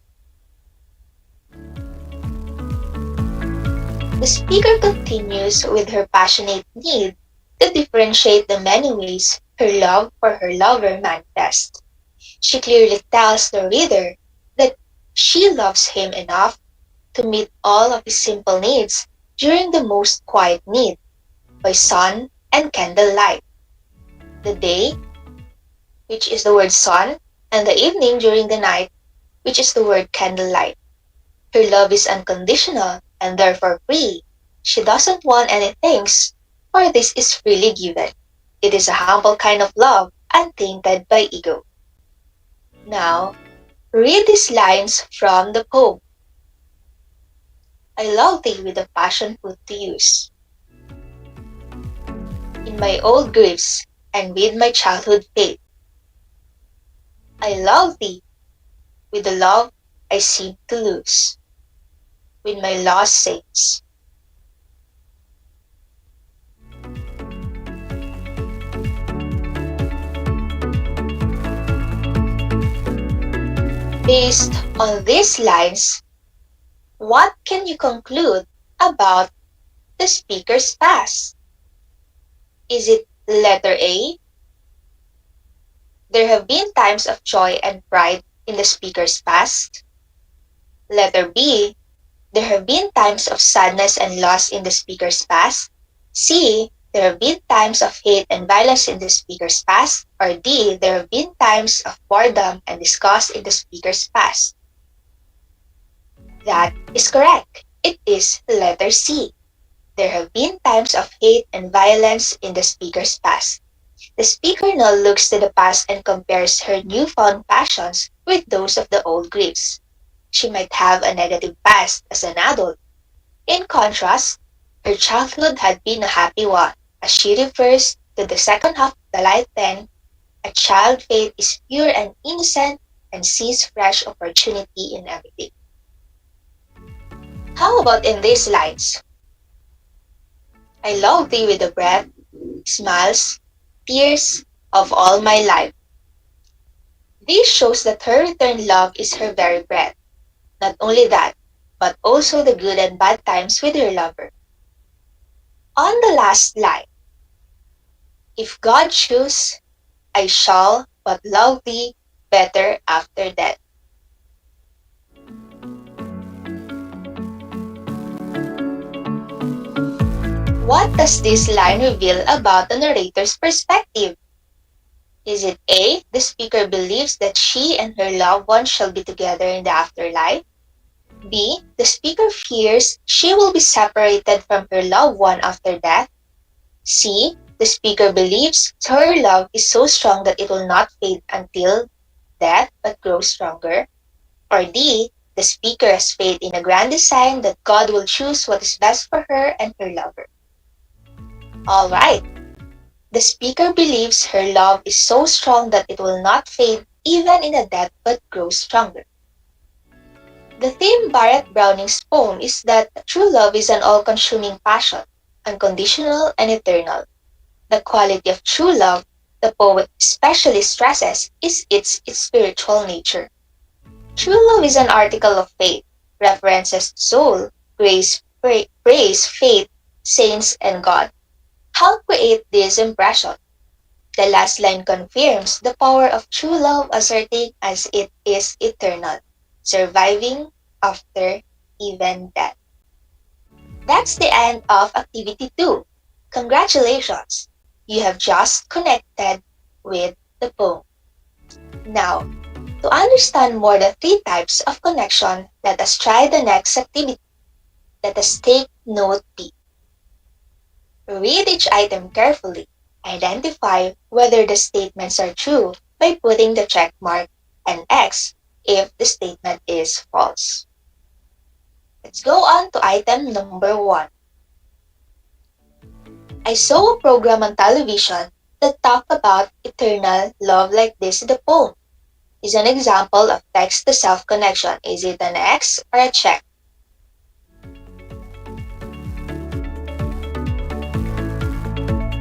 The speaker continues with her passionate need to differentiate the many ways her love for her lover manifests. She clearly tells the reader that she loves him enough to meet all of his simple needs during the most quiet need, by sun and candlelight. The day, which is the word sun, and the evening during the night, which is the word candlelight. Her love is unconditional and therefore free. She doesn't want anything, for this is freely given. It is a humble kind of love, untainted by ego. Now, read these lines from the poem. I love thee with a passion put to use. In my old griefs and with my childhood faith, I love thee with the love I seem to lose, with my lost saints. Based on these lines, what can you conclude about the speaker's past? Is it letter A? There have been times of joy and pride in the speaker's past. Letter B. There have been times of sadness and loss in the speaker's past. C. There have been times of hate and violence in the speaker's past. Or D. There have been times of boredom and disgust in the speaker's past. That is correct. It is letter C. There have been times of hate and violence in the speaker's past. The speaker now looks to the past and compares her newfound passions with those of the old griefs. She might have a negative past as an adult. In contrast, her childhood had been a happy one, as she refers to the second half of the line 10. A child's faith is pure and innocent and sees fresh opportunity in everything. How about in these lines? I love thee with the breath, smiles, tears of all my life. This shows that her returned love is her very breath. Not only that, but also the good and bad times with her lover. On the last line, if God choose, I shall but love thee better after death. What does this line reveal about the narrator's perspective? Is it A, the speaker believes that she and her loved one shall be together in the afterlife? B, the speaker fears she will be separated from her loved one after death? C, the speaker believes her love is so strong that it will not fade until death but grows stronger? Or D, the speaker has faith in a grand design that God will choose what is best for her and her lover. Alright, the speaker believes her love is so strong that it will not fade even in a death but grows stronger. The theme Barrett Browning's poem is that true love is an all-consuming passion, unconditional and eternal. The quality of true love, the poet especially stresses, is its spiritual nature. True love is an article of faith, references soul, grace, praise, faith, saints, and God. How create this impression? The last line confirms the power of true love asserting as it is eternal, surviving after even death. That's the end of Activity 2. Congratulations! You have just connected with the poem. Now, to understand more the 3 types of connection, let us try the next activity. Let us take note B. Read each item carefully. Identify whether the statements are true by putting the check mark and X if the statement is false. Let's go on to item number 1. I saw a program on television that talked about eternal love like this in the poem. Is an example of text-to-self connection. Is it an X or a check?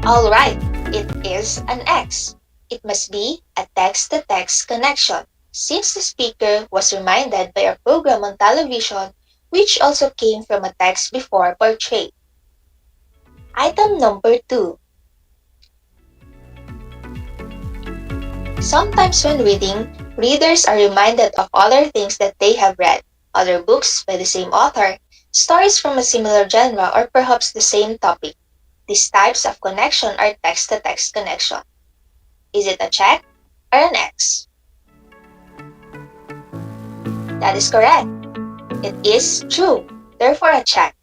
Alright, it is an X. It must be a text-to-text connection, since the speaker was reminded by a program on television which also came from a text before portray. Item number 2. Sometimes when reading, readers are reminded of other things that they have read, other books by the same author, stories from a similar genre, or perhaps the same topic. These types of connection are text-to-text connection. Is it a check or an X? That is correct. It is true, therefore a check.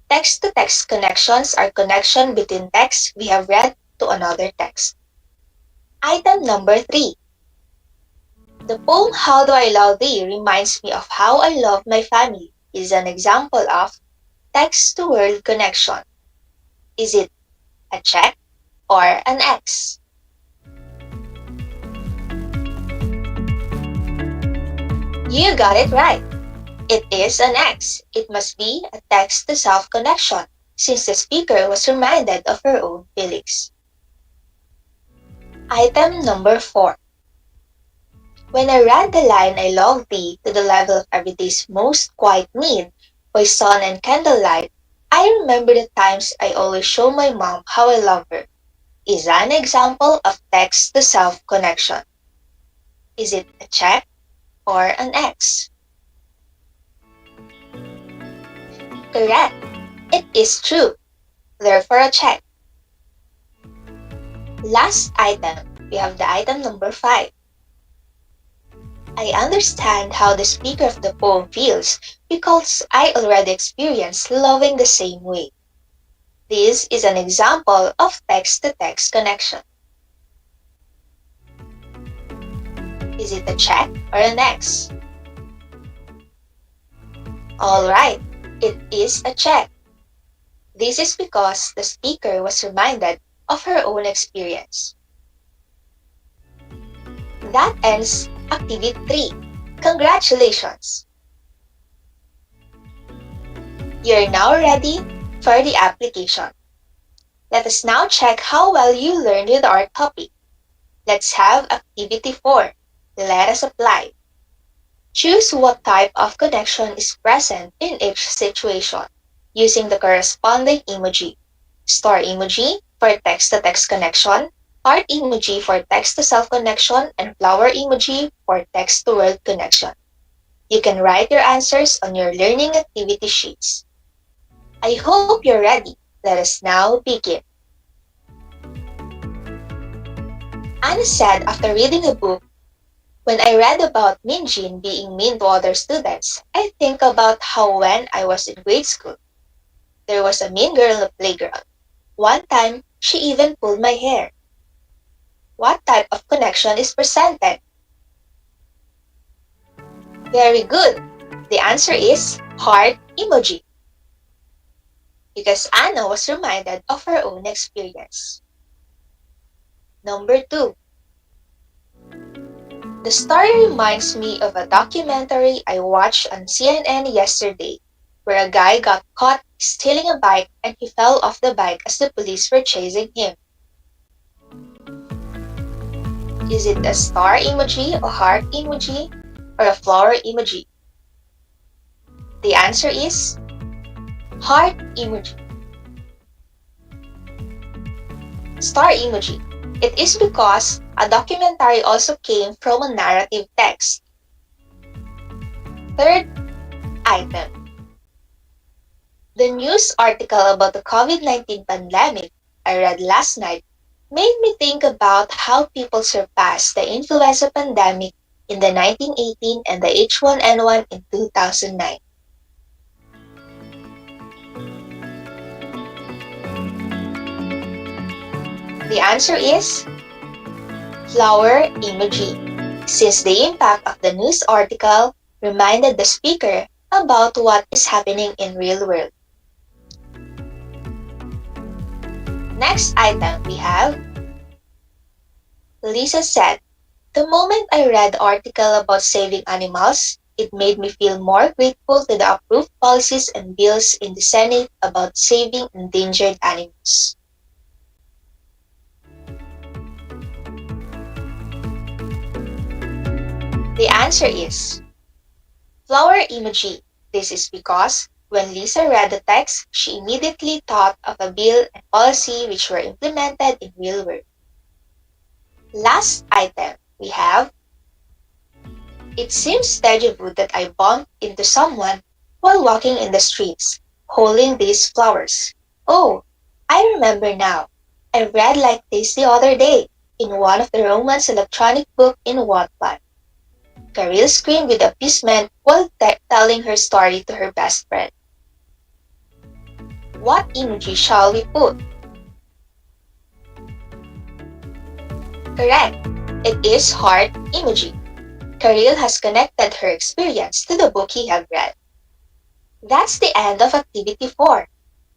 Text-to-text connections are connection between texts we have read to another text. Item number 3. The poem How Do I Love Thee reminds me of how I love my family is an example of text-to-word connection. Is it a check or an X? You got it right. It is an X. It must be a text-to-self connection since the speaker was reminded of her own feelings. Item number 4. When I read the line I love thee to the level of everyday's most quiet need by sun and candlelight, I remember the times I always show my mom how I love her. Is an example of text-to-self connection. Is it a check or an X? Correct. It is true. Therefore a check. Last item, we have the item number 5. I understand how the speaker of the poem feels because I already experienced loving the same way. This is an example of text-to-text connection. Is it a check or an X? Alright, it is a check. This is because the speaker was reminded of her own experience. That ends Activity 3. Congratulations! You're now ready for the application. Let us now check how well you learned with our topic. Let's have Activity 4. Let us apply. Choose what type of connection is present in each situation using the corresponding emoji. Star emoji for text-to-text connection, heart emoji for text-to-self connection, and flower emoji for text-to-word connection. You can write your answers on your learning activity sheets. I hope you're ready. Let us now begin. Anna said after reading a book, "When I read about Minjin being mean to other students, I think about how when I was in grade school, there was a mean girl in the playground. One time, she even pulled my hair." What type of connection is presented? Very good. The answer is heart emoji, because Anna was reminded of her own experience. Number 2. The story reminds me of a documentary I watched on CNN yesterday, where a guy got caught stealing a bike and he fell off the bike as the police were chasing him. Is it a star emoji, a heart emoji, or a flower emoji? The answer is heart emoji. Star emoji. It is because a documentary also came from a narrative text. Third item. The news article about the COVID-19 pandemic I read last night made me think about how people surpassed the influenza pandemic in the 1918 and the H1N1 in 2009. The answer is flower emoji, since the impact of the news article reminded the speaker about what is happening in real world. Next item we have, Lisa said, "The moment I read the article about saving animals, it made me feel more grateful to the approved policies and bills in the Senate about saving endangered animals." The answer is flower emoji, This is because when Lisa read the text, she immediately thought of a bill and policy which were implemented in real world. Last item, we have, it seems deja vu that I bumped into someone while walking in the streets, holding these flowers. Oh, I remember now. I read like this the other day in one of the romance electronic book in Wattpad. Karil screamed with appeasement while telling her story to her best friend. What emoji shall we put? Correct. It is heart emoji. Karil has connected her experience to the book he had read. That's the end of Activity 4.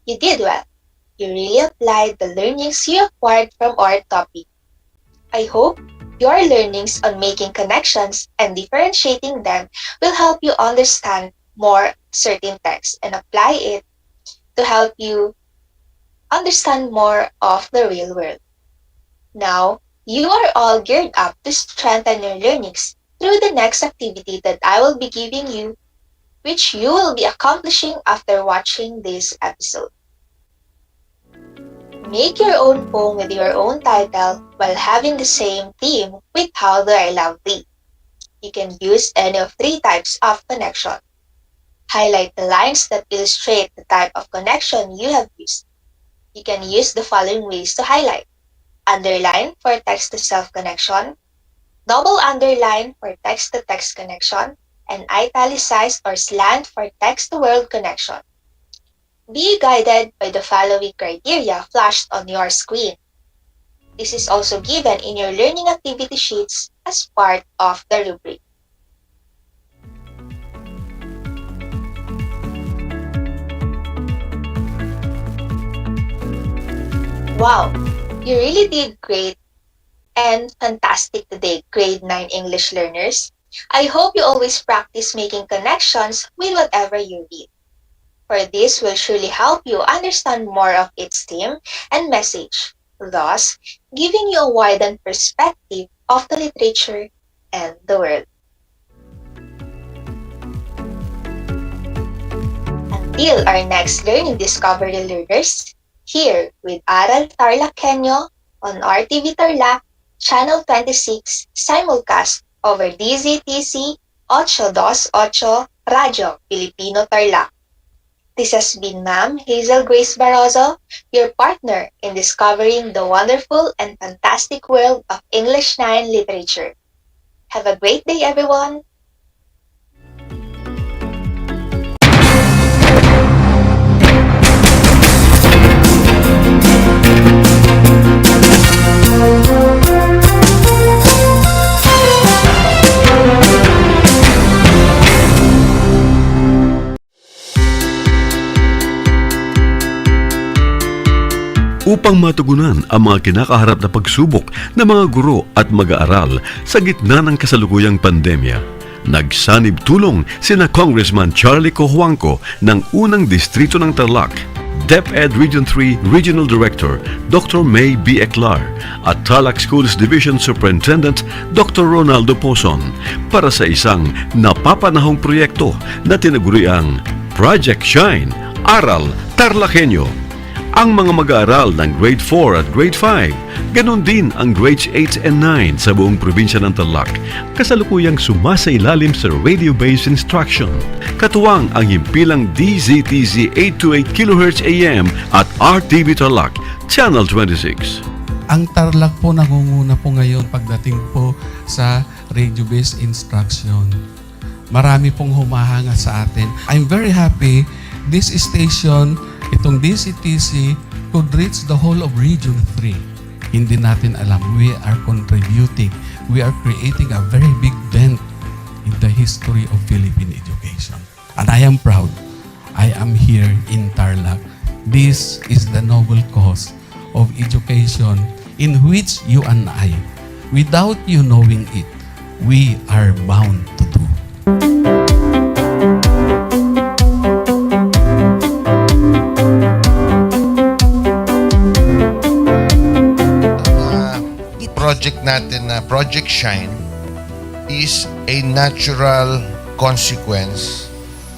You did well. You really applied the learnings you acquired from our topic. I hope your learnings on making connections and differentiating them will help you understand more certain texts and apply it to help you understand more of the real world. Now, you are all geared up to strengthen your learnings through the next activity that I will be giving you, which you will be accomplishing after watching this episode. Make your own poem with your own title while having the same theme with How Do I Love Thee. You can use any of 3 types of connection. Highlight the lines that illustrate the type of connection you have used. You can use the following ways to highlight. Underline for text-to-self connection, double underline for text-to-text connection, and italicized or slant for text-to-world connection. Be guided by the following criteria flashed on your screen. This is also given in your learning activity sheets as part of the rubric. Wow, you really did great and fantastic today, grade 9 English learners. I hope you always practice making connections with whatever you read. For this will surely help you understand more of its theme and message, thus giving you a widened perspective of the literature and the world. Until our next Learning Discovery learners, here with Aral TarlakHenyo on RTV Tarlac, Channel 26, simulcast over DZTC 828 Radyo Pilipino Tarlac. This has been Ma'am Hazel Grace Barroso, your partner in discovering the wonderful and fantastic world of English 9 literature. Have a great day, everyone! Upang matugunan ang mga kinakaharap na pagsubok ng mga guro at mag-aaral sa gitna ng kasalukuyang pandemya, nagsanib tulong sina Congressman Charlie Cojuangco ng unang distrito ng Tarlac, DEPED Region 3 Regional Director Dr. May B. Eclar at Tarlac Schools Division Superintendent Dr. Ronaldo Poson para sa isang napapanahong proyekto na tinaguriang Project Shine, Aral TarlakHenyo. Ang mga mag-aaral ng Grade 4 at Grade 5, ganon din ang Grades 8 and 9 sa buong probinsya ng Tarlac, kasalukuyang sumasailalim sa radio-based instruction. Katuwang ang himpilang DZTC 828 kHz AM at RTV Tarlac, Channel 26. Ang Tarlac po nangunguna po ngayon pagdating po sa radio-based instruction. Marami pong humahanga sa atin. I'm very happy this station, itong DCTC, could reach the whole of Region 3. Hindi natin alam, we are contributing. We are creating a very big dent in the history of Philippine education. And I am proud. I am here in Tarlac. This is the noble cause of education in which you and I, without you knowing it, we are bound to do. Project natin na Project Shine is a natural consequence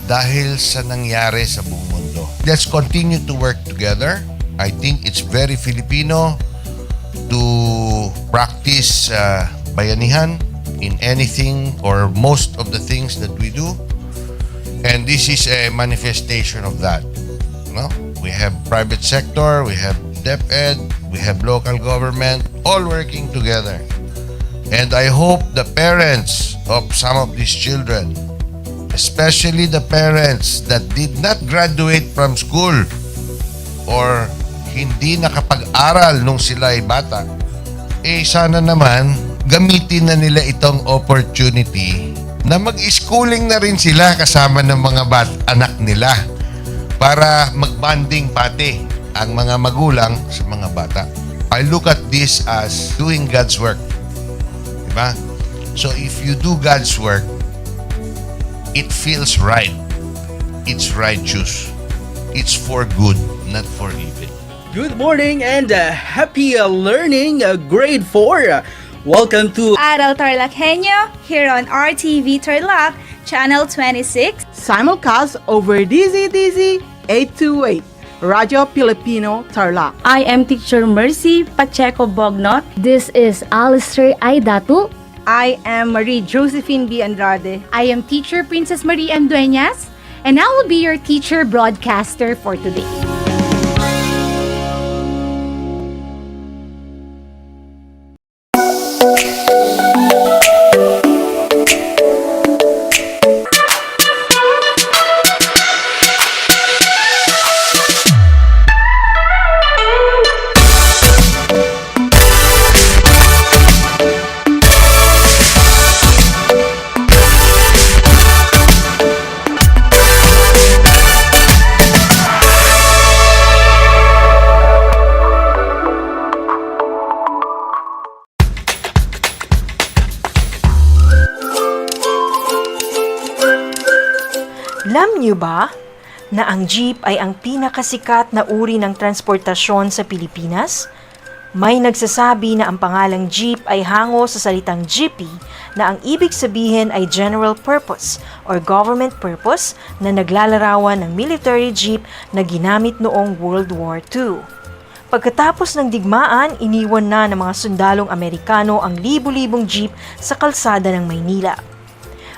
dahil sa nangyari sa buong mundo. Let's continue to work together. I think it's very Filipino to practice bayanihan in anything or most of the things that we do. And this is a manifestation of that. No? We have private sector, we have DEPED, we have local government, all working together. And I hope the parents of some of these children, especially the parents that did not graduate from school or hindi nakapag-aral nung sila ay bata, sana naman gamitin na nila itong opportunity na mag-schooling na rin sila kasama ng mga anak nila para mag-bonding pati ang mga magulang sa mga bata. I look at this as doing God's work. Diba? So if you do God's work, it feels right. It's righteous. It's for good, not for evil. Good morning and happy learning, grade 4. Welcome to Aral TarlakHenyo here on RTV Tarlac, Channel 26. Simulcast over DZTZ 828, Radio Filipino Tarlac. I am Teacher Mercy Pacheco Bognot. This is Alistair Aidatu. I am Marie Josephine B. Andrade. I am Teacher Princess Marie M. Dueñas, and I will be your teacher broadcaster for today. Alam niyo ba na ang jeep ay ang pinakasikat na uri ng transportasyon sa Pilipinas? May nagsasabi na ang pangalang jeep ay hango sa salitang jeepy na ang ibig sabihin ay general purpose or government purpose na naglalarawan ng military jeep na ginamit noong World War II. Pagkatapos ng digmaan, iniwan na ng mga sundalong Amerikano ang libu-libong jeep sa kalsada ng Maynila.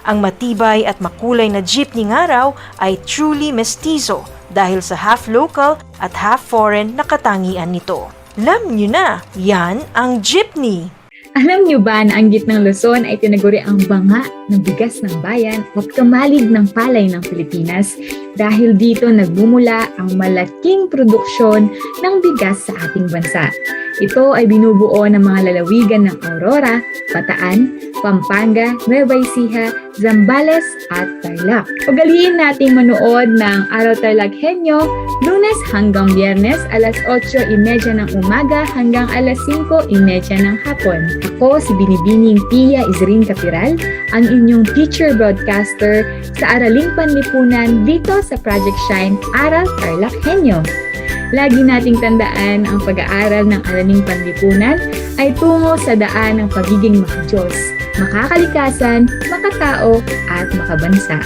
Ang matibay at makulay na jeepney nga raw ay truly mestizo dahil sa half local at half foreign na katangian nito. Alam nyo na, yan ang jeepney! Alam niyo ba na ang gitnang Luzon ay tinaguri ang banga ng bigas ng bayan at kamalig ng palay ng Pilipinas dahil dito nagmumula ang malaking produksyon ng bigas sa ating bansa. Ito ay binubuo ng mga lalawigan ng Aurora, Bataan, Pampanga, Nueva Ecija, Zambales at Tarlac. Ugaliin nating manood ng Aral TarlakHenyo Lunes hanggang Biyernes alas 8:30 ng umaga hanggang alas 5:30 ng hapon. Ako si Binibining Pia Isrin Capiral, ang inyong teacher broadcaster sa Araling Panlipunan dito sa Project Shine Aral TarlakHenyo. Lagi nating tandaan ang pag-aaral ng Araling Panlipunan ay tungo sa daan ng pagiging makadiyos, makakalikasan, makatao at makabansa.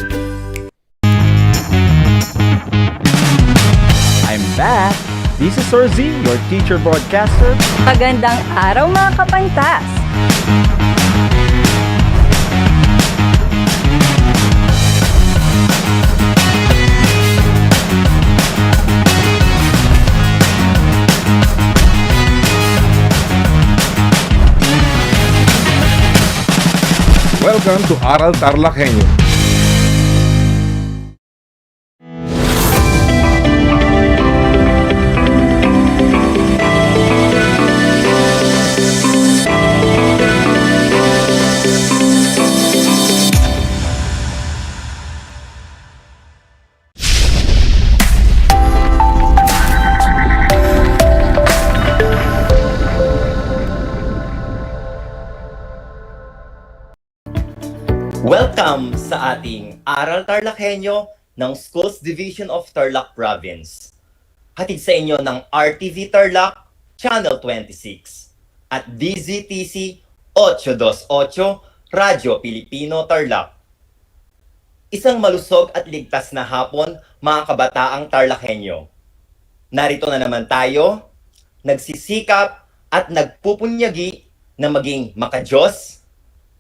I'm back! This is Sir Z, your teacher broadcaster. Magandang araw mga kapantas! Welcome to Aral TarlakHenyo. Welcome sa ating Aral TarlakHenyo ng Schools Division of Tarlac Province. Hatid sa inyo ng RTV Tarlac, Channel 26 at DZTC 828, Radio Filipino Tarlac. Isang malusog at ligtas na hapon, mga kabataang TarlakHenyo. Narito na naman tayo, nagsisikap at nagpupunyagi na maging makadiyos,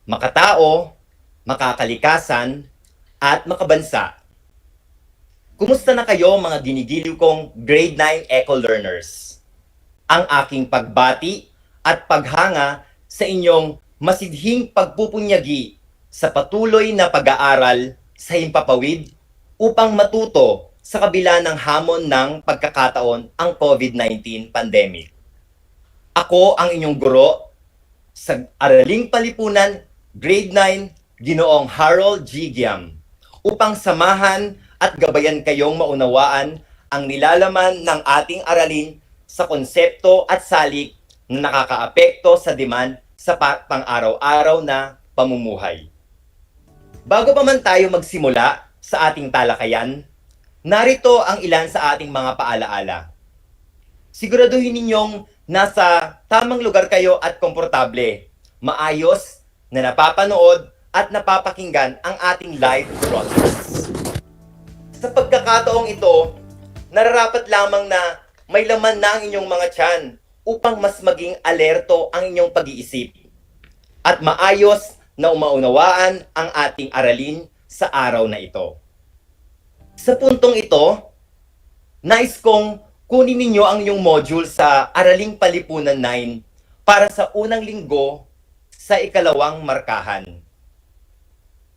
makatao, makakalikasan, at makabansa. Kumusta na kayo mga ginigiliw kong grade 9 Eco Learners? Ang aking pagbati at paghanga sa inyong masidhing pagpupunyagi sa patuloy na pag-aaral sa himpapawid upang matuto sa kabila ng hamon ng pagkakataon ang COVID-19 pandemic. Ako ang inyong guro sa Araling Palipunan, Grade 9, Ginoong Harold G. Giam, upang samahan at gabayan kayong maunawaan ang nilalaman ng ating aralin sa konsepto at salik na nakakaapekto sa demand sa pang-araw-araw na pamumuhay. Bago pa man tayo magsimula sa ating talakayan, narito ang ilan sa ating mga paalaala. Siguraduhin ninyong nasa tamang lugar kayo at komportable, maayos na napapanood at napapakinggan ang ating live broadcast. Sa pagkakataong ito, nararapat lamang na may laman na ang inyong mga tiyan upang mas maging alerto ang inyong pag-iisip at maayos na umaunawaan ang ating aralin sa araw na ito. Sa puntong ito, nais kong kunin ninyo ang inyong module sa Araling Palipunan 9 para sa unang linggo sa ikalawang markahan.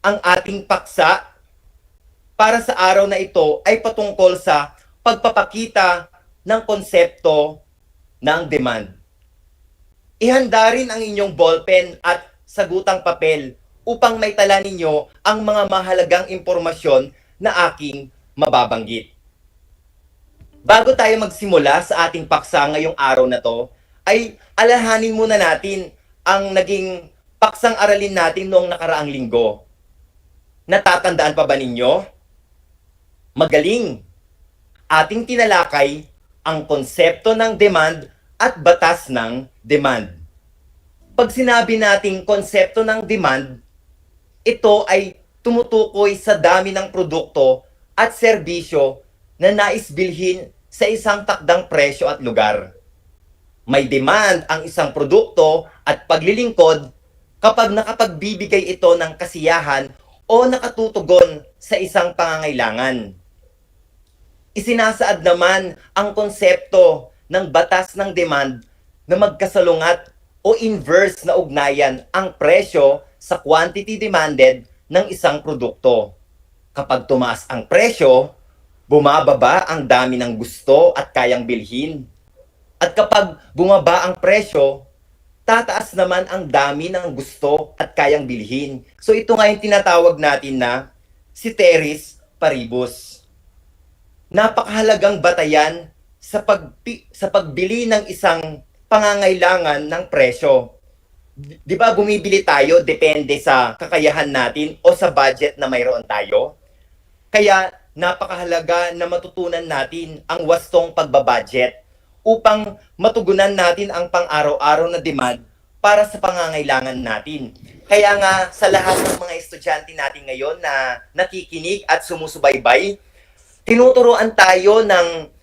Ang ating paksa para sa araw na ito ay patungkol sa pagpapakita ng konsepto ng demand. Ihanda rin ang inyong ballpen at sagutang papel upang maitala ninyo ang mga mahalagang impormasyon na aking mababanggit. Bago tayo magsimula sa ating paksa ngayong araw na to, ay alalahanin muna natin ang naging paksang aralin natin noong nakaraang linggo. Natatandaan pa ba ninyo? Magaling! Ating tinalakay ang konsepto ng demand at batas ng demand. Pag sinabi nating konsepto ng demand, ito ay tumutukoy sa dami ng produkto at serbisyo na nais bilhin sa isang takdang presyo at lugar. May demand ang isang produkto at paglilingkod kapag nakapagbibigay ito ng kasiyahan o nakatutugon sa isang pangangailangan. Isinasaad naman ang konsepto ng batas ng demand na magkasalungat o inverse na ugnayan ang presyo sa quantity demanded ng isang produkto. Kapag tumaas ang presyo, bumababa ang dami ng gusto at kayang bilhin. At kapag bumaba ang presyo, tataas naman ang dami ng gusto at kayang bilhin. So ito nga yung tinatawag natin na ceteris paribus. Napakahalagang batayan sa pagbili ng isang pangangailangan ng presyo. Di ba bumibili tayo depende sa kakayahan natin o sa budget na mayroon tayo? Kaya napakahalaga na matutunan natin ang wastong pagbabudget upang matugunan natin ang pang-araw-araw na demand para sa pangangailangan natin. Kaya nga sa lahat ng mga estudyante natin ngayon na nakikinig at sumusubaybay, tinuturuan tayo ng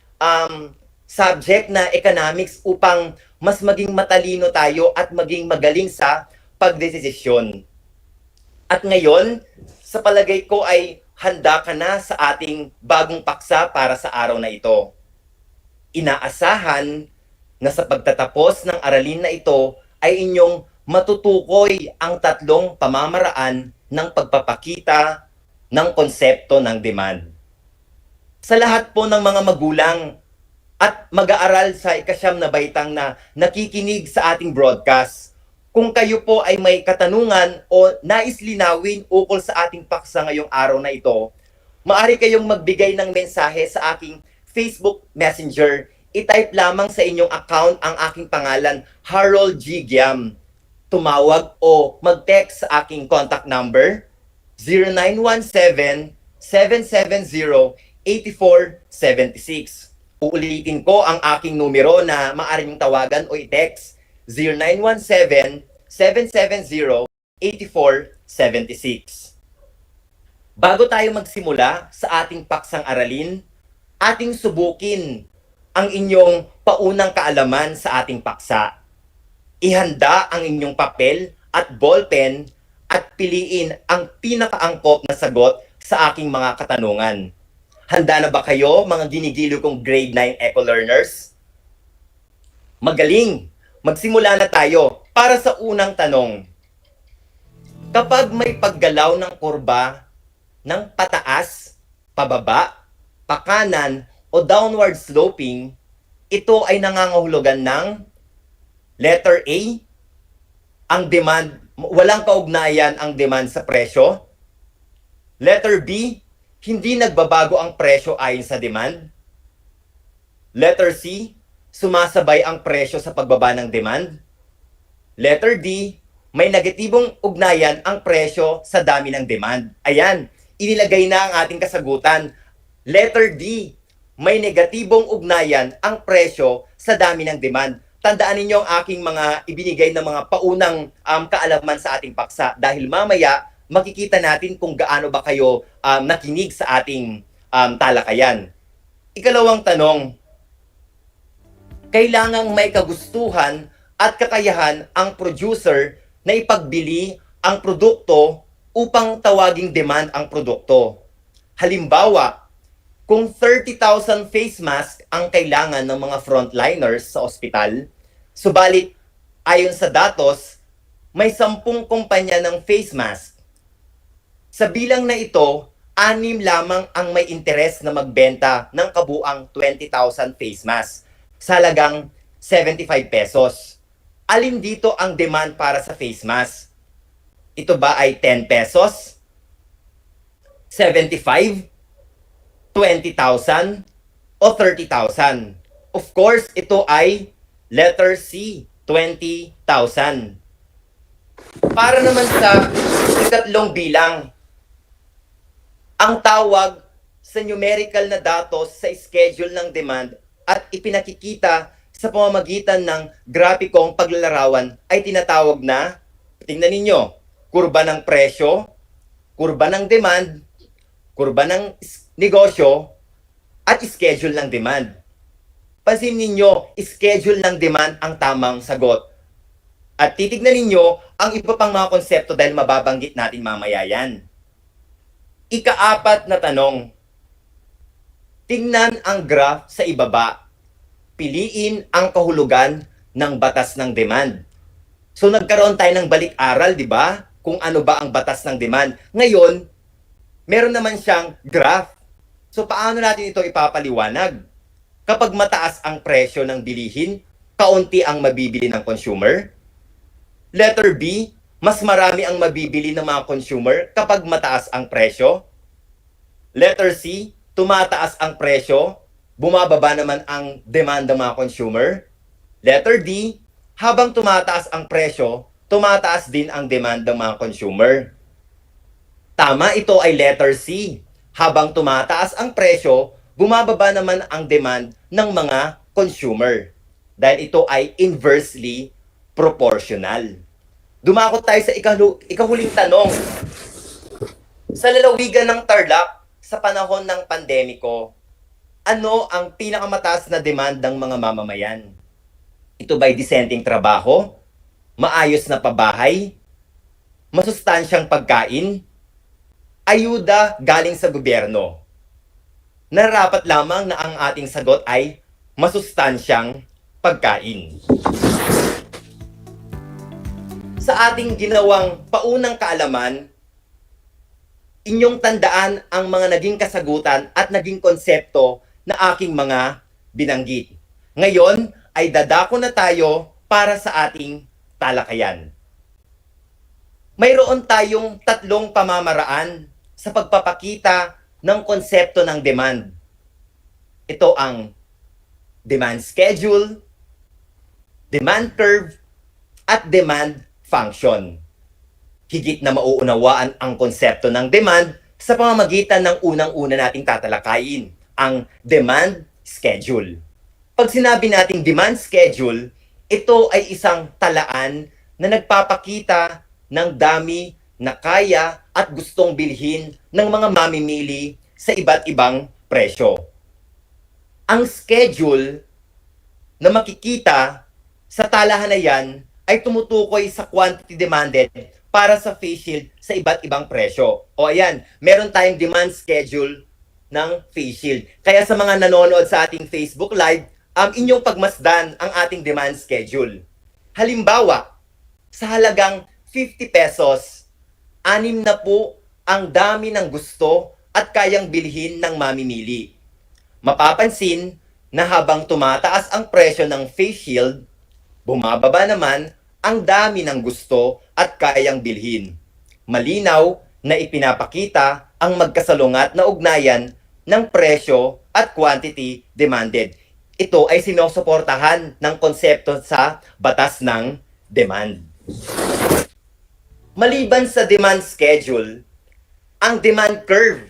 subject na economics upang mas maging matalino tayo at maging magaling sa pagdesisyon. At ngayon, sa palagay ko ay handa ka na sa ating bagong paksa para sa araw na ito. Inaasahan na sa pagtatapos ng aralin na ito ay inyong matutukoy ang tatlong pamamaraan ng pagpapakita ng konsepto ng demand. Sa lahat po ng mga magulang at mag-aaral sa ikasyam na baitang na nakikinig sa ating broadcast, kung kayo po ay may katanungan o nais linawin ukol sa ating paksa ngayong araw na ito, maaari kayong magbigay ng mensahe sa aking Facebook Messenger. I-type lamang sa inyong account ang aking pangalan, Harold G. Giam. Tumawag o mag-text sa aking contact number, 0917-770-8476. Uulitin ko ang aking numero na maaari niyong tawagan o i-text, 0917-770-8476. Bago tayo magsimula sa ating paksang aralin, ating subukin ang inyong paunang kaalaman sa ating paksa. Ihanda ang inyong papel at ballpen at piliin ang pinakaangkop na sagot sa aking mga katanungan. Handa na ba kayo, mga ginigiliw kong grade 9 eco-learners? Magaling! Magsimula na tayo para sa unang tanong. Kapag may paggalaw ng kurba ng pataas, pababa, pakanan, o downward sloping, ito ay nangangahulugan ng letter A, ang demand, walang kaugnayan ang demand sa presyo. Letter B, hindi nagbabago ang presyo ayon sa demand. Letter C, sumasabay ang presyo sa pagbaba ng demand. Letter D, may negatibong ugnayan ang presyo sa dami ng demand. Ayan, inilagay na ang ating kasagutan. Letter D, may negatibong ugnayan ang presyo sa dami ng demand. Tandaan ninyo ang aking mga ibinigay na mga paunang kaalaman sa ating paksa dahil mamaya makikita natin kung gaano ba kayo nakinig sa ating talakayan. Ikalawang tanong, kailangang may kagustuhan at kakayahan ang producer na ipagbili ang produkto upang tawaging demand ang produkto. Halimbawa, kung 30,000 face mask ang kailangan ng mga frontliners sa ospital, subalit ayon sa datos, may 10 kumpanya ng face mask. Sa bilang na ito, 6 lamang ang may interes na magbenta ng kabuang 20,000 face mask sa halagang 75 pesos. Alin dito ang demand para sa face mask? Ito ba ay 10 pesos? 75? 20,000? O 30,000? Of course, ito ay letter C, 20,000. Para naman sa ikatlong bilang, ang tawag sa numerical na datos sa schedule ng demand at ipinakikita sa pamamagitan ng grapikong paglalarawan ay tinatawag na, tingnan ninyo, kurba ng presyo, kurba ng demand, kurba ng negosyo, at schedule ng demand. Pansin ninyo, schedule ng demand ang tamang sagot. At titignan ninyo ang iba pang mga konsepto dahil mababanggit natin mamaya yan. Ika-4 na tanong. Tingnan ang graph sa ibaba. Piliin ang kahulugan ng batas ng demand. So nagkaroon tayo ng balik-aral, di ba? Kung ano ba ang batas ng demand. Ngayon, meron naman siyang graph. So paano natin ito ipapaliwanag? Kapag mataas ang presyo ng bilihin, kaunti ang mabibili ng consumer. Letter B, mas marami ang mabibili ng mga consumer kapag mataas ang presyo. Letter C, tumataas ang presyo, bumababa naman ang demand ng mga consumer. Letter D, habang tumataas ang presyo, tumataas din ang demand ng mga consumer. Tama, ito ay letter C. Habang tumataas ang presyo, bumababa naman ang demand ng mga consumer. Dahil ito ay inversely proportional. Dumako tayo sa ikahuling tanong. Sa lalawigan ng Tarlac, sa panahon ng pandemiko, ano ang pinakamataas na demand ng mga mamamayan? Ito ba'y disenteng trabaho? Maayos na pabahay? Masustansyang pagkain? Ayuda galing sa gobyerno? Nararapat lamang na ang ating sagot ay masustansyang pagkain. Sa ating ginawang paunang kaalaman, inyong tandaan ang mga naging kasagutan at naging konsepto na aking mga binanggit. Ngayon ay dadako na tayo para sa ating talakayan. Mayroon tayong 3 pamamaraan sa pagpapakita ng konsepto ng demand. Ito ang demand schedule, demand curve, at demand function. Higit na mauunawaan ang konsepto ng demand sa pamamagitan ng unang-una nating tatalakayin, ang demand schedule. Pag sinabi nating demand schedule, ito ay isang talaan na nagpapakita ng dami na kaya at gustong bilhin ng mga mamimili sa iba't ibang presyo. Ang schedule na makikita sa talahan na yan ay tumutukoy sa quantity demanded para sa face shield sa iba't ibang presyo. O ayan, meron tayong demand schedule ng face shield. Kaya sa mga nanonood sa ating Facebook Live, inyong pagmasdan ang ating demand schedule. Halimbawa, sa halagang 50 pesos, 6 na po ang dami ng gusto at kayang bilhin ng mamimili. Mapapansin na habang tumataas ang presyo ng face shield, bumababa naman ang dami ng gusto at kayang bilhin. Malinaw na ipinapakita ang magkasalungat na ugnayan ng presyo at quantity demanded. Ito ay sinusuportahan ng konsepto sa batas ng demand. Maliban sa demand schedule, ang demand curve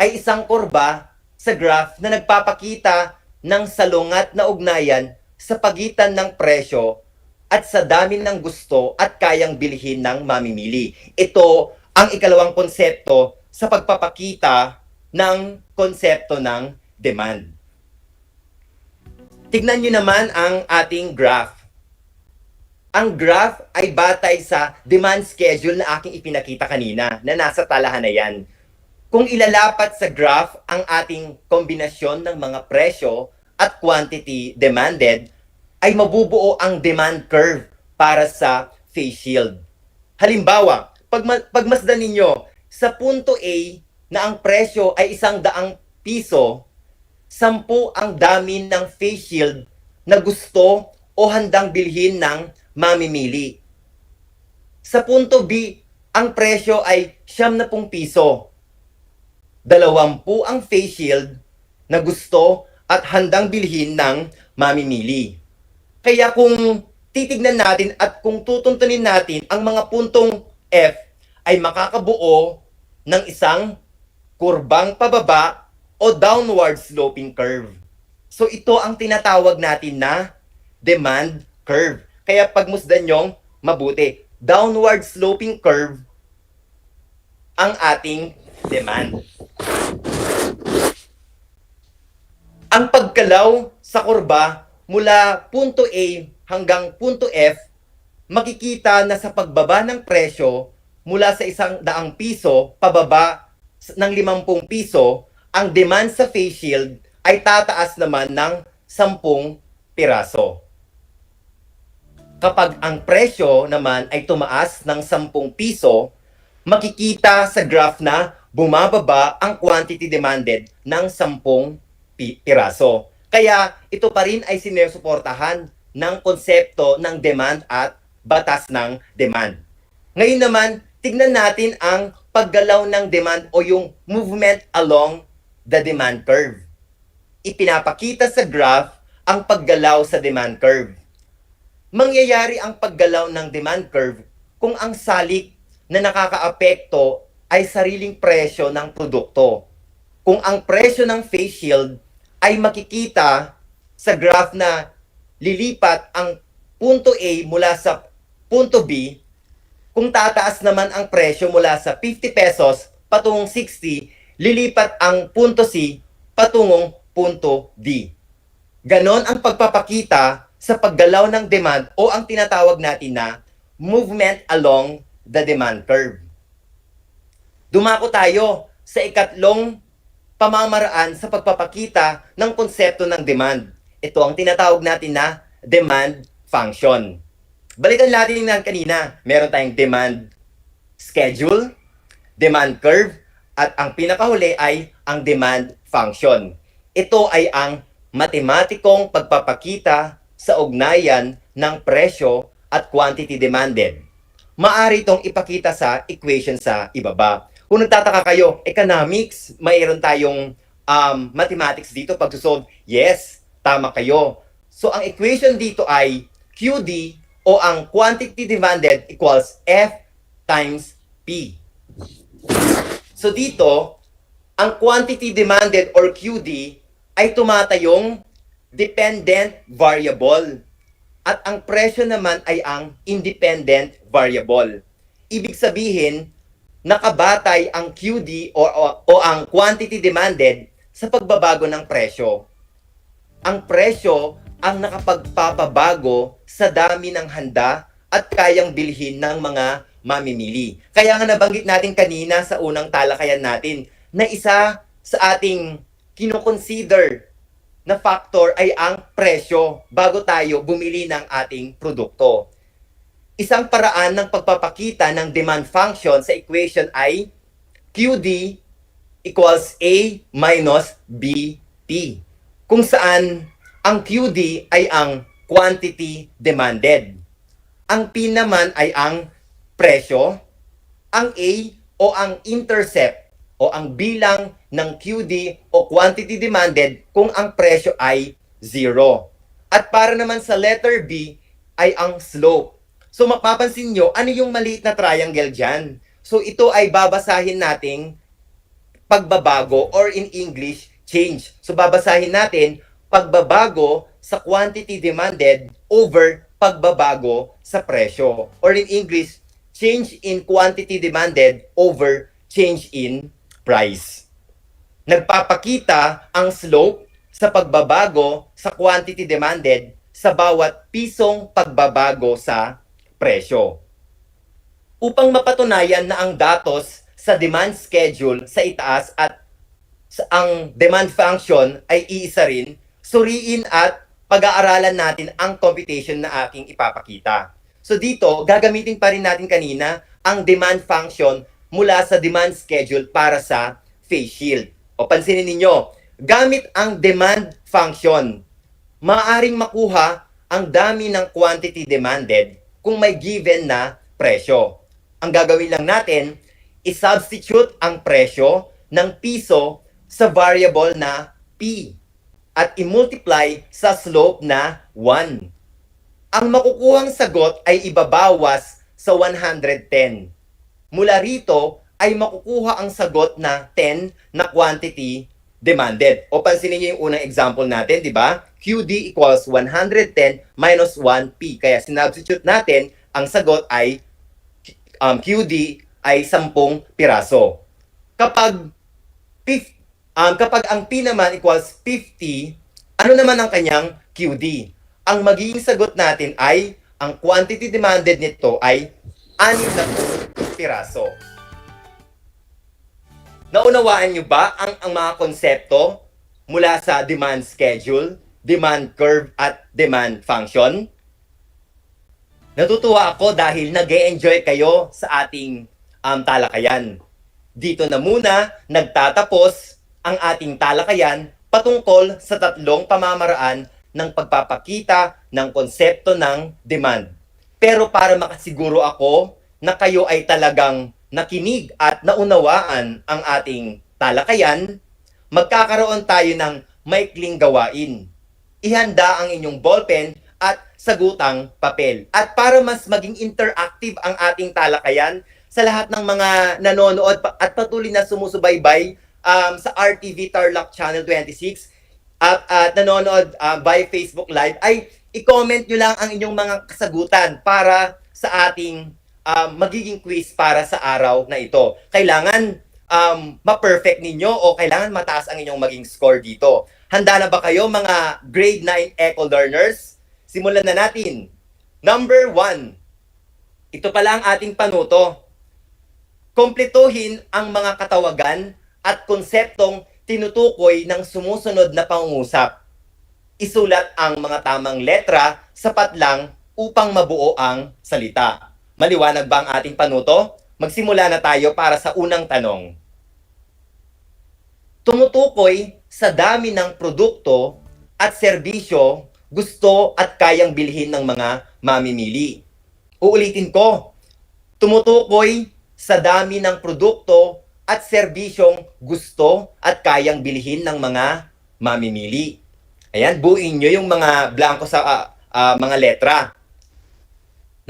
ay isang kurba sa graph na nagpapakita ng salungat na ugnayan sa pagitan ng presyo at sa dami ng gusto at kayang bilhin ng mamimili. Ito ang ikalawang konsepto sa pagpapakita ng konsepto ng demand. Tignan nyo naman ang ating graph. Ang graph ay batay sa demand schedule na aking ipinakita kanina na nasa talahan na yan. Kung ilalapat sa graph ang ating kombinasyon ng mga presyo at quantity demanded, ay mabubuo ang demand curve para sa face shield. Halimbawa, pagmasdan ninyo, sa punto A na ang presyo ay 100 piso, 10 ang dami ng face shield na gusto o handang bilhin ng mamimili. Sa punto B, ang presyo ay 70 piso. 20 ang face shield na gusto at handang bilhin ng mamimili. Kaya kung titignan natin at kung tutuntunin natin ang mga puntong F ay makakabuo ng isang kurbang pababa o downward sloping curve. So ito ang tinatawag natin na demand curve. Kaya pagmusdan nyong mabuti, downward sloping curve ang ating demand. Ang paggalaw sa kurba mula punto A hanggang punto F, makikita na sa pagbaba ng presyo mula sa 100 piso pababa ng 50 piso, ang demand sa face shield ay tataas naman ng 10 piraso. Kapag ang presyo naman ay tumaas ng 10 piso, makikita sa graph na bumababa ang quantity demanded ng 10 piraso. Kaya ito pa rin ay sinusuportahan ng konsepto ng demand at batas ng demand. Ngayon naman, tignan natin ang paggalaw ng demand o yung movement along the demand curve. Ipinapakita sa graph ang paggalaw sa demand curve. Mangyayari ang paggalaw ng demand curve kung ang salik na nakakaapekto ay sariling presyo ng produkto. Kung ang presyo ng face shield ay makikita sa graph na lilipat ang punto A mula sa punto B, kung tataas naman ang presyo mula sa 50 pesos patungong 60, lilipat ang punto C patungong punto D. Ganon ang pagpapakita sa paggalaw ng demand o ang tinatawag natin na movement along the demand curve. Dumako tayo sa ikatlong pamamaraan sa pagpapakita ng konsepto ng demand. Ito ang tinatawag natin na demand function. Balikan natin yung kanina. Meron tayong demand schedule, demand curve, at ang pinakahuli ay ang demand function. Ito ay ang matematikong pagpapakita sa ugnayan ng presyo at quantity demanded. Maaari itong ipakita sa equation sa ibaba. Kung nagtataka kayo, economics, mayroon tayong mathematics dito pag-solve. Yes, tama kayo. So, ang equation dito ay QD o ang quantity demanded equals F times P. So, dito, ang quantity demanded or QD ay tumatayong dependent variable. At ang presyo naman ay ang independent variable. ibig sabihin, nakabatay ang QD o ang quantity demanded sa pagbabago ng presyo. Ang presyo ang nakapagpapabago sa dami ng handa at kayang bilhin ng mga mamimili. Kaya nga nabanggit natin kanina sa unang talakayan natin na isa sa ating kinoconsider na factor ay ang presyo bago tayo bumili ng ating produkto. Isang paraan ng pagpapakita ng demand function sa equation ay QD equals A minus BT, kung saan ang QD ay ang quantity demanded. Ang P naman ay ang presyo, ang A o ang intercept o ang bilang ng QD o quantity demanded kung ang presyo ay 0. At para naman sa letter B ay ang slope. So mapapansin nyo, ano yung maliit na triangle dyan? So ito ay babasahin nating pagbabago or in English, change. So babasahin natin pagbabago sa quantity demanded over pagbabago sa presyo. Or in English, change in quantity demanded over change in price. Nagpapakita ang slope sa pagbabago sa quantity demanded sa bawat pisong pagbabago sa presyo. Upang mapatunayan na ang datos sa demand schedule sa itaas at ang demand function ay iisa rin, suriin at pag-aaralan natin ang computation na aking ipapakita. So dito, gagamitin pa rin natin kanina ang demand function mula sa demand schedule para sa phase shield. O pansinin ninyo, gamit ang demand function, maaaring makuha ang dami ng quantity demanded kung may given na presyo. Ang gagawin lang natin, i-substitute ang presyo ng piso sa variable na P at i-multiply sa slope na 1. Ang makukuhang sagot ay ibabawas sa 110. Mula rito ay makukuha ang sagot na 10 na quantity demanded. O pansinin niyo yung unang example natin, di ba? QD equals 110 minus 1P. Kaya sinubstitute natin, ang sagot ay QD ay 10 piraso. Kapag ang P naman equals 50, ano naman ang kanyang QD? Ang magiging sagot natin ay, ang quantity demanded nito ay 6 na piraso. Naunawaan nyo ba ang mga konsepto mula sa demand schedule, demand curve, at demand function? Natutuwa ako dahil nag-e-enjoy kayo sa ating talakayan. Dito na muna nagtatapos ang ating talakayan patungkol sa 3 pamamaraan ng pagpapakita ng konsepto ng demand. Pero para makasiguro ako na kayo ay talagang nakinig at naunawaan ang ating talakayan, magkakaroon tayo ng maikling gawain. Ihanda ang inyong ballpen at sagutang papel. At para mas maging interactive ang ating talakayan sa lahat ng mga nanonood at patuloy na sumusubaybay sa RTV Tarlac Channel 26 at nanonood by Facebook Live, ay i-comment nyo lang ang inyong mga kasagutan para sa ating magiging quiz para sa araw na ito. Kailangan ma-perfect ninyo o kailangan mataas ang inyong maging score dito. Handa na ba kayo mga grade 9 eco learners? Simulan na natin. Number 1. Ito pala ang ating panuto. Kompletuhin ang mga katawagan at konseptong tinutukoy ng sumusunod na pangungusap. Isulat ang mga tamang letra, sapat lang upang mabuo ang salita. Maliwanag ba ang ating panuto? Magsimula na tayo para sa unang tanong. Tumutukoy sa dami ng produkto at serbisyo gusto at kayang bilhin ng mga mamimili. Uulitin ko. Tumutukoy sa dami ng produkto at serbisyong gusto at kayang bilhin ng mga mamimili. Ayan, buuin nyo yung mga blanco sa mga letra.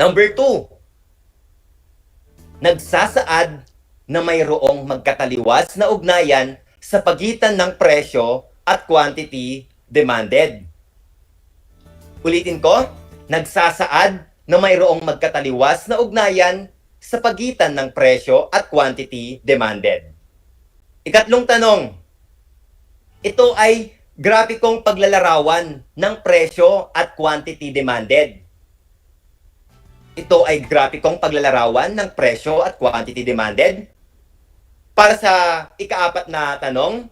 Number 2. Nagsasaad na mayroong magkataliwas na ugnayan sa pagitan ng presyo at quantity demanded. Ulitin ko, nagsasaad na mayroong magkataliwas na ugnayan sa pagitan ng presyo at quantity demanded. Ikatlong tanong, ito ay grafikong paglalarawan ng presyo at quantity demanded. Ito ay grafikong paglalarawan ng presyo at quantity demanded. Para sa ika-4 na tanong,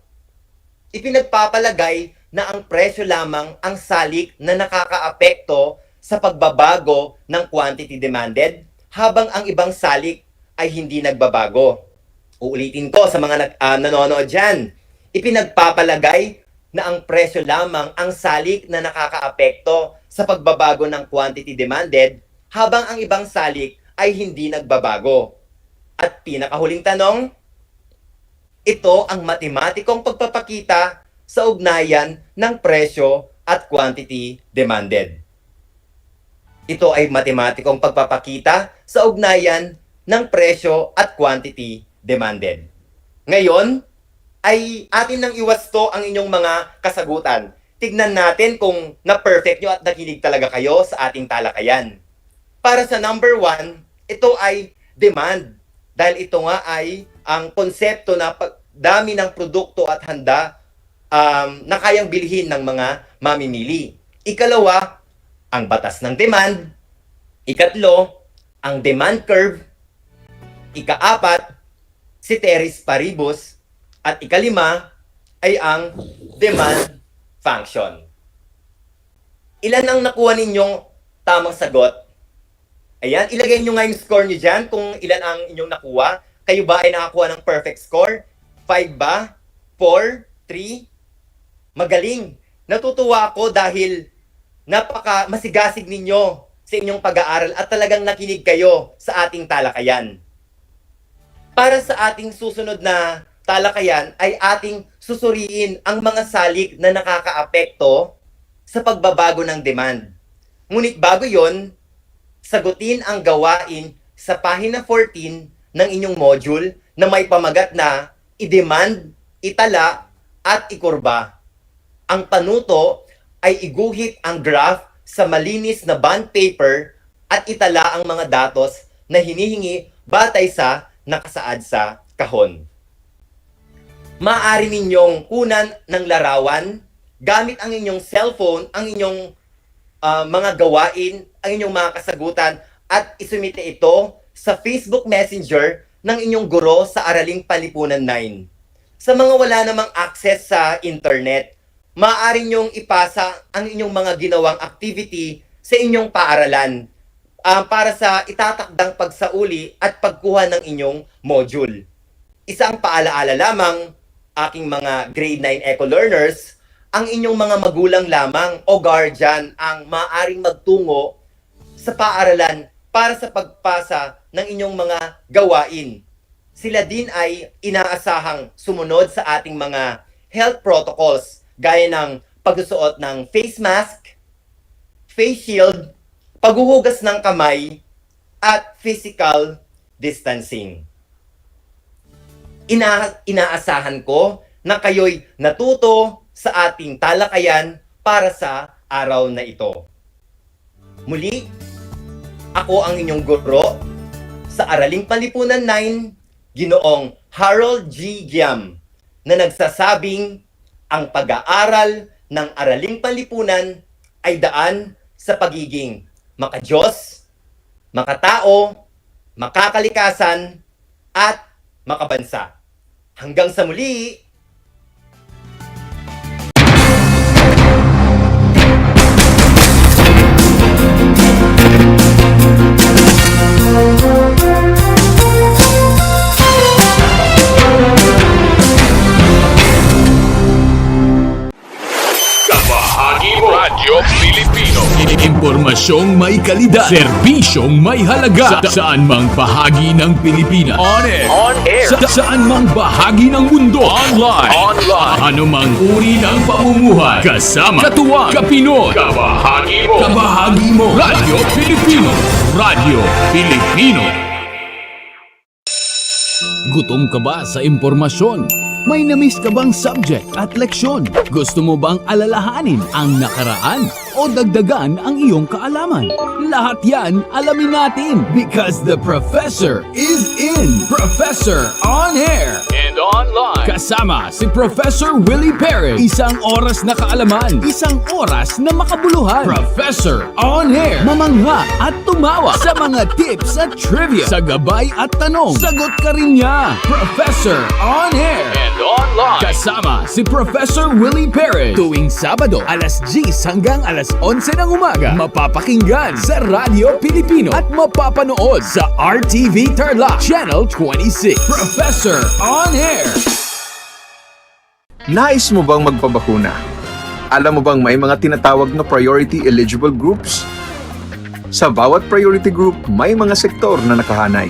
ipinagpapalagay na ang presyo lamang ang salik na nakakaapekto sa pagbabago ng quantity demanded habang ang ibang salik ay hindi nagbabago. Uulitin ko sa mga nanonood dyan. Ipinagpapalagay na ang presyo lamang ang salik na nakakaapekto sa pagbabago ng quantity demanded habang ang ibang salik ay hindi nagbabago. At pinakahuling tanong, ito ang matematikong pagpapakita sa ugnayan ng presyo at quantity demanded. Ito ay matematikong pagpapakita sa ugnayan ng presyo at quantity demanded. Ngayon, ay atin nang iwasto ang inyong mga kasagutan. Tignan natin kung na-perfect nyo at nakinig talaga kayo sa ating talakayan. Para sa number 1, ito ay demand. Dahil ito nga ay ang konsepto na dami ng produkto at handa na kayang bilhin ng mga mamimili. Ikalawa, ang batas ng demand. Ikatlo, ang demand curve. Ika-4, ceteris paribus. At ikalima ay ang demand function. Ilan ang nakuha ninyong tamang sagot? Ayan, ilagay nyo nga yung score nyo dyan kung ilan ang inyong nakuha. Kayo ba ay nakakuha ng perfect score? 5 ba? 4? 3? Magaling. Natutuwa ako dahil masigasig ninyo sa inyong pag-aaral at talagang nakinig kayo sa ating talakayan. Para sa ating susunod na talakayan ay ating susuriin ang mga salik na nakakaapekto sa pagbabago ng demand. Ngunit bago yon, sagutin ang gawain sa pahina 14 ng inyong module na may pamagat na i-demand, itala, at ikurba. Ang panuto ay iguhit ang graph sa malinis na bond paper at itala ang mga datos na hinihingi batay sa nakasaad sa kahon. Maaari ninyong kunan ng larawan gamit ang inyong cellphone, ang inyong mga gawain, ang inyong mga kasagutan at isumite ito sa Facebook Messenger ng inyong guro sa Araling Palipunan 9. Sa mga wala namang access sa internet, maaari ninyong ipasa ang inyong mga ginawang activity sa inyong paaralan para sa itatakdang pagsauli at pagkuha ng inyong module. Isang paalaala lamang, aking mga grade 9 eco-learners, ang inyong mga magulang lamang o guardian ang maaaring magtungo sa paaralan para sa pagpasa ng inyong mga gawain. Sila din ay inaasahang sumunod sa ating mga health protocols gaya ng pagsusuot ng face mask, face shield, paghuhugas ng kamay, at physical distancing. Inaasahan ko na kayo'y natuto sa ating talakayan para sa araw na ito. Muli, ako ang inyong guro sa Araling Palipunan 9, Ginoong Harold G. Giam, na nagsasabing ang pag-aaral ng Araling Palipunan ay daan sa pagiging makadiyos, makatao, makakalikasan, at makabansa. Hanggang sa muli! Kabahagi mo Radyo Pilipino. Impormasyong may kalidad, serbisyong may halaga, saan mang bahagi ng Pilipinas. On air. Saan mang bahagi ng mundo. Online. Anumang uri ng pamumuhay. Kasama, katuwang, kapinoy. Kabahagi mo. Radyo Pilipino. Radyo Pilipino. Gutom ka ba sa impormasyon? May namiss ka bang subject at leksyon? Gusto mo bang alalahanin ang nakaraan? o dagdagan ang iyong kaalaman? Lahat yan alamin natin because the Professor is in. Professor on air and online. Kasama si Professor Willie Perez. Isang oras na kaalaman, isang oras na makabuluhan. Professor on air. Mamangha at tumawa sa mga tips at trivia. Sa gabay at tanong, sagot ka rin niya. Professor on air and online. Kasama si Professor Willie Perez. Tuwing Sabado, alas 10 hanggang alas 11 ng umaga. Mapapakinggan sa Radyo Pilipino at mapapanood sa RTV Tarlac Channel 26. Professor on air. Nais mo bang magpabakuna? Alam mo bang may mga tinatawag na priority eligible groups? Sa bawat priority group, may mga sektor na nakahanay.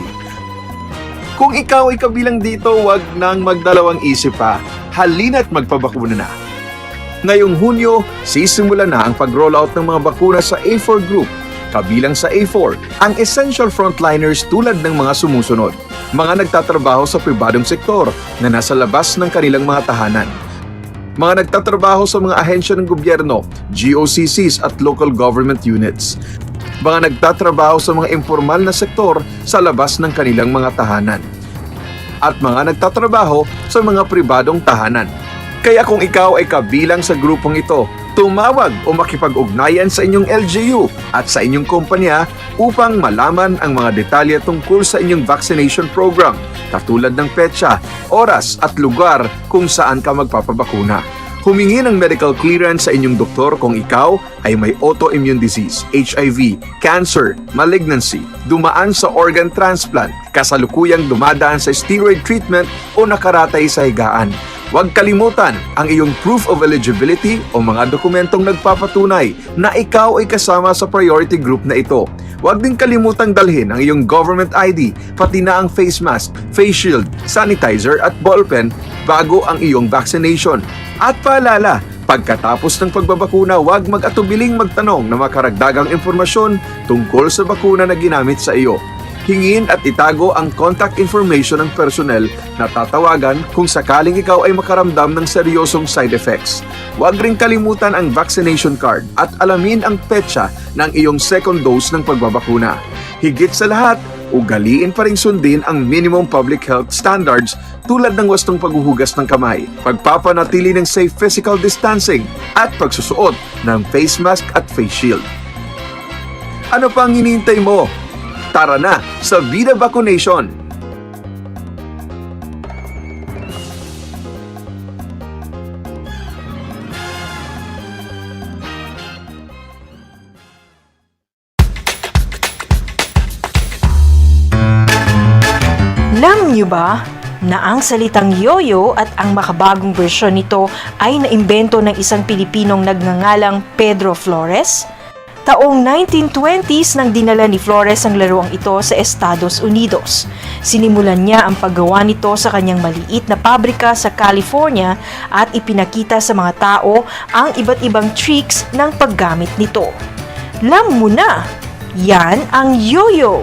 Kung ikaw ay kabilang dito, wag nang magdalawang isip pa. Halina't magpabakuna na. Ngayong Hunyo, sisimula na ang pag-rollout ng mga bakuna sa A4 group. Kabilang sa A4, ang essential frontliners tulad ng mga sumusunod. Mga nagtatrabaho sa pribadong sektor na nasa labas ng kanilang mga tahanan. Mga nagtatrabaho sa mga ahensya ng gobyerno, GOCCs at local government units. Mga nagtatrabaho sa mga informal na sektor sa labas ng kanilang mga tahanan. At mga nagtatrabaho sa mga pribadong tahanan. Kaya kung ikaw ay kabilang sa grupong ito, tumawag o makipag-ugnayan sa inyong LGU at sa inyong kumpanya upang malaman ang mga detalye tungkol sa inyong vaccination program, katulad ng petsa, oras at lugar kung saan ka magpapabakuna. Humingi ng medical clearance sa inyong doktor kung ikaw ay may autoimmune disease, HIV, cancer, malignancy, dumaan sa organ transplant, kasalukuyang dumadaan sa steroid treatment o nakaratay sa higaan. Huwag kalimutan ang iyong proof of eligibility o mga dokumentong nagpapatunay na ikaw ay kasama sa priority group na ito. Huwag din kalimutang dalhin ang iyong government ID, pati na ang face mask, face shield, sanitizer at ballpen bago ang iyong vaccination. At paalala, pagkatapos ng pagbabakuna, huwag mag-atubiling magtanong na makaragdagang impormasyon tungkol sa bakuna na ginamit sa iyo. Hingin at itago ang contact information ng personnel na tatawagan kung sakaling ikaw ay makaramdam ng seryosong side effects. Huwag rin kalimutan ang vaccination card at alamin ang petsa ng iyong second dose ng pagbabakuna. Higit sa lahat, ugaliin pa rin sundin ang minimum public health standards tulad ng wastong paghuhugas ng kamay, pagpapanatili ng safe physical distancing at pagsusuot ng face mask at face shield. Ano pang hinihintay mo? Tara na sa Vida Vaccination! Alam niyo ba na ang salitang yoyo at ang makabagong bersyon nito ay naimbento ng isang Pilipinong nagngangalang Pedro Flores? Taong 1920s nang dinala ni Flores ang laruang ito sa Estados Unidos. Sinimulan niya ang paggawa nito sa kanyang maliit na pabrika sa California at ipinakita sa mga tao ang iba't ibang tricks ng paggamit nito. Alam mo na, yan ang yoyo!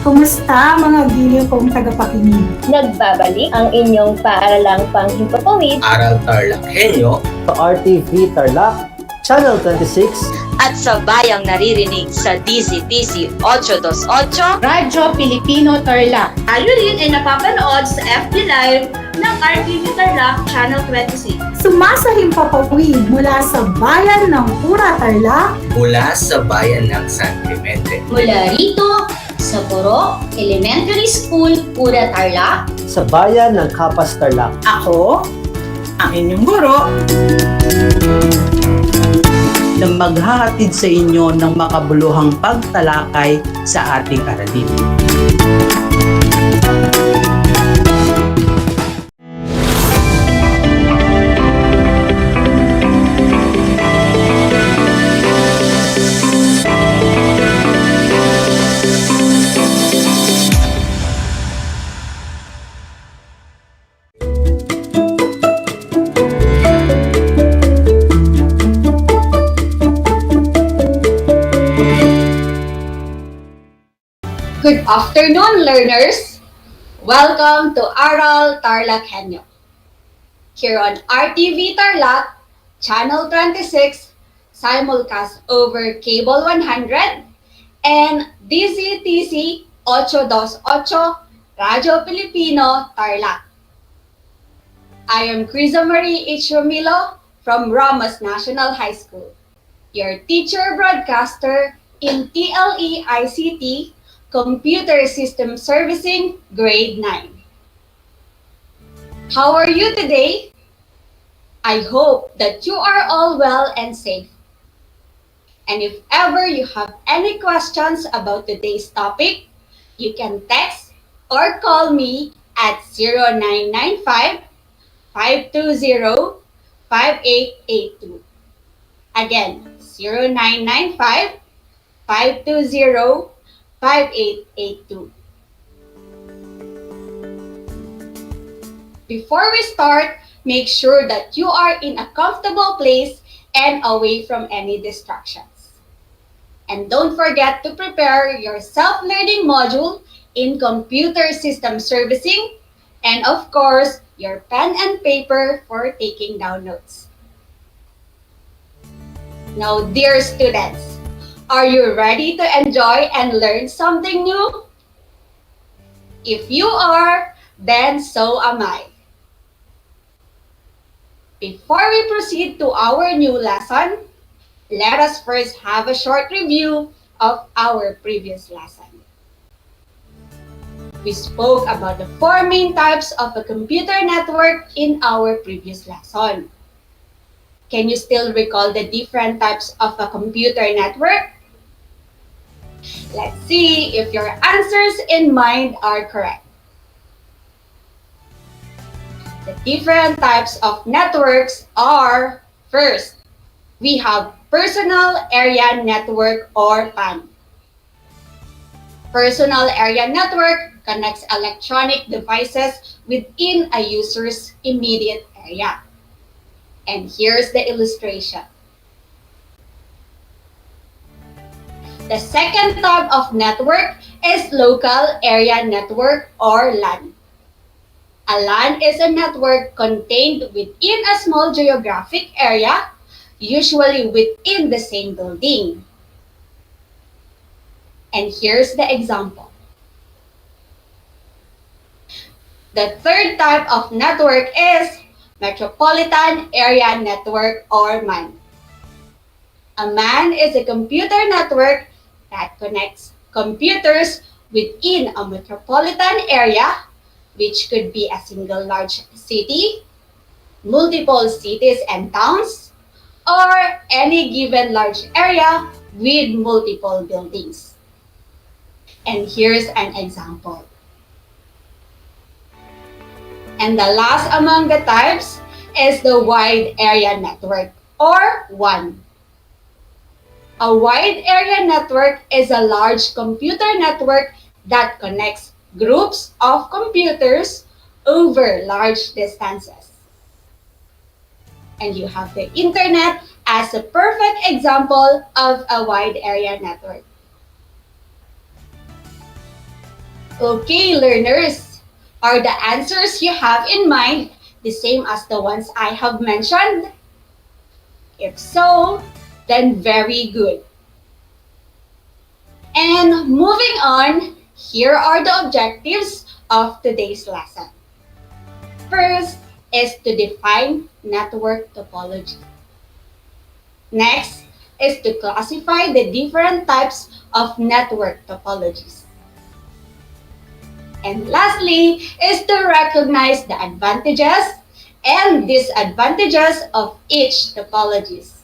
Kumusta mga giliw kong tagapakinig? Nagbabalik ang inyong paaralang panghimpapawid, Aral TarlakHenyo, RTV Tarlac, Channel 26, at sa bayang naririnig sa DZTC 828, Radyo Pilipino Tarlac. Tayo rin ay napapanood sa FB Live ng RTV Tarlac Channel 26. Sumasahim papawid mula sa bayan ng Pura Tarlac, mula sa bayan ng San Clemente. Mula rito sa Puro Elementary School, Pura Tarlac, sa bayan ng Kapas Tarlac. Ako, ang inyong guro, na maghahatid sa inyo ng makabuluhang pagtalakay sa ating aralin. Good afternoon, learners! Welcome to Aral TarlakHenyo. Here on RTV Tarlac, Channel 26, simulcast over Cable 100, and DZTC 828 Radyo Pilipino Tarlac. I am Criza Marie H. Romilo from Ramos National High School, your teacher broadcaster in TLE ICT Computer System Servicing Grade 9. How are you today? I hope that you are all well and safe. And if ever you have any questions about today's topic, you can text or call me at 0995 520 5882. Again, 0995 520 5882. Before we start, make sure that you are in a comfortable place and away from any distractions. And don't forget to prepare your self-learning module in computer system servicing, and of course, your pen and paper for taking down notes. Now, dear students, are you ready to enjoy and learn something new? If you are, then so am I. Before we proceed to our new lesson, let us first have a short review of our previous lesson. We spoke about the four main types of a computer network in our previous lesson. Can you still recall the different types of a computer network? Let's see if your answers in mind are correct. The different types of networks are, first, we have Personal Area Network or PAN. Personal Area Network connects electronic devices within a user's immediate area. And here's the illustration. The second type of network is Local Area Network or LAN. A LAN is a network contained within a small geographic area, usually within the same building. And here's the example. The third type of network is Metropolitan Area Network or MAN. A MAN is a computer network that connects computers within a metropolitan area, which could be a single large city, multiple cities and towns, or any given large area with multiple buildings. And here's an example. And the last among the types is the Wide Area Network or WAN. A wide area network is a large computer network that connects groups of computers over large distances. And you have the internet as a perfect example of a wide area network. Okay, learners, are the answers you have in mind the same as the ones I have mentioned? If so, then very good. And moving on, here are the objectives of today's lesson. First is to define network topology. Next is to classify the different types of network topologies. And lastly is to recognize the advantages and disadvantages of each topologies.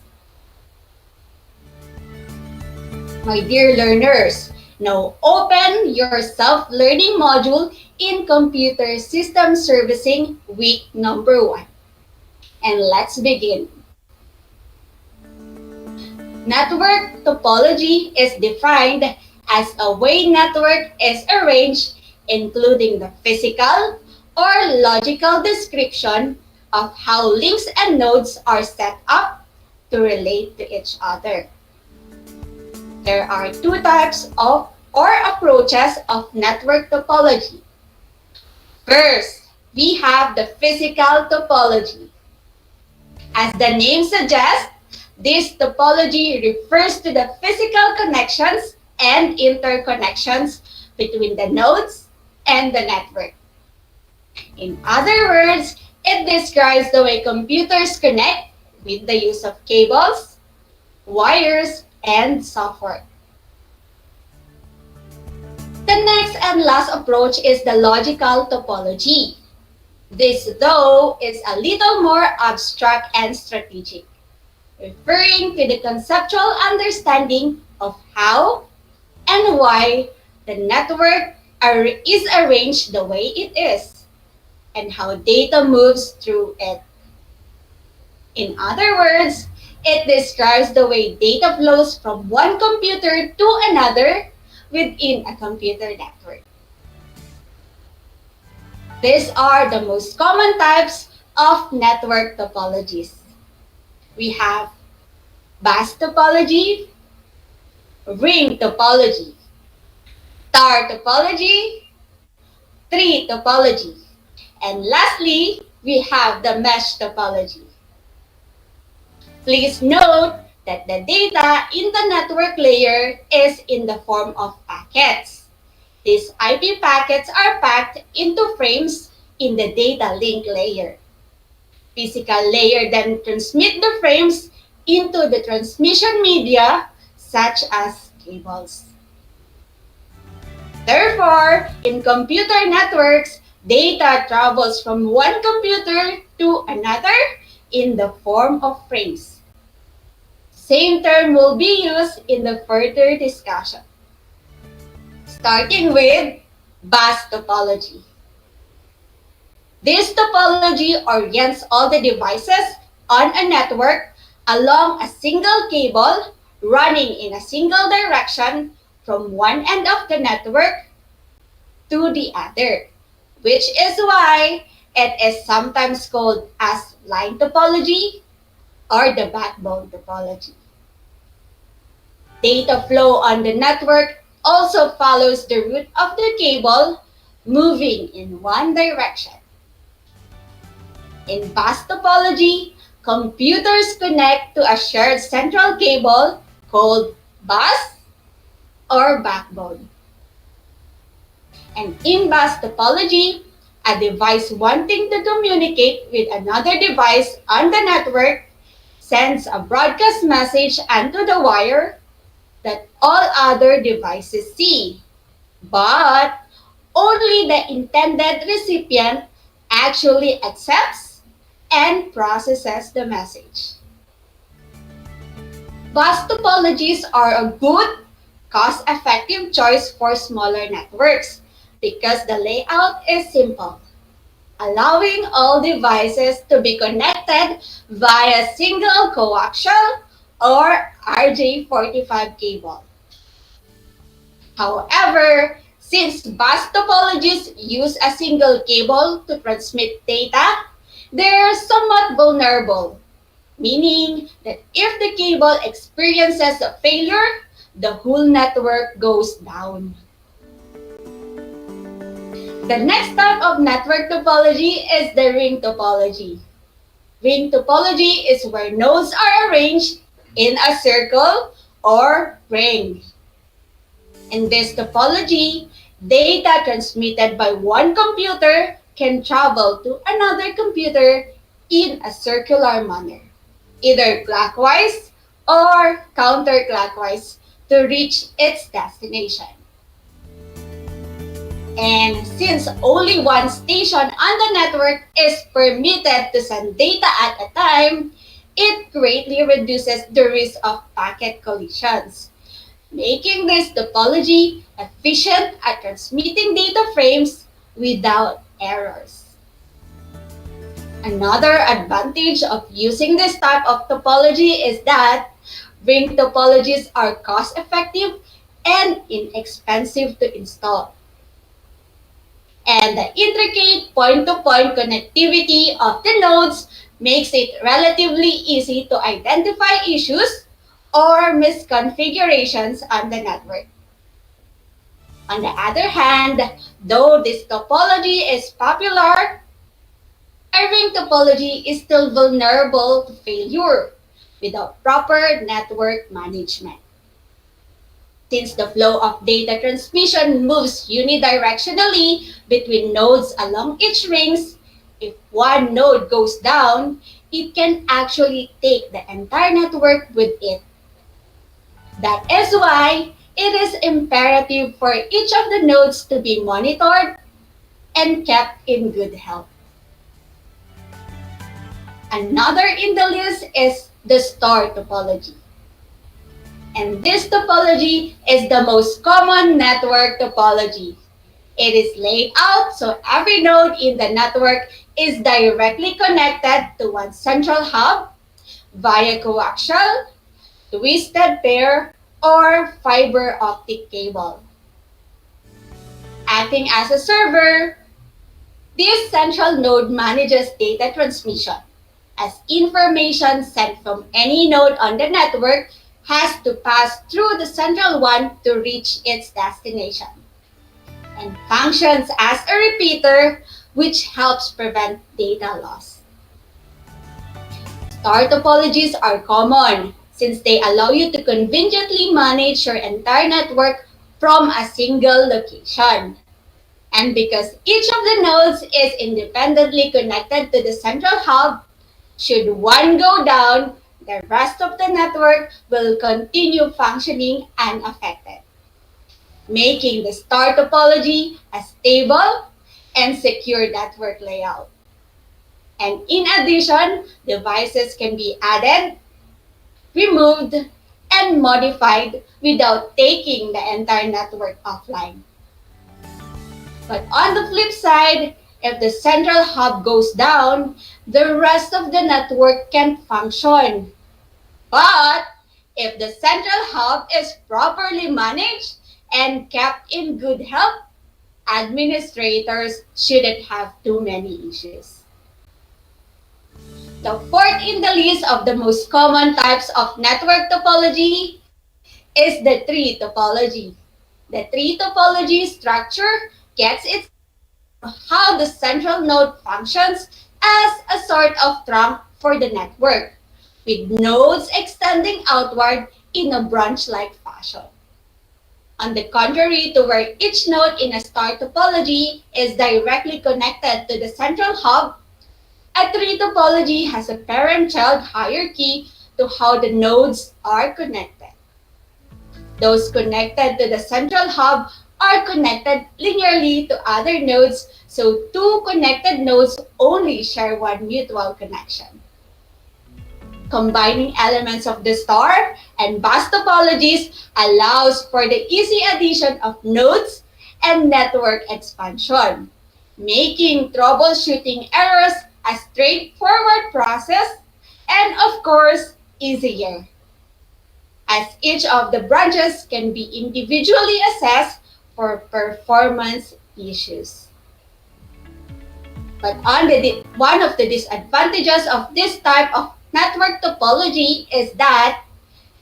My dear learners, now open your self-learning module in Computer System Servicing Week number 1. And let's begin. Network topology is defined as a way network is arranged, including the physical or logical description of how links and nodes are set up to relate to each other. There are two types of or approaches of network topology. First, we have the physical topology. As the name suggests, This topology refers to the physical connections and interconnections between the nodes and the network. In other words, it describes the way computers connect with the use of cables, wires, and software. The next and last approach is the logical topology. This, though, is a little more abstract and strategic, referring to the conceptual understanding of how and why the network is arranged the way it is, and how data moves through it. In other words, it describes the way data flows from one computer to another within a computer network. These are the most common types of network topologies. We have bus topology, ring topology, star topology, tree topology, and lastly, we have the mesh topology. Please note that the data in the network layer is in the form of packets. These IP packets are packed into frames in the data link layer. Physical layer then transmit the frames into the transmission media such as cables. Therefore, in computer networks, data travels from one computer to another in the form of frames. Same term will be used in the further discussion. Starting with bus topology. This topology orients all the devices on a network along a single cable running in a single direction from one end of the network to the other, which is why it is sometimes called as line topology or the backbone topology. Data flow on the network also follows the route of the cable moving in one direction. In bus topology, computers connect to a shared central cable called bus or backbone. And in bus topology, a device wanting to communicate with another device on the network sends a broadcast message onto the wire that all other devices see, but only the intended recipient actually accepts and processes the message. Bus topologies are a good, cost-effective choice for smaller networks because the layout is simple, allowing all devices to be connected via single coaxial or RJ45 cable. However, since bus topologies use a single cable to transmit data, they are somewhat vulnerable, meaning that if the cable experiences a failure, the whole network goes down. The next type of network topology is the ring topology. Ring topology is where nodes are arranged in a circle or ring. In this topology, data transmitted by one computer can travel to another computer in a circular manner, either clockwise or counterclockwise to reach its destination. And since only one station on the network is permitted to send data at a time, it greatly reduces the risk of packet collisions, making this topology efficient at transmitting data frames without errors. Another advantage of using this type of topology is that ring topologies are cost-effective and inexpensive to install. And the intricate point-to-point connectivity of the nodes makes it relatively easy to identify issues or misconfigurations on the network. On the other hand, though this topology is popular, a ring topology is still vulnerable to failure, without proper network management. Since the flow of data transmission moves unidirectionally between nodes along each rings, if one node goes down, it can actually take the entire network with it. That is why it is imperative for each of the nodes to be monitored and kept in good health. Another in the list is the store topology. And this topology is the most common network topology. It is laid out so every node in the network is directly connected to one central hub via coaxial, twisted pair, or fiber optic cable. Acting as a server, this central node manages data transmission, as information sent from any node on the network has to pass through the central one to reach its destination, and functions as a repeater, which helps prevent data loss. Star topologies are common since they allow you to conveniently manage your entire network from a single location. And because each of the nodes is independently connected to the central hub, should one go down, the rest of the network will continue functioning unaffected, making the star topology a stable and secure network layout. And in addition, devices can be added, removed, and modified without taking the entire network offline. But on the flip side, if the central hub goes down, the rest of the network can't function. But if the central hub is properly managed and kept in good health, administrators shouldn't have too many issues. The fourth in the list of the most common types of network topology is the tree topology. The tree topology structure gets its how the central node functions as a sort of trunk for the network, with nodes extending outward in a branch-like fashion. On the contrary to where each node in a star topology is directly connected to the central hub, a tree topology has a parent-child hierarchy to how the nodes are connected. Those connected to the central hub are connected linearly to other nodes, so two connected nodes only share one mutual connection. Combining elements of the star and bus topologies allows for the easy addition of nodes and network expansion, making troubleshooting errors a straightforward process and, of course, easier, as each of the branches can be individually assessed for performance issues. But one of the disadvantages of this type of network topology is that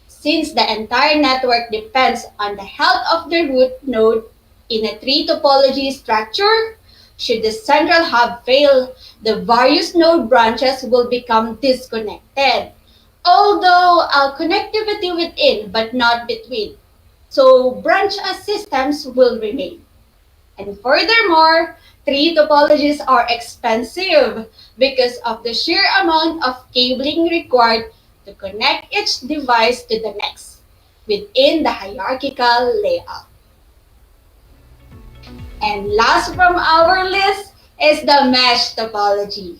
since the entire network depends on the health of the root node in a tree topology structure, should the central hub fail, the various node branches will become disconnected, although connectivity within but not between. So branch systems will remain. And furthermore, tree topologies are expensive because of the sheer amount of cabling required to connect each device to the next within the hierarchical layout. And last from our list is the mesh topology.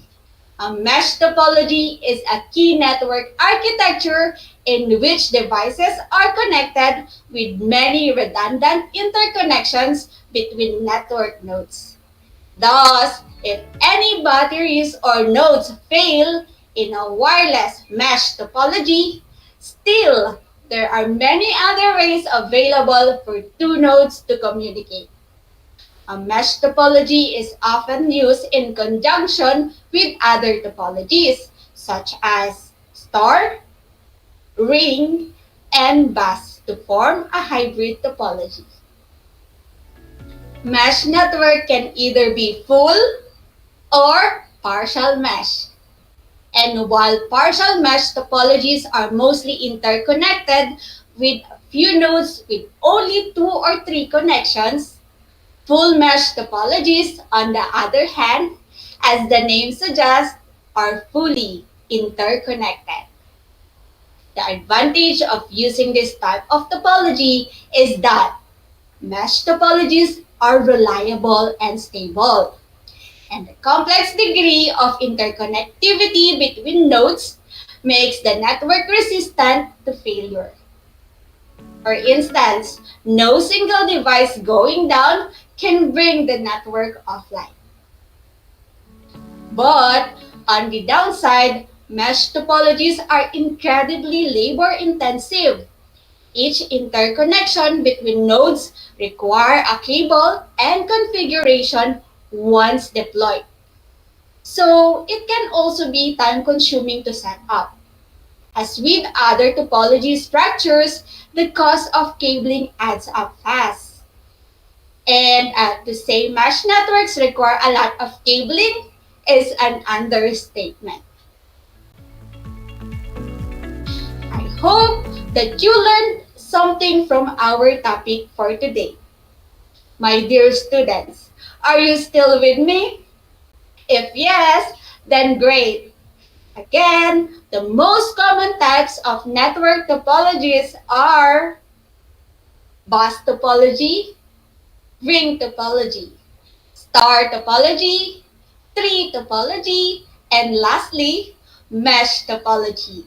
A mesh topology is a key network architecture in which devices are connected with many redundant interconnections between network nodes. Thus, if any batteries or nodes fail in a wireless mesh topology, still there are many other ways available for two nodes to communicate. A mesh topology is often used in conjunction with other topologies, such as star, ring, and bus to form a hybrid topology. Mesh network can either be full or partial mesh. And while partial mesh topologies are mostly interconnected with a few nodes with only 2 or 3 connections, full mesh topologies, on the other hand, as the name suggests, are fully interconnected. The advantage of using this type of topology is that mesh topologies are reliable and stable, and the complex degree of interconnectivity between nodes makes the network resistant to failure. For instance, no single device going down can bring the network offline. But on the downside, mesh topologies are incredibly labor-intensive. Each interconnection between nodes requires a cable and configuration once deployed. So it can also be time-consuming to set up. As with other topology structures, the cost of cabling adds up fast. And to say mesh networks require a lot of cabling is an understatement. I hope that you learned something from our topic for today. My dear students, are you still with me? If yes, then great. Again, the most common types of network topologies are bus topology, ring topology, star topology, tree topology, and lastly, mesh topology.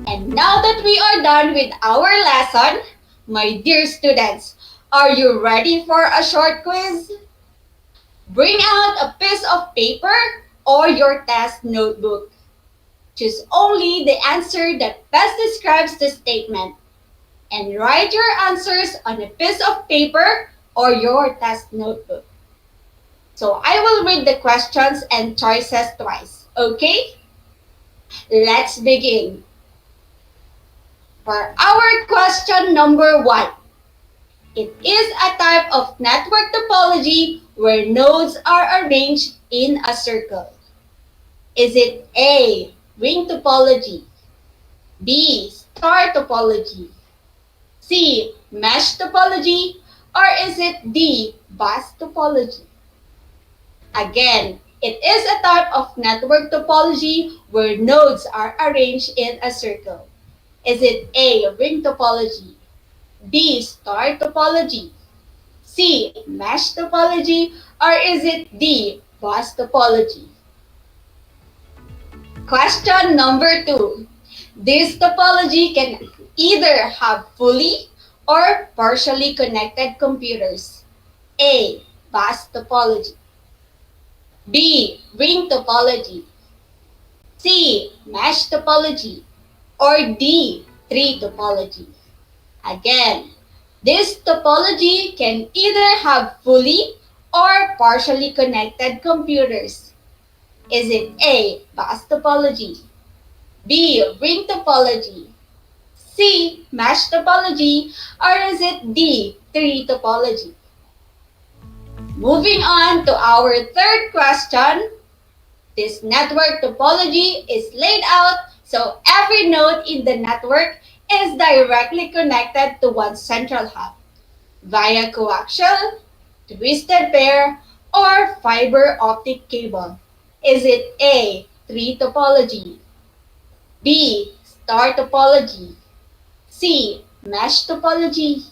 And now that we are done with our lesson, my dear students, are you ready for a short quiz? Bring out a piece of paper or your test notebook. Choose only the answer that best describes the statement and write your answers on a piece of paper or your test notebook. So I will read the questions and choices twice, okay? Let's begin. For our question number 1, it is a type of network topology where nodes are arranged in a circle. Is it A, ring topology, B, star topology, C, mesh topology, or is it D, bus topology? Again, it is a type of network topology where nodes are arranged in a circle. Is it A, ring topology, B, star topology, C, mesh topology, or is it D, bus topology? Question number 2. This topology can either have fully or partially connected computers. A, bus topology, B, ring topology, C, mesh topology, or D, tree topology. Again, this topology can either have fully or partially connected computers. Is it A, bus topology, B, ring topology, C, mesh topology, or is it D, tree topology? Moving on to our third question. This network topology is laid out so every node in the network is directly connected to one central hub via coaxial, twisted pair, or fiber optic cable. Is it A, tree topology, B, star topology, C, mesh topology,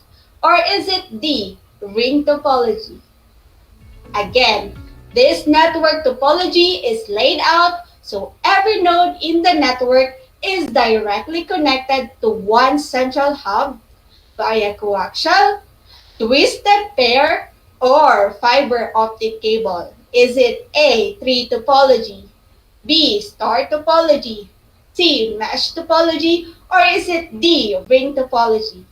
or is it D, ring topology? Again, this network topology is laid out so every node in the network is directly connected to one central hub via coaxial, twisted pair, or fiber optic cable. Is it A, tree topology, B, star topology, C, mesh topology, or is it D, ring topology?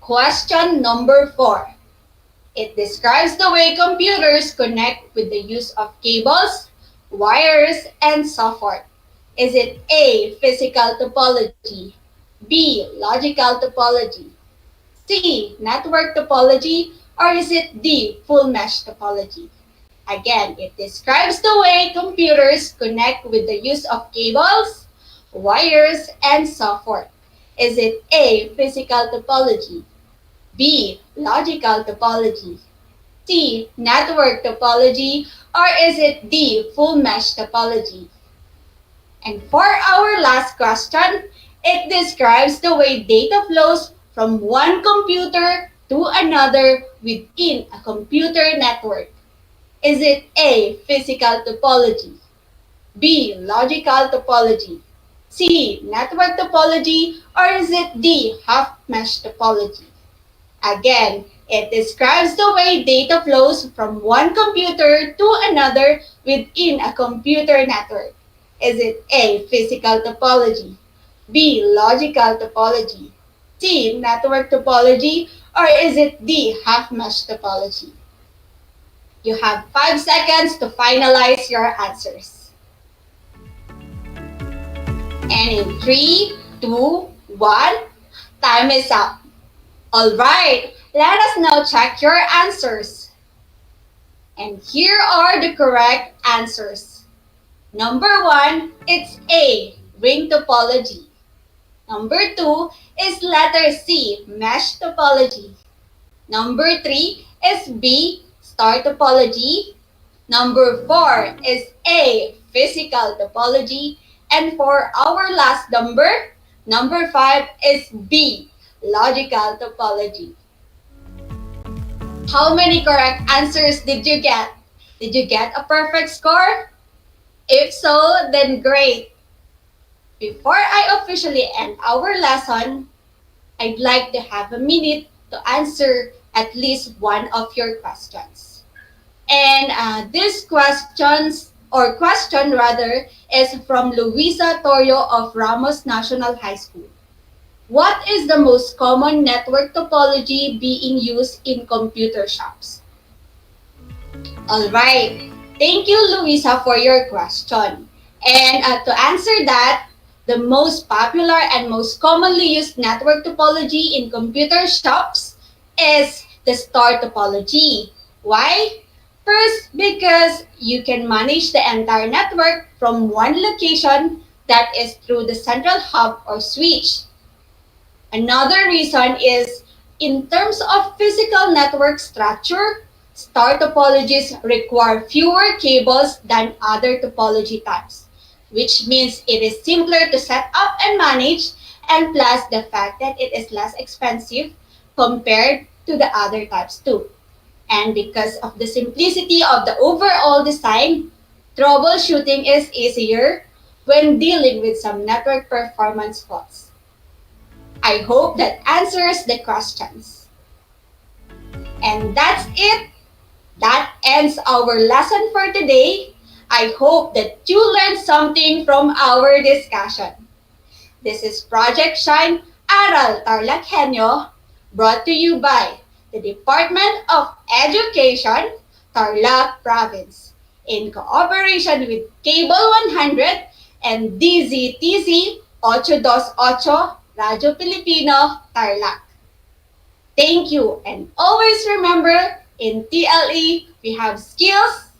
Question number 4. It describes the way computers connect with the use of cables, wires, and so forth. Is it A, physical topology, B, logical topology, C, network topology, or is it D, full mesh topology? Again, it describes the way computers connect with the use of cables, wires, and so forth. Is it A, physical topology, B, logical topology, C, network topology, or is it D, full mesh topology? And for our last question, it describes the way data flows from one computer to another within a computer network. Is it A, physical topology, B, logical topology, C, network topology, or is it D, half mesh topology? Again, it describes the way data flows from one computer to another within a computer network. Is it A, physical topology, B, logical topology, C, network topology, or is it D, half mesh topology? You have 5 seconds to finalize your answers. And in 3, 2, 1, time is up. Alright, let us now check your answers. And here are the correct answers. Number 1, it's A, ring topology. Number 2 is letter C, mesh topology. Number 3 is B, star topology. Number 4 is A, physical topology. And for our last number, number 5 is B, logical topology. How many correct answers did you get? Did you get a perfect score? If so, then great. Before I officially end our lesson, I'd like to have a minute to answer at least one of your questions. And this question is from Luisa Torio of Ramos National High School. What is the most common network topology being used in computer shops? Alright, thank you Luisa for your question. And to answer that, the most popular and most commonly used network topology in computer shops is the star topology. Why? First, because you can manage the entire network from one location, that is through the central hub or switch. Another reason is, in terms of physical network structure, star topologies require fewer cables than other topology types, which means it is simpler to set up and manage, and plus the fact that it is less expensive compared to the other types too. And because of the simplicity of the overall design, troubleshooting is easier when dealing with some network performance faults. I hope that answers the questions. And that's it. That ends our lesson for today. I hope that you learned something from our discussion. This is Project Shine Aral TarlakHenyo, brought to you by the Department of Education, Tarlac Province, in cooperation with Cable 100 and DZTC 828 Radyo Pilipino, Tarlac. Thank you, and always remember, in TLE, we have skills,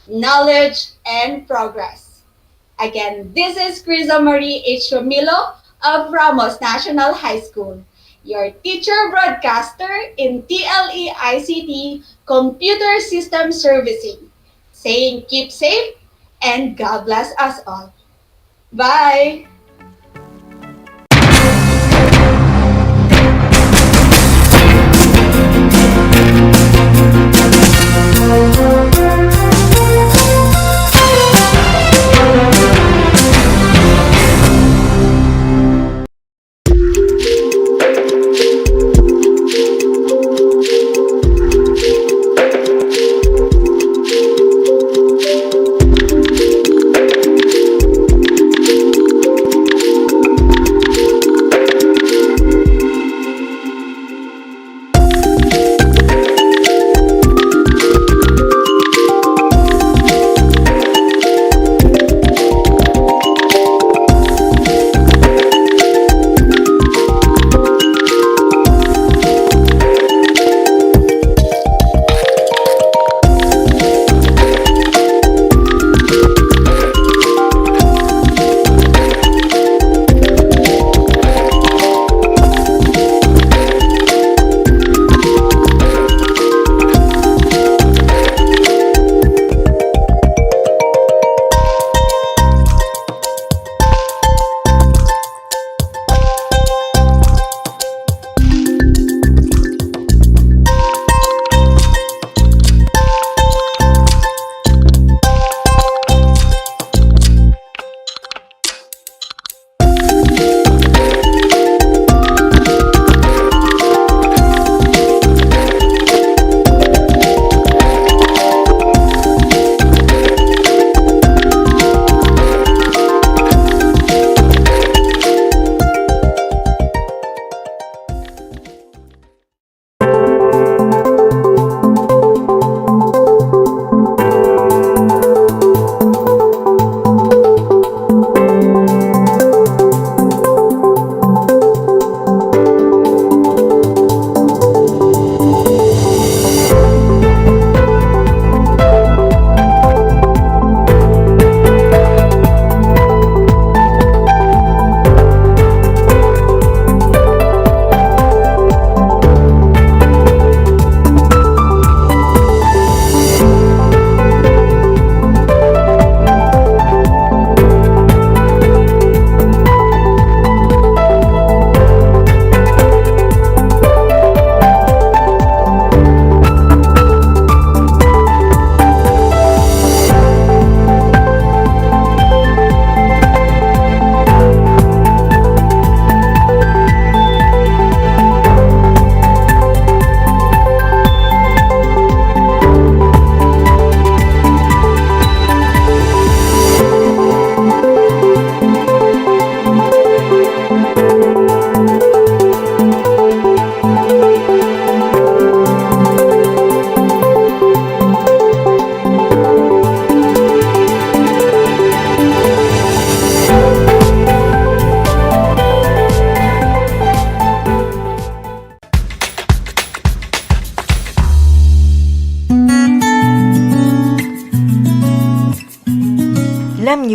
knowledge, and progress. Again, this is Criza Marie H. Romilo of Ramos National High School, your teacher broadcaster in TLE ICT Computer System Servicing, saying keep safe and God bless us all. Bye!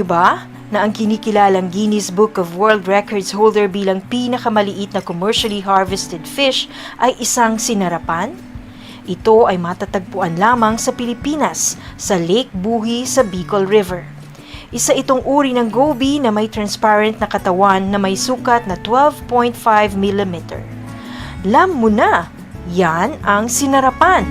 niyo ba na ang kinikilalang Guinness Book of World Records holder bilang pinakamaliit na commercially harvested fish ay isang sinarapan? Ito ay matatagpuan lamang sa Pilipinas, sa Lake Buhi sa Bicol River. Isa itong uri ng goby na may transparent na katawan na may sukat na 12.5 mm. Alam mo na, yan ang sinarapan.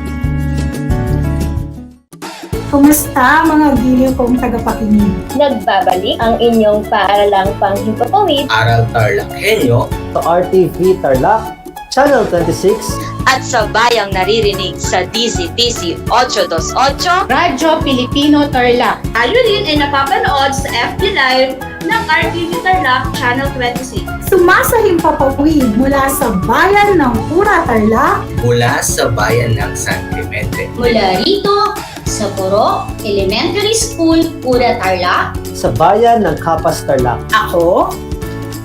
Kumusta mga giliw kong tagapakinig? Nagbabalik ang inyong paaralang panghimpapawid, Aral TarlakHenyo, Sa RTV Tarlac, Channel 26, At sa bayang naririnig sa DZTC 828, Radyo Pilipino Tarlac. tayo rin ay napapanood sa FB Live ng RTV Tarlac Channel 26. Sumasahim papawid mula sa bayan ng Pura Tarlac, mula sa bayan ng San Clemente. Mula rito, sa Puro Elementary School, Pura Tarlac. sa bayan ng Kapas Tarlac. Ako,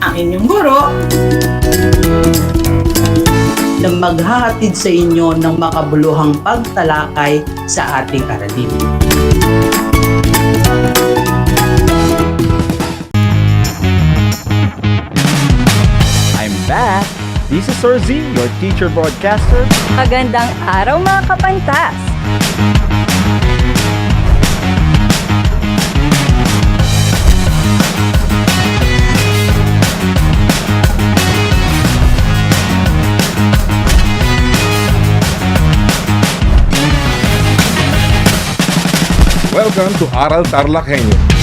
ang inyong guro, na maghahatid sa inyo ng makabuluhang pagtalakay sa ating aralin. I'm back! This is Sir Z, your teacher broadcaster. Magandang araw mga kapantas! Welcome to Aral TarlakHenyo.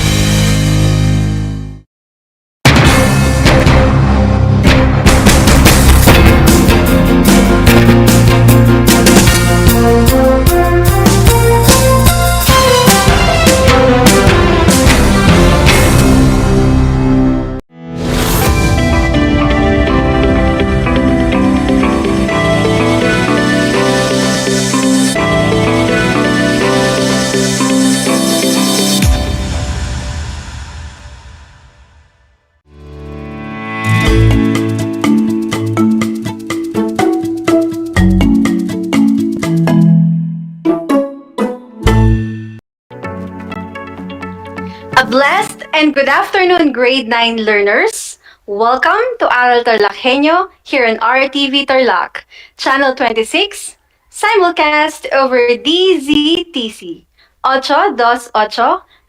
A blessed and good afternoon, grade 9 learners. Welcome to Aral TarlakHenyo here on RTV Tarlac, Channel 26, simulcast over DZTC 828,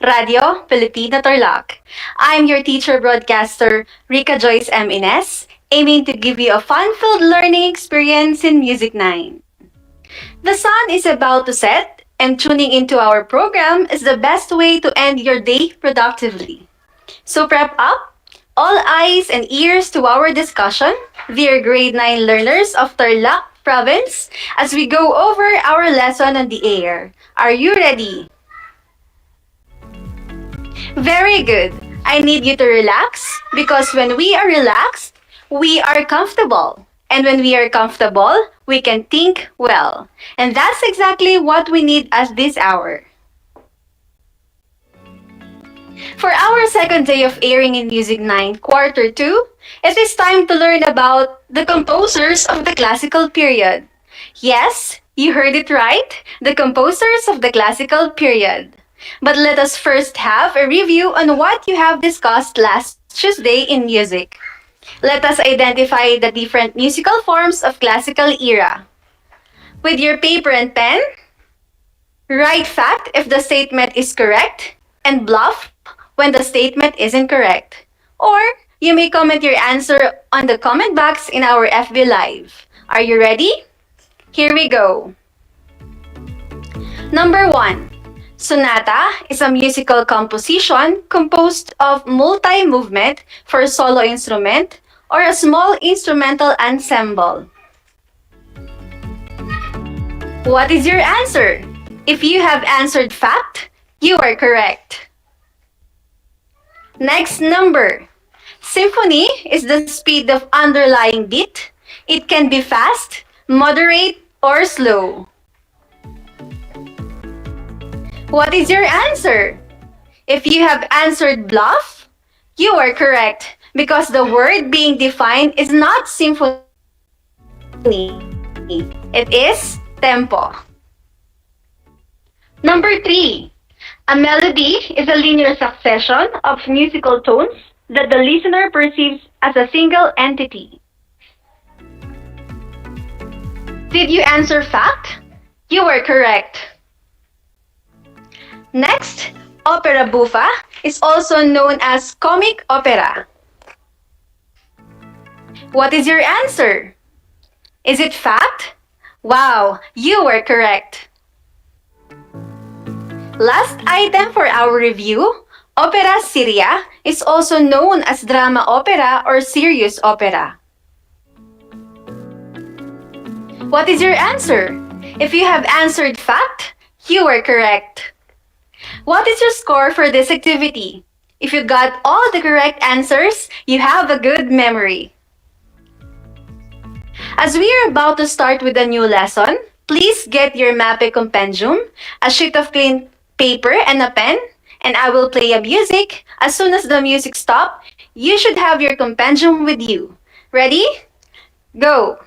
Radio Filipino Tarlac. I'm your teacher broadcaster, Rica Joyce M. Ines, aiming to give you a fun-filled learning experience in Music 9. The sun is about to set, and tuning into our program is the best way to end your day productively. So prep up, all eyes and ears to our discussion, dear grade 9 learners of Tarlac Province, as we go over our lesson on the air. Are you ready? Very good. I need you to relax because when we are relaxed, we are comfortable. And when we are comfortable, we can think well. And that's exactly what we need at this hour. For our second day of airing in Music 9, Quarter 2, it is time to learn about the composers of the classical period. Yes, you heard it right, the composers of the classical period. But let us first have a review on what you have discussed last Tuesday in music. Let us identify the different musical forms of classical era. With your paper and pen, write fact if the statement is correct and bluff when the statement is incorrect. Or you may comment your answer on the comment box in our FB Live. Are you ready? Here we go. Number 1. Sonata is a musical composition composed of multi-movement for solo instrument or a small instrumental ensemble. What is your answer? If you have answered fact, you are correct. Next number. Symphony is the speed of underlying beat. It can be fast, moderate, or slow. What is your answer? If you have answered bluff, you are correct because the word being defined is not symphony. It is tempo. Number 3. A melody is a linear succession of musical tones that the listener perceives as a single entity. Did you answer fact? You were correct. Next, opera buffa is also known as comic opera. What is your answer? Is it fact? Wow, you were correct. Last item for our review, opera seria is also known as drama opera or serious opera. What is your answer? If you have answered fact, you were correct. What is your score for this activity? If you got all the correct answers, you have a good memory. As we are about to start with a new lesson, please get your MAPE compendium, a sheet of clean paper and a pen, and I will play a music. As soon as the music stops, you should have your compendium with you. Ready? Go!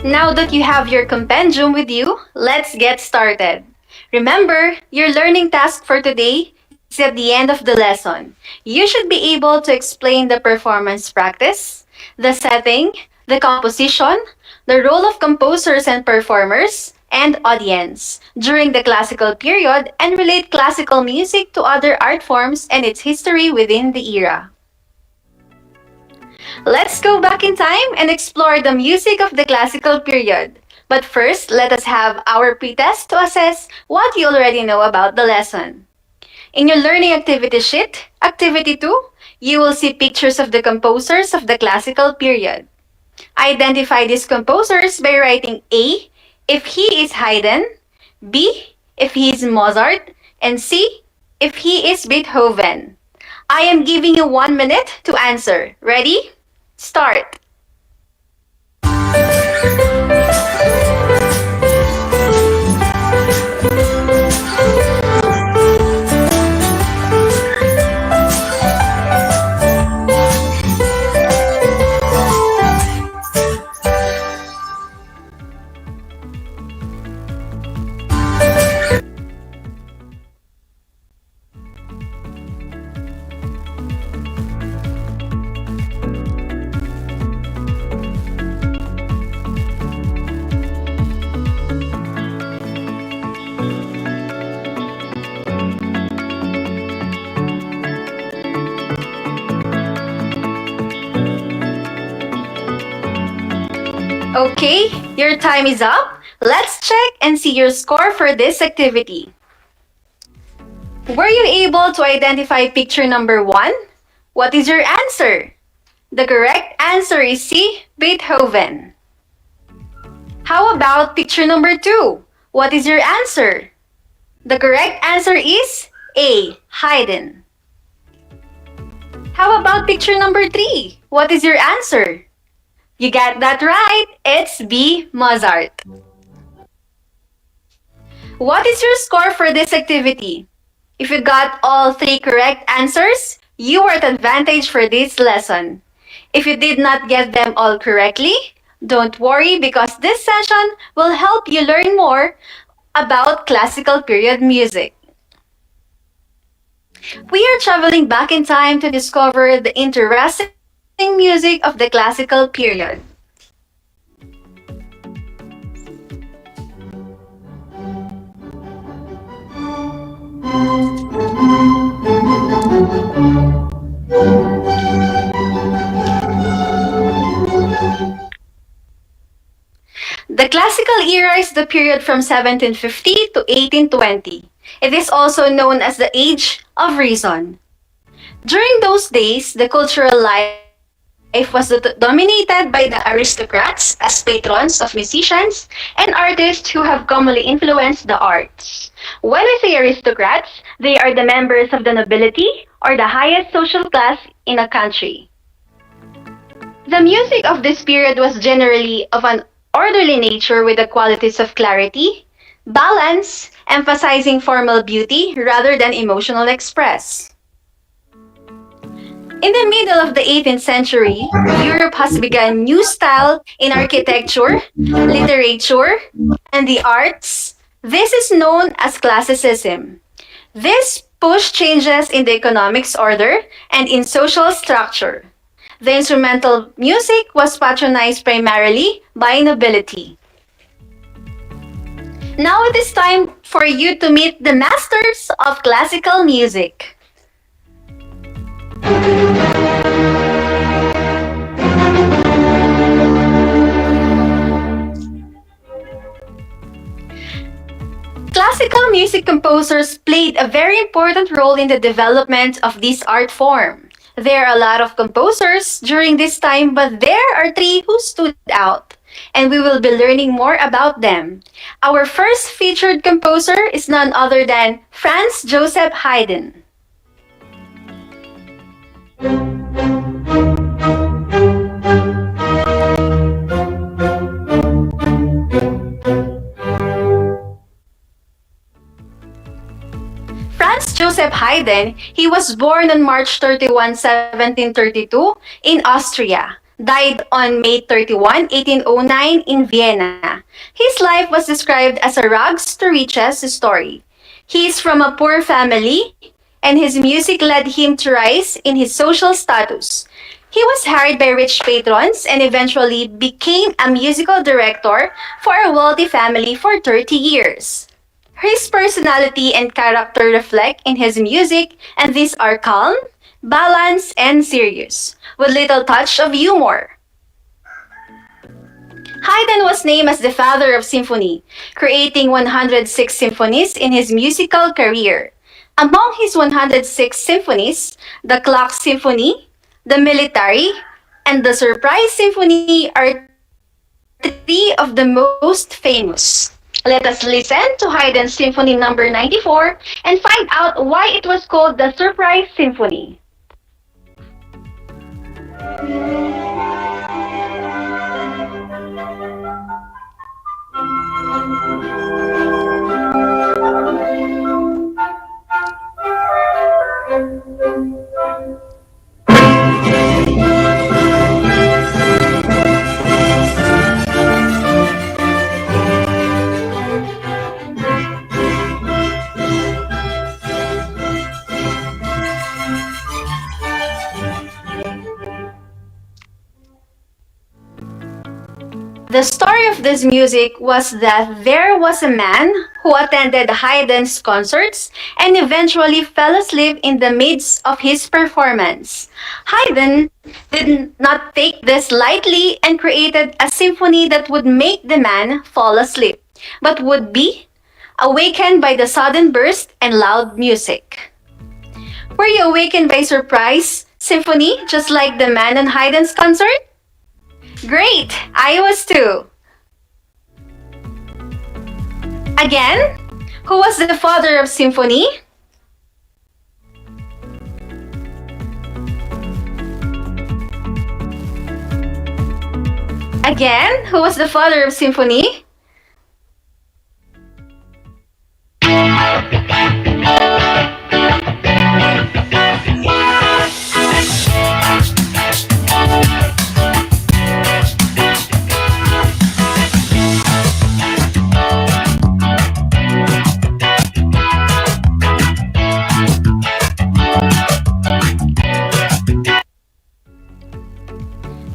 Now that you have your compendium with you, let's get started. Remember, your learning task for today is at the end of the lesson. You should be able to explain the performance practice, the setting, the composition, the role of composers and performers, and audience during the classical period and relate classical music to other art forms and its history within the era. Let's go back in time and explore the music of the classical period. But first, let us have our pretest to assess what you already know about the lesson. In your learning activity sheet, Activity 2, you will see pictures of the composers of the classical period. Identify these composers by writing A, if he is Haydn, B, if he is Mozart, and C, if he is Beethoven. I am giving you 1 minute to answer. Ready? Start! Okay, your time is up. Let's check and see your score for this activity. Were you able to identify picture number 1? What is your answer? The correct answer is C, Beethoven. How about picture number 2? What is your answer? The correct answer is A, Haydn. How about picture number 3? What is your answer? You got that right. It's B, Mozart. What is your score for this activity? If you got all 3 correct answers, you are at advantage for this lesson. If you did not get them all correctly, don't worry because this session will help you learn more about classical period music. We are traveling back in time to discover the interesting music of the classical period. The classical era is the period from 1750 to 1820. It is also known as the Age of Reason. During those days, the cultural life was dominated by the aristocrats as patrons of musicians and artists who have commonly influenced the arts. When we say aristocrats, they are the members of the nobility or the highest social class in a country. The music of this period was generally of an orderly nature with the qualities of clarity, balance, emphasizing formal beauty rather than emotional express. In the middle of the 18th century, Europe has begun new style in architecture, literature, and the arts. This is known as classicism. This pushed changes in the economics order and in social structure. The instrumental music was patronized primarily by nobility. Now it is time for you to meet the masters of classical music. Classical music composers played a very important role in the development of this art form. There are a lot of composers during this time, but there are 3 who stood out, and we will be learning more about them. Our first featured composer is none other than Franz Joseph Haydn. Franz Joseph Haydn, he was born on March 31, 1732 in Austria. Died on May 31, 1809 in Vienna. His life was described as a rags to riches story. He is from a poor family, and his music led him to rise in his social status. He was hired by rich patrons and eventually became a musical director for a wealthy family for 30 years. His personality and character reflect in his music, and these are calm, balanced, and serious, with little touch of humor. Haydn was named as the father of symphony, creating 106 symphonies in his musical career. Among his 106 symphonies, the Clock Symphony, the Military, and the Surprise Symphony are 3 of the most famous. Let us listen to Haydn's Symphony number 94 and find out why it was called the Surprise Symphony. The story of this music was that there was a man who attended Haydn's concerts and eventually fell asleep in the midst of his performance. Haydn did not take this lightly and created a symphony that would make the man fall asleep, but would be awakened by the sudden burst and loud music. Were you awakened by surprise symphony just like the man on Haydn's concert? Great! I was too. Again, who was the father of symphony? Again, who was the father of symphony?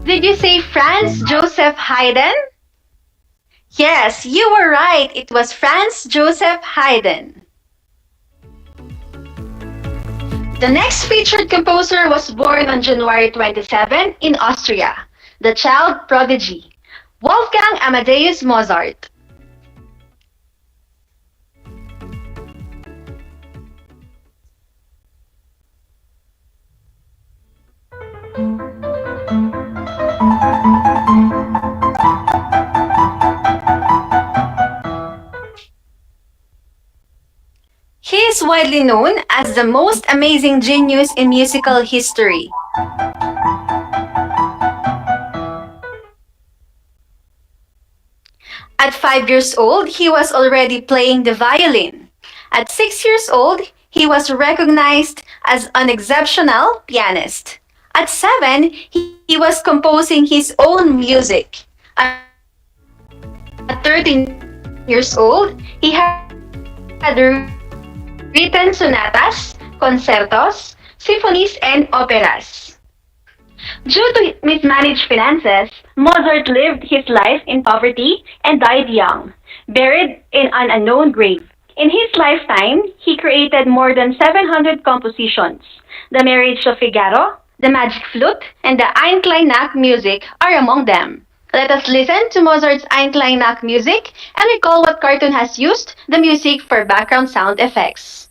Did you say Franz Joseph Haydn? Yes, you were right. It was Franz Joseph Haydn. The next featured composer was born on January 27 in Austria, the child prodigy, Wolfgang Amadeus Mozart. He is widely known as the most amazing genius in musical history. At 5 years old, he was already playing the violin. At 6 years old, he was recognized as an exceptional pianist. At 7, he was composing his own music. At 13 years old, he had written sonatas, concertos, symphonies, and operas. Due to mismanaged finances, Mozart lived his life in poverty and died young, buried in an unknown grave. In his lifetime, he created more than 700 compositions. The Marriage of Figaro, the Magic Flute, and the Ein Klein Nacht music are among them. Let us listen to Mozart's Ein Klein Nacht music and recall what cartoon has used the music for background sound effects.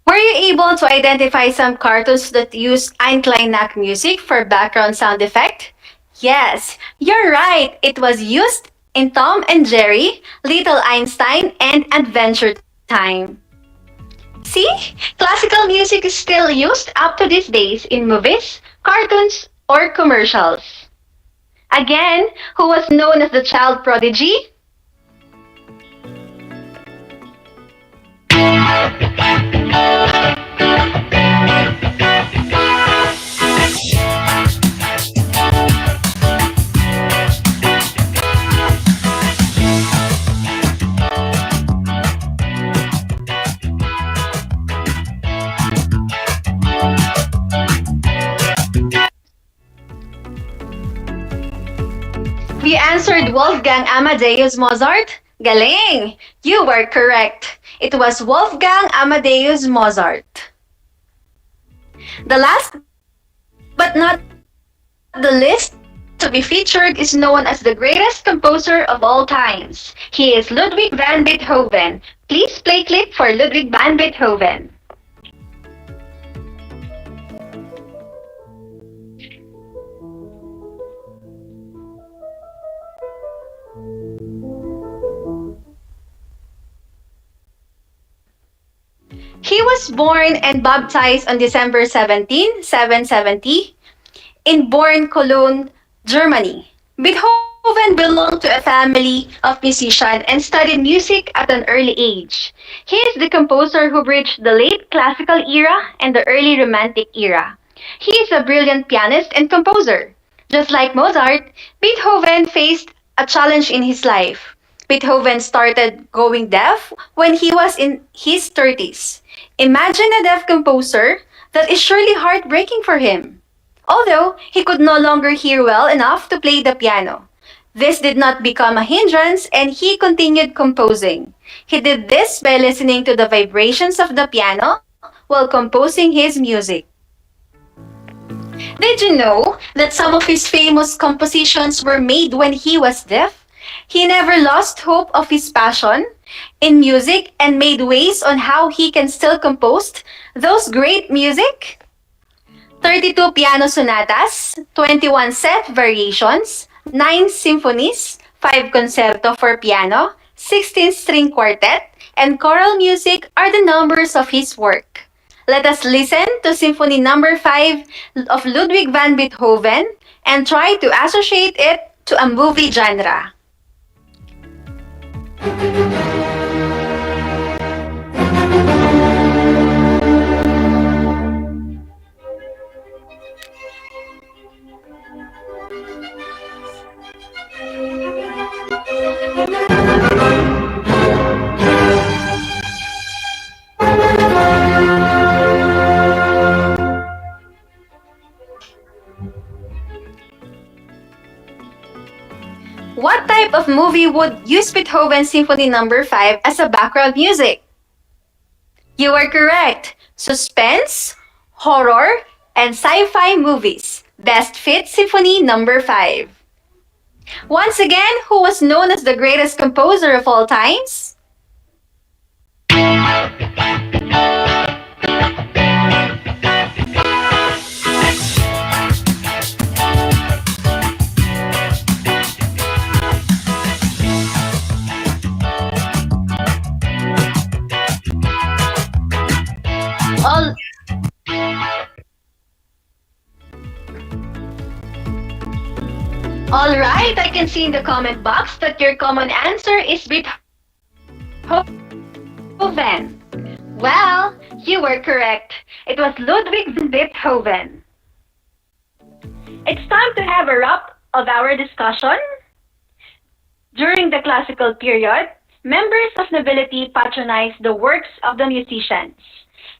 Were you able to identify some cartoons that use Ein Klein Nacht music for background sound effect? Yes, you're right. It was used in Tom and Jerry, Little Einstein, and Adventure Time. See? Classical music is still used up to these days in movies, cartoons, or commercials. Again, who was known as the child prodigy? You answered Wolfgang Amadeus Mozart? Galing! You were correct. It was Wolfgang Amadeus Mozart. The last but not the least to be featured is known as the greatest composer of all times. He is Ludwig van Beethoven. Please play clip for Ludwig van Beethoven. He was born and baptized on December 17, 770, in Born, Cologne, Germany. Beethoven belonged to a family of musicians and studied music at an early age. He is the composer who bridged the late classical era and the early romantic era. He is a brilliant pianist and composer. Just like Mozart, Beethoven faced a challenge in his life. Beethoven started going deaf when he was in his 30s. Imagine a deaf composer. That is surely heartbreaking for him. Although he could no longer hear well enough to play the piano. This did not become a hindrance and he continued composing. He did this by listening to the vibrations of the piano while composing his music. Did you know that some of his famous compositions were made when he was deaf? He never lost hope of his passion in music and made ways on how he can still compose those great music. 32 piano sonatas, 21 set variations, 9 symphonies, 5 concerto for piano, 16 string quartet, and choral music are the numbers of his work. Let us listen to Symphony Number 5 of Ludwig van Beethoven and try to associate it to a movie genre. What type of movie would use Beethoven's Symphony Number 5 as a background music? You are correct. Suspense, horror, and sci-fi movies best fit Symphony Number 5. Once again, who was known as the greatest composer of all times? All right, I can see in the comment box that your common answer is Beethoven. Well, you were correct. It was Ludwig van Beethoven. It's time to have a wrap of our discussion. During the classical period, members of nobility patronized the works of the musicians.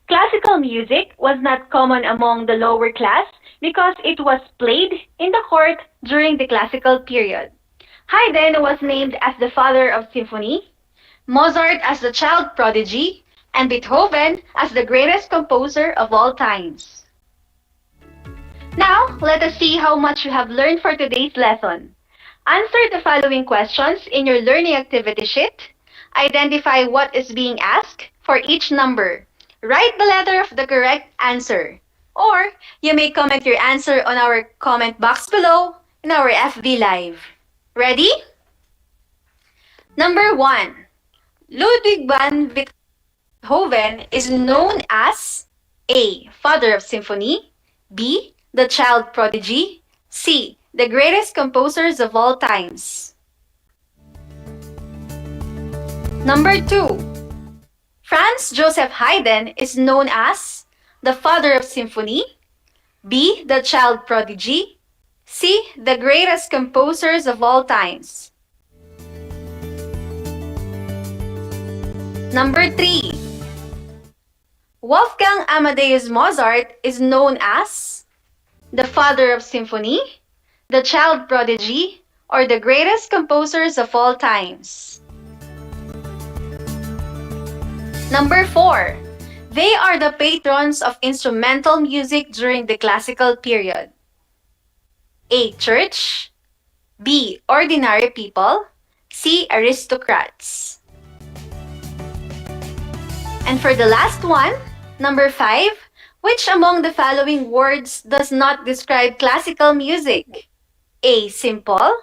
Classical music was not common among the lower class because it was played in the court during the classical period. Haydn was named as the father of symphony, Mozart as the child prodigy, and Beethoven as the greatest composer of all times. Now, let us see how much you have learned for today's lesson. Answer the following questions in your learning activity sheet. Identify what is being asked for each number. Write the letter of the correct answer. Or you may comment your answer on our comment box below in our FB Live. Ready? Number 1. Ludwig van Beethoven is known as A. Father of Symphony, B. The child prodigy, C. The greatest composers of all times. Number 2. Franz Joseph Haydn is known as the father of symphony, B. The child prodigy, C. The greatest composers of all times. Number 3. Wolfgang Amadeus Mozart is known as the father of symphony, the child prodigy, or the greatest composers of all times. Number 4. They are the patrons of instrumental music during the classical period. A. Church, B. Ordinary people, C. Aristocrats. And for the last one, number 5, which among the following words does not describe classical music? A. Simple,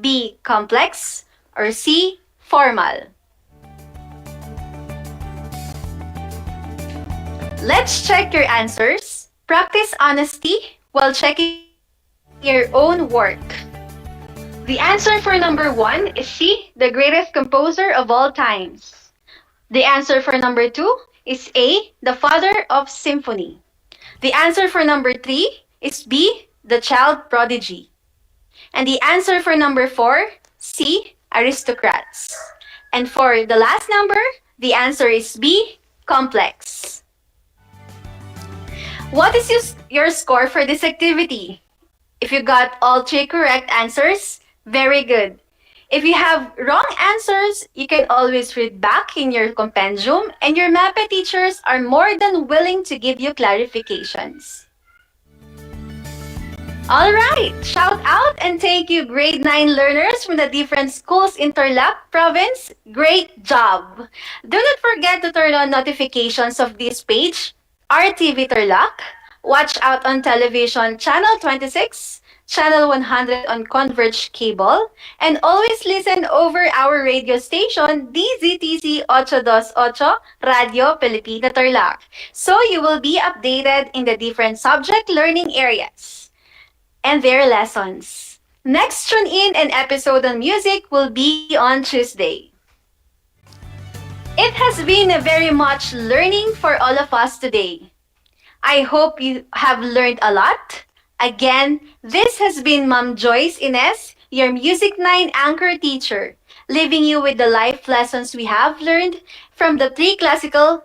B. Complex, or C. Formal. Let's check your answers. Practice honesty while checking your own work. The answer for number 1 is C. The greatest composer of all times. The answer for number 2 is A. The father of symphony. The answer for number 3 is B. The child prodigy. And the answer for number 4, C. Aristocrats. And for the last number, the answer is B. Complex. What is your score for this activity? If you got all 3 correct answers, very good. If you have wrong answers, you can always read back in your compendium, and your MAPE teachers are more than willing to give you clarifications. All right, shout out and thank you grade 9 learners from the different schools in Tarlac province. Great job. Do not forget to turn on notifications of this page, RTV Tarlac. Watch out on television channel 26, channel 100 on Converge cable, and always listen over our radio station DZTC 828 Radio Pilipina Tarlac. So you will be updated in the different subject learning areas and their lessons. Next tune in an episode on music will be on Tuesday. It has been a very much learning for all of us today. I hope you have learned a lot. Again, this has been Ma'am Joyce Ines, your Music 9 anchor teacher, leaving you with the life lessons we have learned from the three classical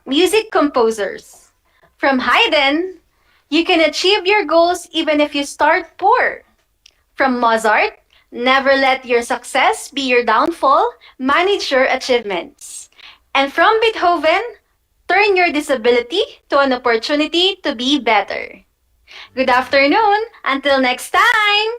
music composers. From Haydn, you can achieve your goals even if you start poor. From Mozart, never let your success be your downfall, manage your achievements. And from Beethoven, turn your disability to an opportunity to be better. Good afternoon, until next time!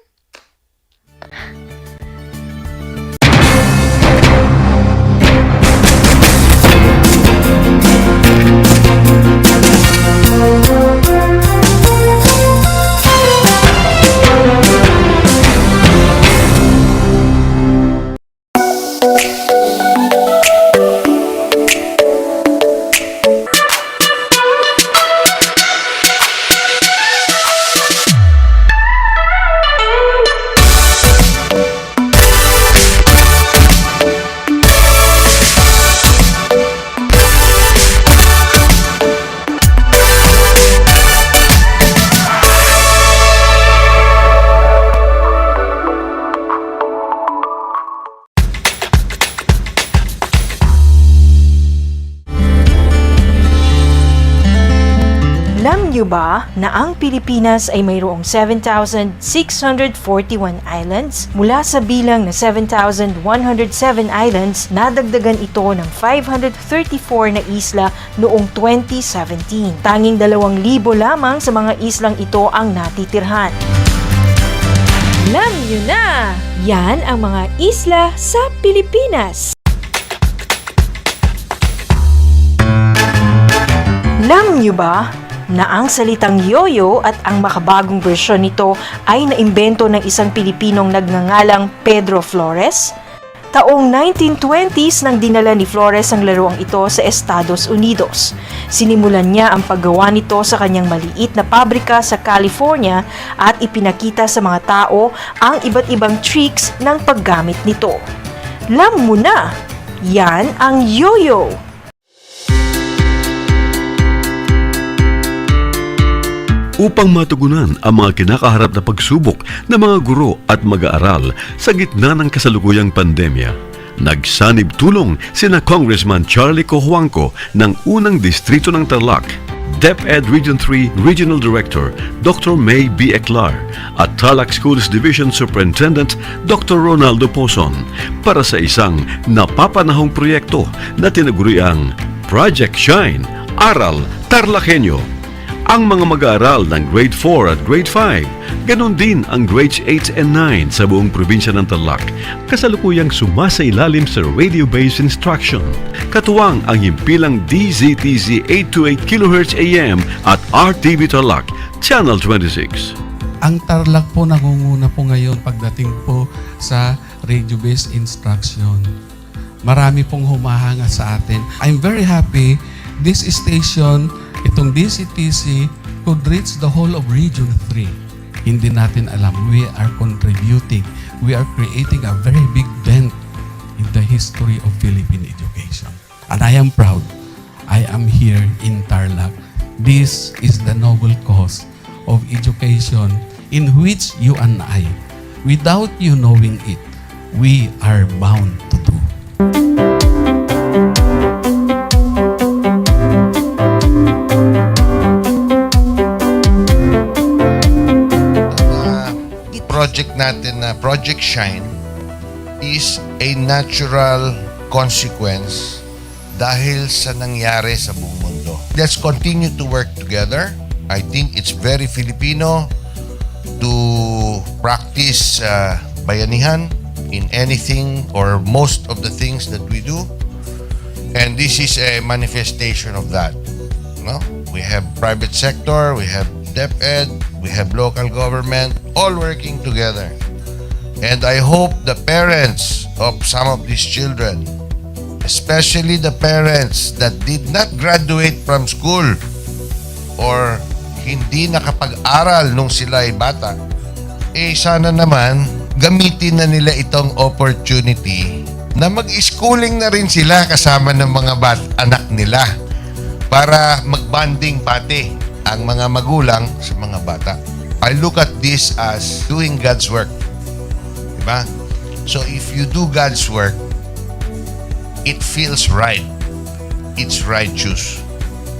Alam niyo ba na ang Pilipinas ay mayroong 7,641 islands? Mula sa bilang na 7,107 islands, nadagdagan ito ng 534 na isla noong 2017. Tanging 2,000 lamang sa mga islang ito ang natitirhan. Alam niyo na! Yan ang mga isla sa Pilipinas. Alam niyo ba na ang salitang yoyo at ang makabagong bersyon nito ay naimbento ng isang Pilipinong nagngangalang Pedro Flores? Taong 1920s nang dinala ni Flores ang laruang ito sa Estados Unidos. Sinimulan niya ang paggawa nito sa kanyang maliit na pabrika sa California at ipinakita sa mga tao ang iba't ibang tricks ng paggamit nito. Alam mo na, yan ang yoyo! Upang matugunan ang mga kinakaharap na pagsubok ng mga guro at mag-aaral sa gitna ng kasalukuyang pandemya, nagsanib tulong sina Congressman Charlie Cojuangco ng unang distrito ng Tarlac, DEPED Region 3 Regional Director Dr. May B. Eclar at Tarlac Schools Division Superintendent Dr. Ronaldo Pozon para sa isang napapanahong proyekto na tinaguriang Project Shine, Aral TarlakHenyo. Ang mga mag-aaral ng Grade 4 at Grade 5, ganon din ang Grades 8 and 9 sa buong probinsya ng Tarlac, kasalukuyang sumasailalim sa radio-based instruction. Katuwang ang himpilang DZTC 828 kHz AM at RTV Tarlac, Channel 26. Ang Tarlac po nangunguna po ngayon pagdating po sa radio-based instruction. Marami pong humahanga sa atin. I'm very happy this station, itong DCTC, could reach the whole of Region 3. Hindi natin alam, we are contributing. We are creating a very big dent in the history of Philippine education. And I am proud. I am here in Tarlac. This is the noble cause of education in which you and I, without you knowing it, we are bound to do. Project natin na Project Shine is a natural consequence dahil sa nangyari sa buong mundo. Let's continue to work together. I think it's very Filipino to practice bayanihan in anything or most of the things that we do. And this is a manifestation of that. No? We have private sector, we have DEPED, we have local government, all working together. And I hope the parents of some of these children, especially the parents that did not graduate from school or hindi nakapag-aral nung sila ay bata, sana naman gamitin na nila itong opportunity na mag-schooling na rin sila kasama ng mga anak nila para mag-bonding pati ang mga magulang sa mga bata. I look at this as doing God's work. Diba? So if you do God's work, it feels right. It's righteous.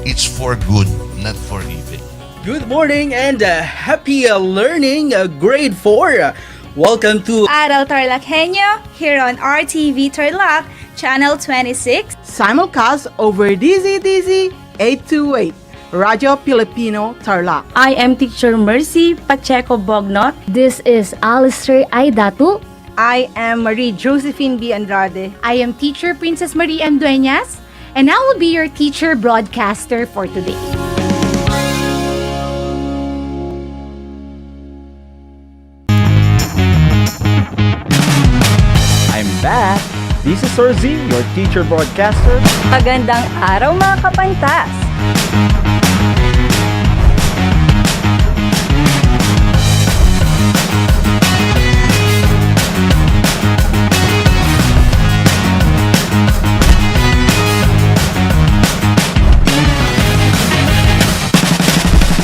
It's for good, not for evil. Good morning and happy learning, grade 4. Welcome to Aral TarlakHenyo here on RTV Tarlac, Channel 26. Simulcast over DZTZ 828, Radio Filipino Tarlac. I am Teacher Mercy Pacheco Bognot. This is Alistair Aidatu. I am Marie Josephine B. Andrade. I am Teacher Princess Marie M. Dueñas, and I will be your teacher broadcaster for today. I'm back! This is Sir Z, your teacher broadcaster. Magandang araw mga kapantas!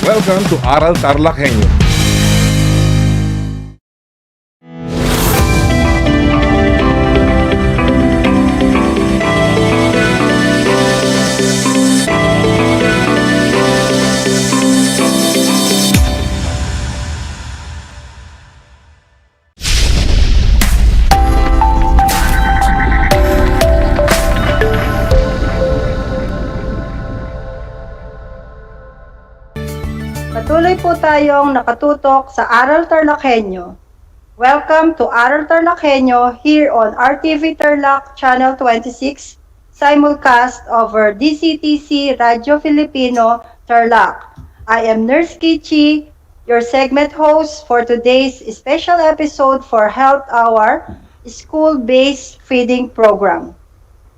Welcome to Aral TarlakHenyo. Patuloy po tayong nakatutok sa Aral TarlakHenyo. Welcome to Aral TarlakHenyo here on RTV Tarlac, Channel 26, simulcast over DCTC Radio Filipino Tarlac. I am Nurse Kichi, your segment host for today's special episode for Health Hour, School-Based Feeding Program.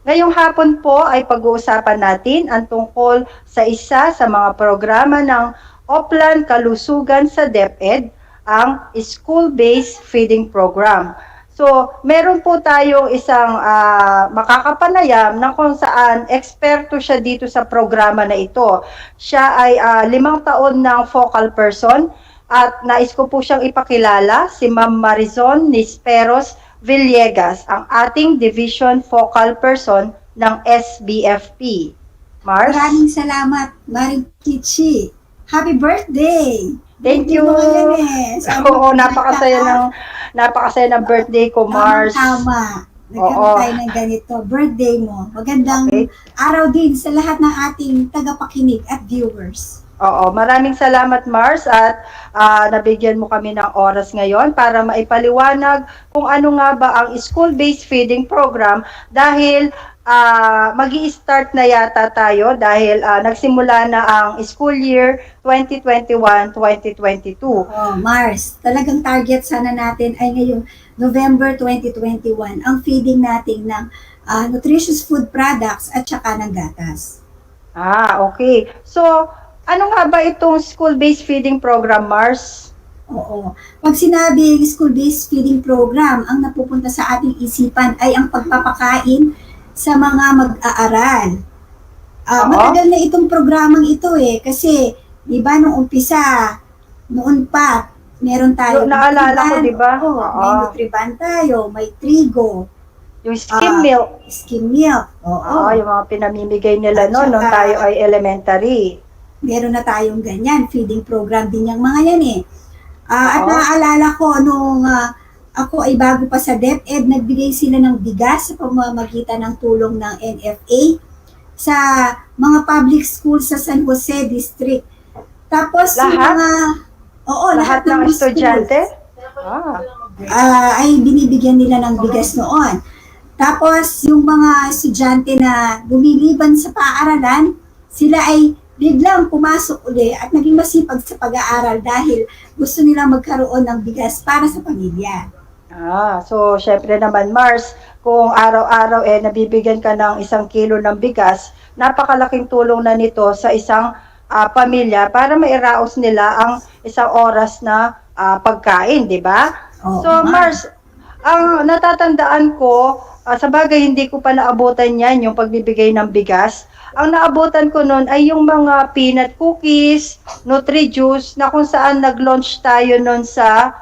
Ngayong hapon po ay pag-uusapan natin ang tungkol sa isa sa mga programa ng Oplan Kalusugan sa DEPED, ang School-Based Feeding Program. So, meron po tayong isang makakapanayam na kung saan eksperto siya dito sa programa na ito. Siya ay 5 taon ng focal person at nais ko po siyang ipakilala, si Ma'am Marizon Nisperos Villegas, ang ating Division Focal Person ng SBFP. Mars? Maraming salamat, Maring Kichi. Happy birthday! Thank you! Oo, napakasaya ng birthday ko, Mars. Tama. Nagkaroon tayo ng ganito. Birthday mo. Magandang araw din sa lahat ng ating tagapakinig at viewers. Oo, maraming salamat, Mars, at nabigyan mo kami ng oras ngayon para maipaliwanag kung ano nga ba ang school-based feeding program dahil magi-start na yata tayo dahil nagsimula na ang school year 2021-2022. Oh, Mars, talagang target sana natin ay ngayong November 2021 ang feeding natin ng nutritious food products at saka ng gatas. Okay. So, ano nga ba itong school-based feeding program, Mars? Oo. Pag sinabi school-based feeding program, ang napupunta sa ating isipan ay ang pagpapakain sa mga mag-aaral. Matagal na itong programang ito kasi, di ba, nung umpisa, noon pa, meron tayo. Naalala ko, di ba? May Nutriban tayo, may Trigo. Yung skim milk. Skim milk, yung mga pinamimigay nila nung tayo ay elementary. Meron na tayong ganyan, feeding program din yung mga yan At naaalala ko nung ako ay bago pa sa DepED, nagbigay sila ng bigas sa pamamagitan ng tulong ng NFA sa mga public schools sa San Jose District. Tapos yung mga lahat ng estudyante? ay binibigyan nila ng bigas noon. Tapos yung mga estudyante na lumiliban sa paaralan, sila ay biglang pumasok uli at naging masipag sa pag-aaral dahil gusto nila magkaroon ng bigas para sa pamilya. So syempre naman Mars, kung araw-araw nabibigyan ka ng 1 kilo ng bigas, napakalaking tulong na nito sa isang pamilya para mairaos nila ang 1 oras na pagkain, di ba? So Mars, ang natatandaan ko, sa bagay hindi ko pa naabutan yan, yung pagbibigay ng bigas. Ang naabutan ko noon ay yung mga peanut cookies, Nutri-Juice, na kung saan nag-launch tayo noon sa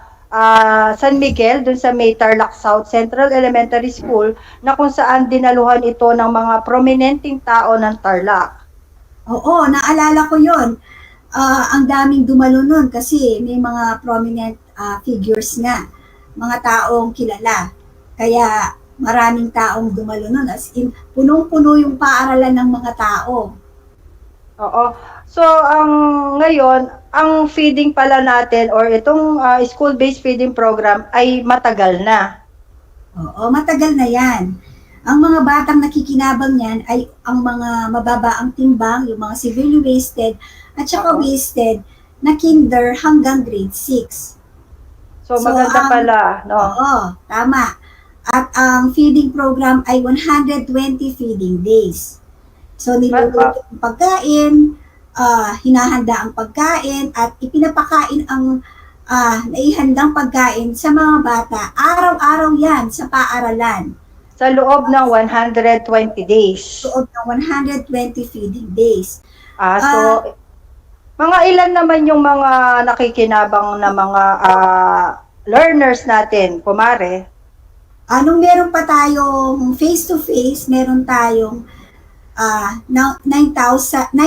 San Miguel, dun sa may Tarlac South Central Elementary School, na kung saan dinaluhan ito ng mga prominenteng tao ng Tarlac. Oo, naalala ko yon. Ang daming dumalo nun kasi may mga prominent figures nga, mga taong kilala. Kaya maraming taong dumalo nun. As in, punong-puno yung paaralan ng mga tao. Oo. So, ngayon, ang feeding pala natin or itong school-based feeding program ay matagal na. Oo, matagal na yan. Ang mga batang nakikinabang yan ay ang mga mababa ang timbang, yung mga severely wasted, at saka wasted na kinder hanggang grade 6. So maganda pala, no? Oo, tama. At ang feeding program ay 120 feeding days. So niluluto ang pagkain, hinahanda ang pagkain, at ipinapakain ang naihandang pagkain sa mga bata. Araw-araw yan sa paaralan. Sa loob ng 120 days. Sa loob ng 120 feeding days. So, mga ilan naman yung mga nakikinabang na mga learners natin, kumare? Nung meron pa tayong face-to-face, meron tayong 19,000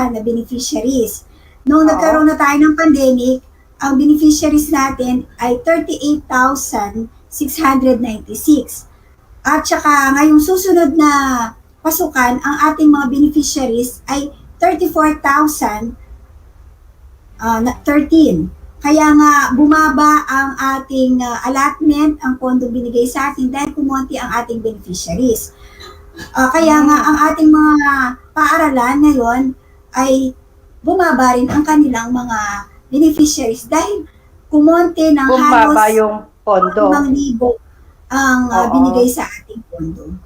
na beneficiaries. Nung nagkaroon na tayo ng pandemic, ang beneficiaries natin ay 38,696. At saka ngayong susunod na pasukan, ang ating mga beneficiaries ay 34,013. Kaya nga bumaba ang ating allotment, ang pondo binigay sa atin dahil kumonti ang ating beneficiaries. Kaya nga ang ating mga paaralan ngayon ay bumaba rin ang kanilang mga beneficiaries dahil kumonti ng bumaba halos yung pondo. 5,000 ang binigay sa ating pondo.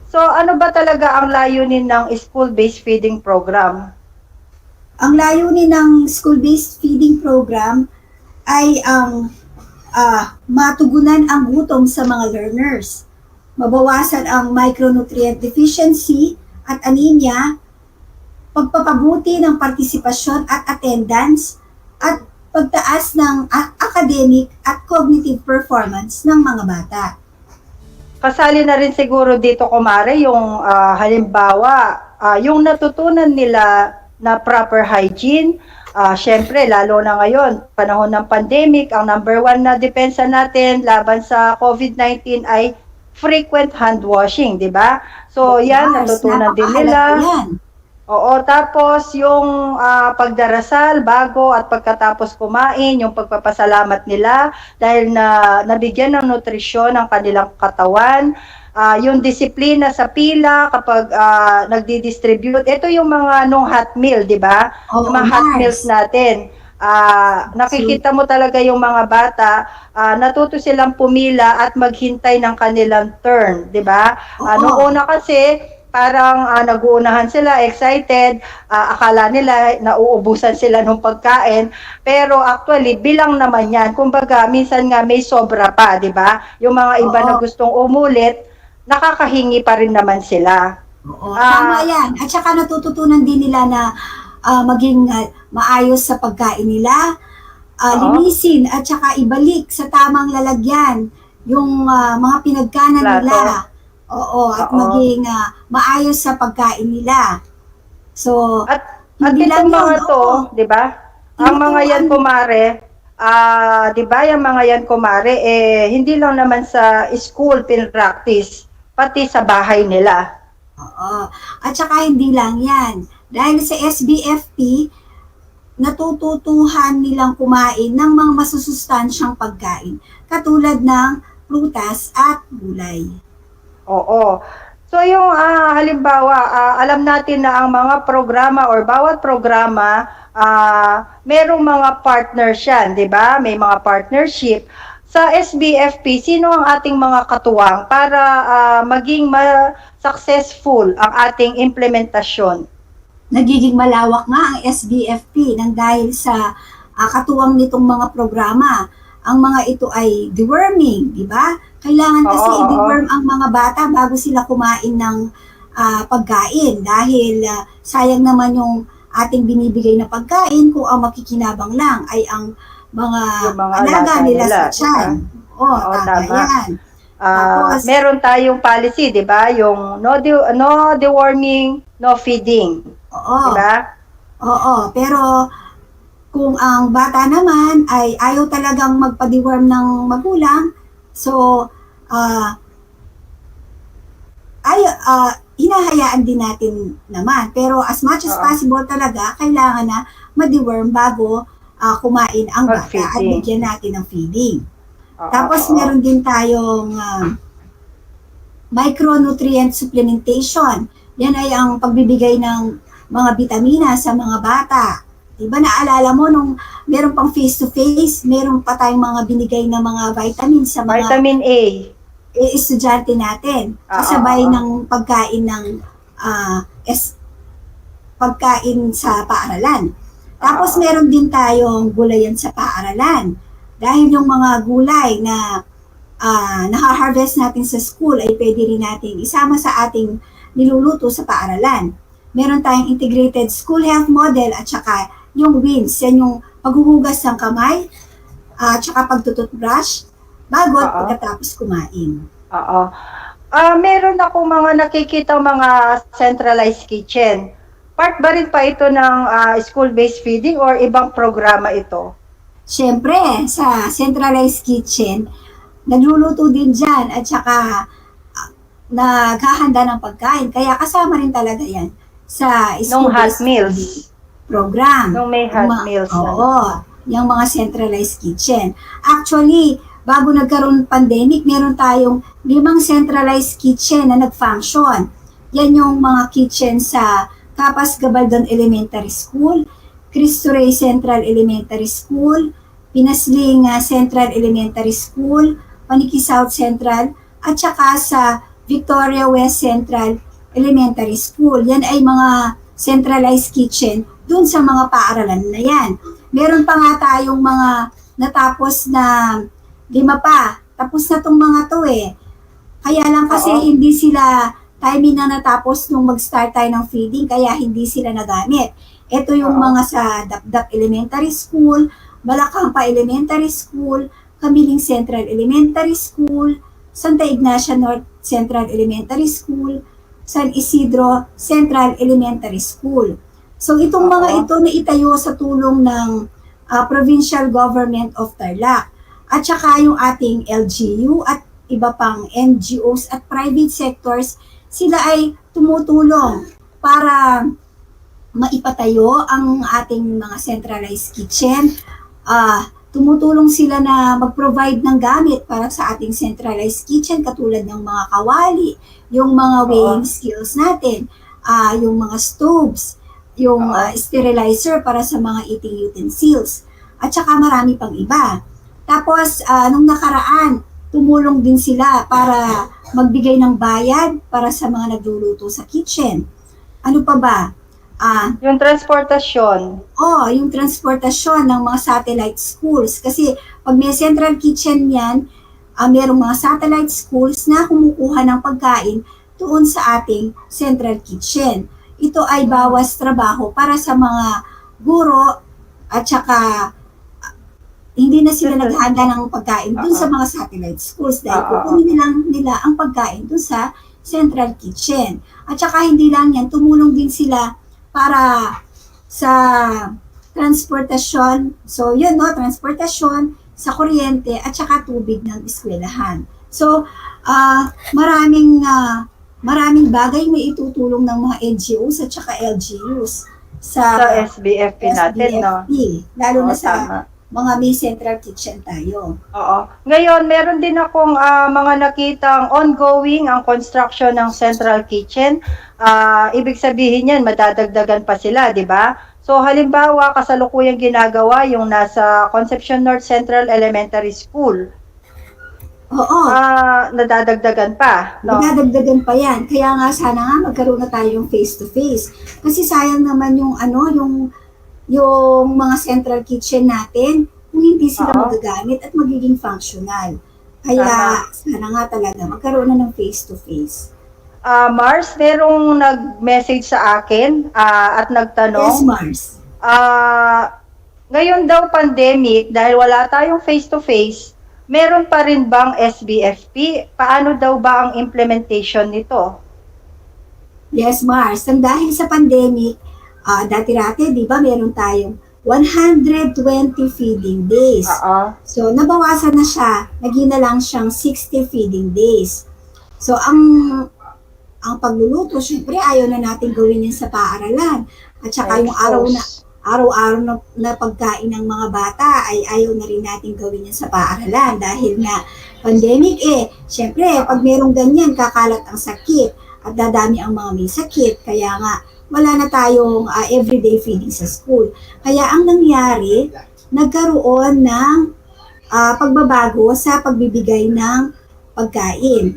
So ano ba talaga ang layunin ng school-based feeding program? Ang layunin ng school-based feeding program ay ang matugunan ang gutom sa mga learners, mabawasan ang micronutrient deficiency at anemia, pagpapabuti ng partisipasyon at attendance, at pagtaas ng academic at cognitive performance ng mga bata. Kasali na rin siguro dito, kumare, yung halimbawa, yung natutunan nila na proper hygiene. Syempre, lalo na ngayon, panahon ng pandemic, ang number 1 na depensa natin laban sa COVID-19 ay frequent hand washing, di ba? So, yan, natutunan din nila. Oo, tapos yung pagdarasal bago at pagkatapos kumain, yung pagpapasalamat nila dahil nabigyan ng nutrisyon ang kanilang katawan, yung disiplina sa pila kapag nagdi-distribute. Ito yung mga nung hot meal, di ba? Yung mga hot meals natin. Nakikita mo talaga yung mga bata, natuto silang pumila at maghintay ng kanilang turn, di ba? Noong una kasi, parang nag-uunahan sila, excited, akala nila nauubusan sila ng pagkain, pero actually bilang naman yan. Kumbaga minsan nga may sobra pa, di ba? Yung mga iba na gustong umulit, nakakahingi pa rin naman sila. Tama yan. At saka natututunan din nila na maging maayos sa pagkain nila, linisin at saka ibalik sa tamang lalagyan yung mga pinagkanan nila. At maging maayos sa pagkain nila. So, at itong mga to, di ba? Ang mga yan, kumare, 'di ba, yung mga yan kumare, hindi lang naman sa school pinractice, pati sa bahay nila. Oo. At saka hindi lang yan. Dahil sa SBFP, natututuhan nilang kumain ng mga masusustansyang pagkain, katulad ng prutas at gulay. Oo. So yung halimbawa, alam natin na ang mga programa or bawat programa, merong mga partners yan, 'di ba? May mga partnership. Sa SBFP, sino ang ating mga katuwang para maging successful ang ating implementasyon? Nagiging malawak nga ang SBFP nang dahil sa katuwang nitong mga programa. Ang mga ito ay deworming, di ba? Kailangan kasi i-deworm ang mga bata bago sila kumain ng pagkain dahil sayang naman yung ating binibigay na pagkain kung ang makikinabang lang ay ang mga alaga nila sa tiyan. Oo, tama yan. Tapos, meron tayong policy, di ba? Yung no deworming, no feeding. Oo. Di ba? Oo, pero kung ang bata naman ay ayaw talagang magpa-deworm ng magulang, so hinahayaan din natin naman. Pero as much as possible talaga, kailangan na ma-deworm bago kumain ang bata at bigyan natin ng feeding. Tapos meron din tayong micronutrient supplementation. Yan ay ang pagbibigay ng mga bitamina sa mga bata. Diba naalala mo nung meron pang face-to-face, meron pa tayong mga binigay na mga vitamins sa mga Vitamin A. Estudyante natin. Kasabay ng pagkain ng pagkain sa paaralan. Tapos meron din tayong gulayan sa paaralan. Dahil yung mga gulay na naha-harvest natin sa school ay pwede rin natin isama sa ating niluluto sa paaralan. Meron tayong integrated school health model at saka yung WINS, yan yung paghuhugas ng kamay at saka pagtututbrush bago at pagkatapos kumain. Oo. Meron akong mga nakikita mga centralized kitchen. Part ba rin pa ito ng school-based feeding or ibang programa ito? Siyempre, sa centralized kitchen, nagluluto din dyan at saka naghahanda ng pagkain. Kaya kasama rin talaga yan sa school-based feeding program. Nung may hot meals. Oo, yung mga centralized kitchen. Actually, bago nagkaroon pandemic, meron tayong 5 centralized kitchen na nag-function. Yan yung mga kitchen sa Capas Gabaldon Elementary School, Cristo Rey Central Elementary School, Pinasling Central Elementary School, Paniki South Central, at saka sa Victoria West Central Elementary School. Yan ay mga centralized kitchen dun sa mga paaralan na yan. Meron pa nga tayong mga natapos na 5 pa. Tapos na tong mga to eh. Kaya lang kasi hindi sila timing na natapos nung mag-start tayo ng feeding, kaya hindi sila nagamit. Ito yung mga sa Dapdap Elementary School, Malacampa Elementary School, Kamiling Central Elementary School, Santa Ignacia North Central Elementary School, San Isidro Central Elementary School. So itong mga ito na itayo sa tulong ng Provincial Government of Tarlac at saka yung ating LGU at iba pang NGOs at private sectors, sila ay tumutulong para maipatayo ang ating mga centralized kitchen. Tumutulong sila na mag-provide ng gamit para sa ating centralized kitchen katulad ng mga kawali, yung mga weighing skills natin, yung mga stoves, yung sterilizer para sa mga eating utensils, at saka marami pang iba. Tapos, nung nakaraan, tumulong din sila para magbigay ng bayad para sa mga nagluluto sa kitchen. Ano pa ba? Yung transportasyon. Yung transportasyon ng mga satellite schools. Kasi pag may central kitchen yan, merong mga satellite schools na kumukuha ng pagkain doon sa ating central kitchen. Ito ay bawas trabaho para sa mga guro at saka hindi na sila naghahanda ng pagkain dun sa mga satellite schools dahil kukunin lang nila ang pagkain dun sa central kitchen. At saka hindi lang yan, tumulong din sila para sa transportasyon. So, yun, no, transportasyon sa kuryente at saka tubig ng eskwelahan. So, maraming bagay na itutulong ng mga NGOs at saka LGUs sa SBFP natin, no? Lalo na Oo, sa tama. mga may central kitchen tayo. Oo. Ngayon, meron din akong mga nakitang ongoing ang construction ng central kitchen. Ibig sabihin yan, madadagdagan pa sila, di ba? So, halimbawa, kasalukuyang ginagawa yung nasa Concepcion North Central Elementary School. Oo. Nadadagdagan pa, no? Nadadagdagan pa yan. Kaya nga sana nga magkaroon na tayong face-to-face. Kasi sayang naman yung mga central kitchen natin kung hindi sila magagamit at magiging functional. Kaya sana nga talaga magkaroon na ng face-to-face. Mars, merong nag-message sa akin at nagtanong. Yes, Mars. Ngayon daw pandemic, dahil wala tayong face-to-face, meron pa rin bang SBFP? Paano daw ba ang implementation nito? Yes, Mars. Dahil sa pandemic, dati-dati, di ba, meron tayong 120 feeding days. So, nabawasan na siya. Naging na lang siyang 60 feeding days. So, ang pagluluto, syempre, ayaw na natin gawin yan sa paaralan. At saka yung araw-araw na pagkain ng mga bata ay ayaw na rin natin gawin yan sa paaralan dahil na pandemic syempre, pag merong ganyan, kakalat ang sakit at dadami ang mga may sakit. Kaya nga, wala na tayong everyday feeding sa school. Kaya ang nangyari, nagkaroon ng pagbabago sa pagbibigay ng pagkain.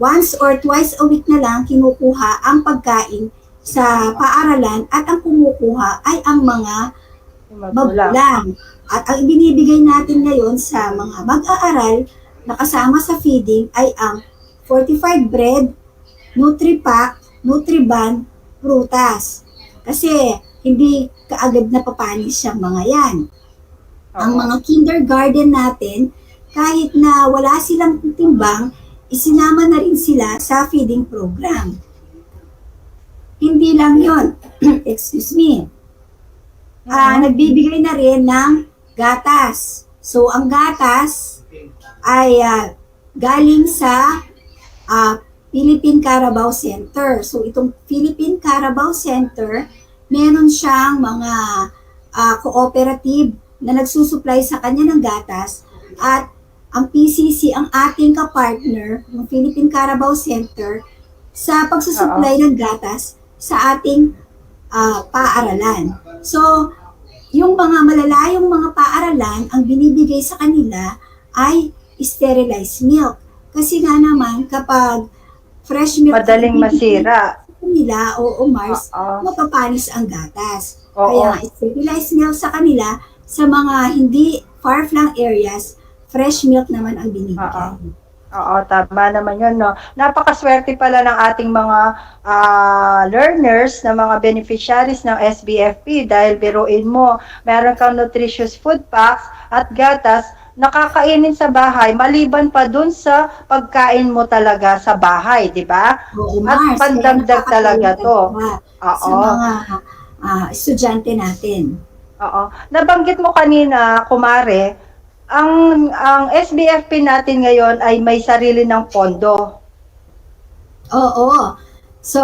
Once or twice a week na lang kinukuha ang pagkain sa paaralan at ang kumukuha ay ang mga magulang. At ang ibinibigay natin ngayon sa mga mag-aaral na kasama sa feeding ay ang fortified bread, Nutri-Pack, Nutriban, prutas. Kasi hindi kaagad napapanis siyang mga yan. Ang mga kindergarten natin, kahit na wala silang timbang, isinama na rin sila sa feeding program. Hindi lang yon, excuse me. Nagbibigay na rin ng gatas. So, ang gatas ay galing sa Philippine Carabao Center. So, itong Philippine Carabao Center, meron siyang mga cooperative na nagsusupply sa kanya ng gatas at ang PCC ang ating kapartner, yung Philippine Carabao Center, sa pagsusupply ng gatas sa ating paaralan. So, yung mga malalayong mga paaralan, ang binibigay sa kanila ay sterilized milk. Kasi nga naman, kapag fresh milk madaling masira nila o Mars, mapapanis ang gatas. Kaya sterilized milk sa kanila, sa mga hindi far-flung areas, fresh milk naman ang binibigay. Oo, tama naman yun, no? Napakaswerte pala ng ating mga learners, na mga beneficiaries ng SBFP dahil biruin mo, meron kang nutritious food packs at gatas nakakainin sa bahay, maliban pa dun sa pagkain mo talaga sa bahay, di ba? At pandagdag talaga to. Sa mga estudyante natin. Oo. Nabanggit mo kanina, Kumare, ang SBFP natin ngayon ay may sarili ng pondo. Oo. So,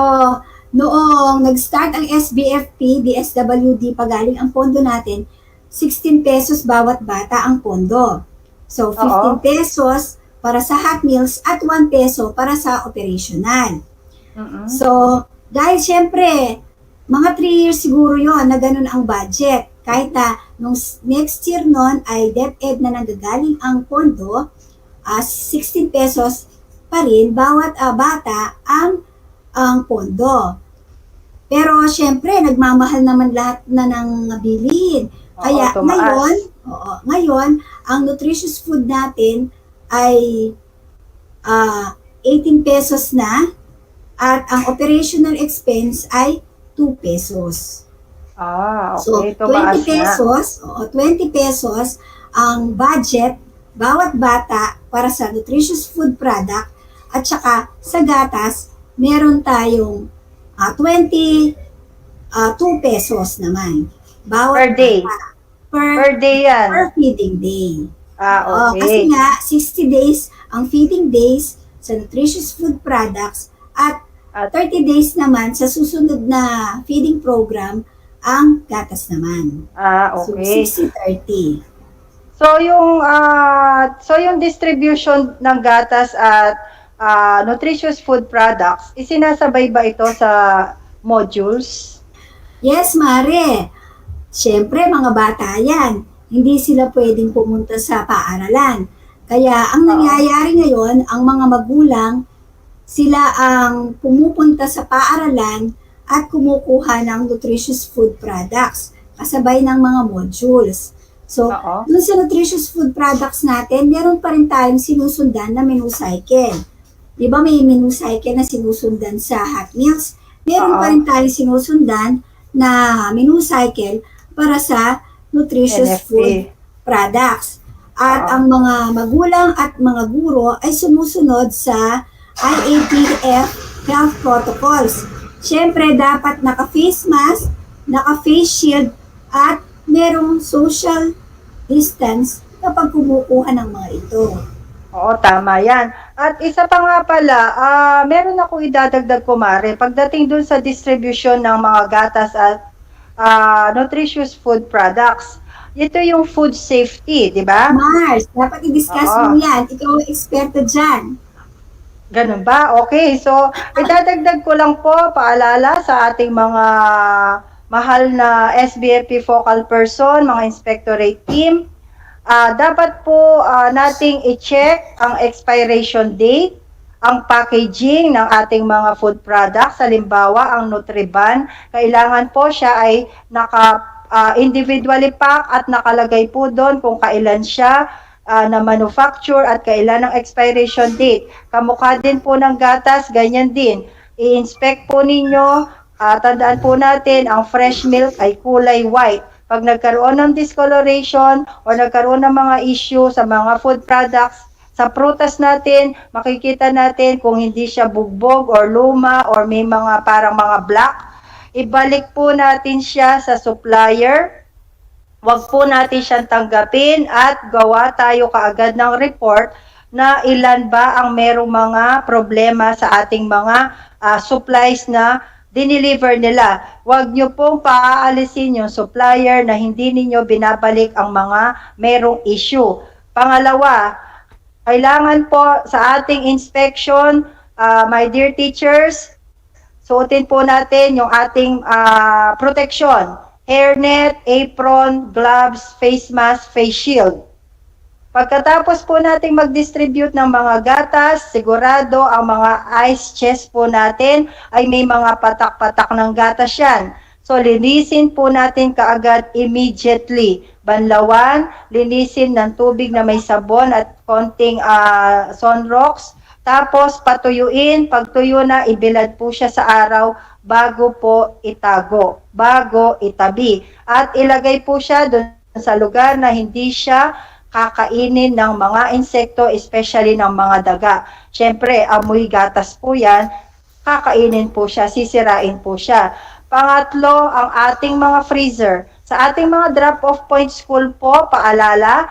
noong nag-start ang SBFP, DSWD, pagaling ang pondo natin, 16 pesos bawat bata ang pondo. So, 15 pesos para sa hot meals at 1 peso para sa operational. So, dahil syempre, mga 3 years siguro yon na ganun ang budget. Kahit na nung next year nun ay DEPED na nanggagaling ang pondo, 16 pesos pa rin bawat bata ang pondo. Pero syempre, nagmamahal naman lahat na ng bilihin. Kaya ngayon, ang nutritious food natin ay 18 pesos na at ang operational expense ay 2 pesos. So, 20 pesos, 20 pesos ang budget bawat bata para sa nutritious food product at saka sa gatas, meron tayong 22 pesos naman. bawat Per day. bata. Per day yan. Per feeding day. Oo, Okay. kasi nga 60 days ang feeding days sa nutritious food products at 30 days naman sa susunod na feeding program ang gatas naman. Okay. So 60-30. So yung distribution ng gatas at nutritious food products, isinasabay ba ito sa modules? Yes, Mare. Siyempre, mga bata yan. Hindi sila pwedeng pumunta sa paaralan. Kaya ang nangyayari ngayon, ang mga magulang, sila ang pumupunta sa paaralan at kumukuha ng nutritious food products kasabay ng mga modules. So, dun sa nutritious food products natin, meron pa rin tayong sinusundan na menu cycle. Di ba may menu cycle na sinusundan sa hot meals? Meron pa rin tayong sinusundan na menu cycle para sa nutritious food products. At ang mga magulang at mga guro ay sumusunod sa IATF health protocols. Siyempre, dapat naka-face mask, naka-face shield, at merong social distance kapag kumukuha ng mga ito. Oo, tama yan. At isa pa nga pala, meron ako idadagdag ko, Mare, pagdating dun sa distribution ng mga gatas at nutritious food products. Ito yung food safety, di ba? Mars, dapat i-discuss mo yan. Ikaw ang eksperto dyan. Ganun ba? Okay, so idadagdag ko lang po, paalala sa ating mga mahal na SBFP focal person, mga inspectorate team, dapat po nating i-check ang expiration date, ang packaging ng ating mga food products. Halimbawa, ang Nutriban, kailangan po siya ay individually pack at nakalagay po doon kung kailan siya na manufacture at kailan ang expiration date. Kamukha din po ng gatas, ganyan din. I-inspect po ninyo, tandaan po natin, ang fresh milk ay kulay white. Pag nagkaroon ng discoloration o nagkaroon ng mga issue sa mga food products, sa prutas natin, makikita natin kung hindi siya bugbog or luma or may mga parang mga black, ibalik po natin siya sa supplier. Huwag po natin siyang tanggapin at gawa tayo kaagad ng report na ilan ba ang merong mga problema sa ating mga supplies na dineliver nila. Huwag nyo pong paaalisin yung supplier na hindi ninyo binabalik ang mga merong issue. Pangalawa, kailangan po sa ating inspection, my dear teachers, suotin po natin yung ating protection. Hairnet, apron, gloves, face mask, face shield. Pagkatapos po nating mag-distribute ng mga gatas, sigurado ang mga ice chest po natin ay may mga patak-patak ng gatas yan. So, linisin po natin kaagad immediately. Banlawan, linisin ng tubig na may sabon at konting sunrocks. Tapos, patuyuin. Pag tuyo na, ibilad po siya sa araw bago po itago, bago itabi. At ilagay po siya doon sa lugar na hindi siya kakainin ng mga insekto, especially ng mga daga. Siyempre, amoy gatas po yan, kakainin po siya, sisirain po siya. Pangatlo, ang ating mga freezer. Sa ating mga drop-off point school po, paalala,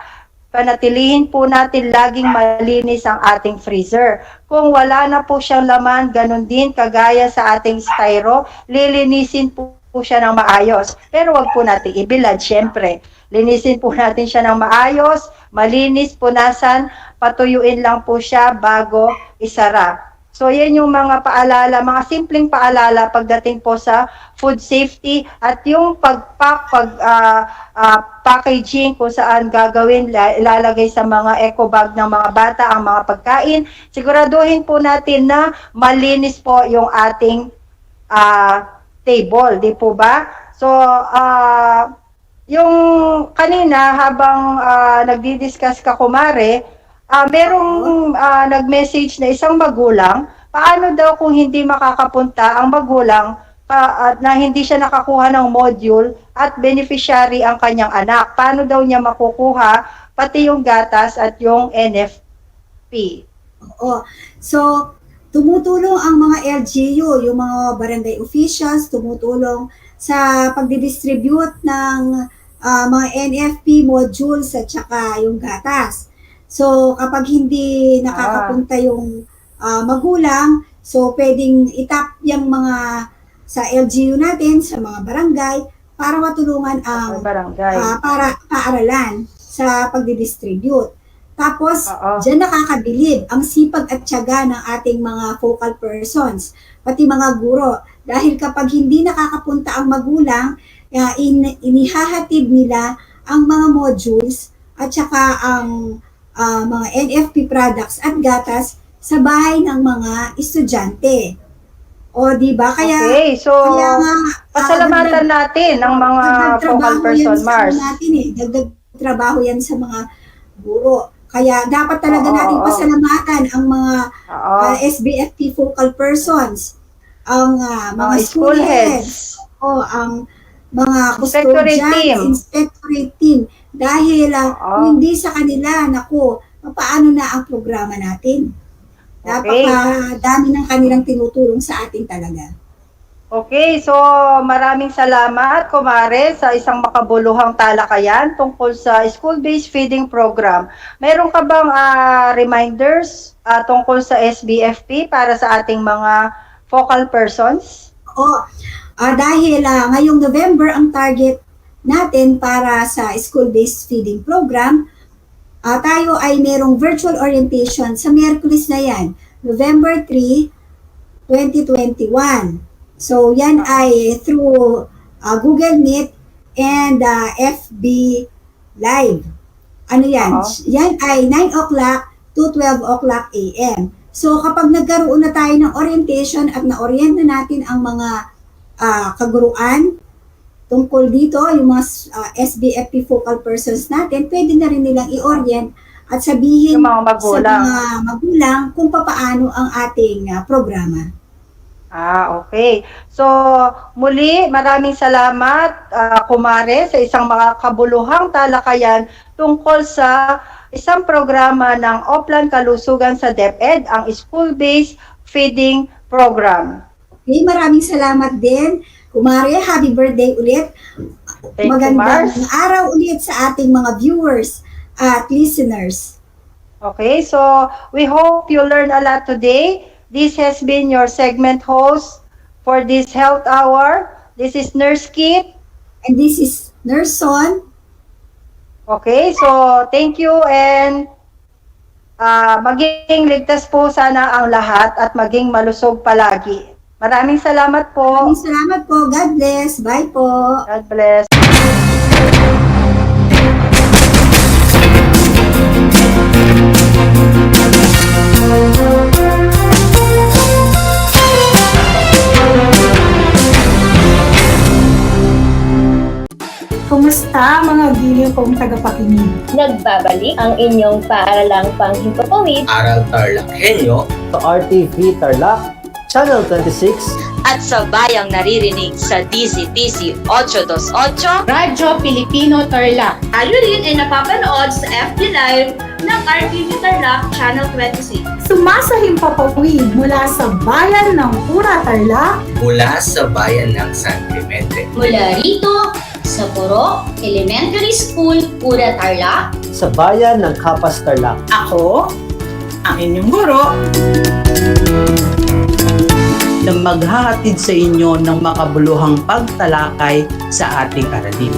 panatilihin po natin laging malinis ang ating freezer. Kung wala na po siyang laman, ganun din kagaya sa ating styro, lilinisin po siya ng maayos. Pero wag po natin ibilad, syempre. Linisin po natin siya ng maayos, malinis, punasan, patuyuin lang po siya bago isara. So, yan yung mga paalala, mga simpleng paalala pagdating po sa food safety at yung pag-pack, packaging kung saan gagawin, ilalagay sa mga eco bag ng mga bata ang mga pagkain. Siguraduhin po natin na malinis po yung ating table, di po ba? So, yung kanina habang nagdi-discuss ka, kumare, merong nag-message na isang magulang, paano daw kung hindi makakapunta ang magulang na hindi siya nakakuha ng module at beneficiary ang kanyang anak? Paano daw niya makukuha pati yung gatas at yung NFP? Oo. So, tumutulong ang mga LGU, yung mga barangay officials, tumutulong sa pagdidistribute ng mga NFP modules at saka yung gatas. So, kapag hindi nakakapunta yung magulang, so pwedeng itap yung mga sa LGU natin, sa mga barangay, para matulungan ang para paaralan sa pagdidistribute. Tapos, dyan nakakabilib ang sipag at tiyaga ng ating mga focal persons, pati mga guro. Dahil kapag hindi nakakapunta ang magulang, inihahatid nila ang mga modules at saka ang mga NFP products at gatas sa bahay ng mga estudyante. O, di ba? Kaya, kaya nga, pasalamatan natin ang mga focal person, Mars. Dagdag trabaho yan sa mga guro. Kaya dapat talaga natin pasalamatan ang mga SBFP focal persons, ang mga school heads, ang mga custodians, inspectorate team. Dahil kung hindi sa kanila, naku, paano na ang programa natin? Napakadami ng kanilang tinutulong sa atin talaga. Okay, so maraming salamat, Kumare, sa isang makabuluhang talakayan tungkol sa school-based feeding program. Meron ka bang reminders tungkol sa SBFP para sa ating mga focal persons? Dahil ngayong November ang target natin para sa school-based feeding program, tayo ay merong virtual orientation sa Miyerkules na yan, November 3, 2021. So, yan ay through Google Meet and FB Live. Ano yan? Yan ay 9 o'clock to 12 o'clock a.m. So, kapag nagkaroon na tayo ng orientation at na-orient na natin ang mga kaguruan tungkol dito, yung mga SBFP focal persons natin, pwede na rin nilang i-orient at sabihin sa mga magulang kung paano ang ating programa. Okay. So, muli, maraming salamat, Kumare, sa isang mga kabuluhang talakayan tungkol sa isang programa ng Oplan Kalusugan sa DEPED, ang School-Based Feeding Program. Okay, maraming salamat din. Kumare, happy birthday ulit. Magandang araw ulit sa ating mga viewers at listeners. Okay, so we hope you learn a lot today. This has been your segment host for this health hour. This is Nurse Kit. And this is Nurse Son. Okay, so thank you and maging ligtas po sana ang lahat at maging malusog palagi. Maraming salamat po. Maraming salamat po. God bless. Bye po. God bless. Kumusta mga giliw kong tagapakinig? Nagbabalik ang inyong paaralang panghimpapawid, Aral TarlakHenyo, sa RTV Tarlac, Channel 26, at sa bayang naririnig sa DZTC 828, Radyo Pilipino Tarlac. tayo rin ay napapanood sa FB Live ng RTV Tarlac Channel 26. Sumasahimpapawid mula sa bayan ng Pura Tarlac, mula sa bayan ng San Clemente. Mula rito, sa Puro Elementary School, Pura Tarlac. sa bayan ng Kapas Tarlac. Ako, ang inyong guro, na maghahatid sa inyo ng makabuluhang pagtalakay sa ating aralin.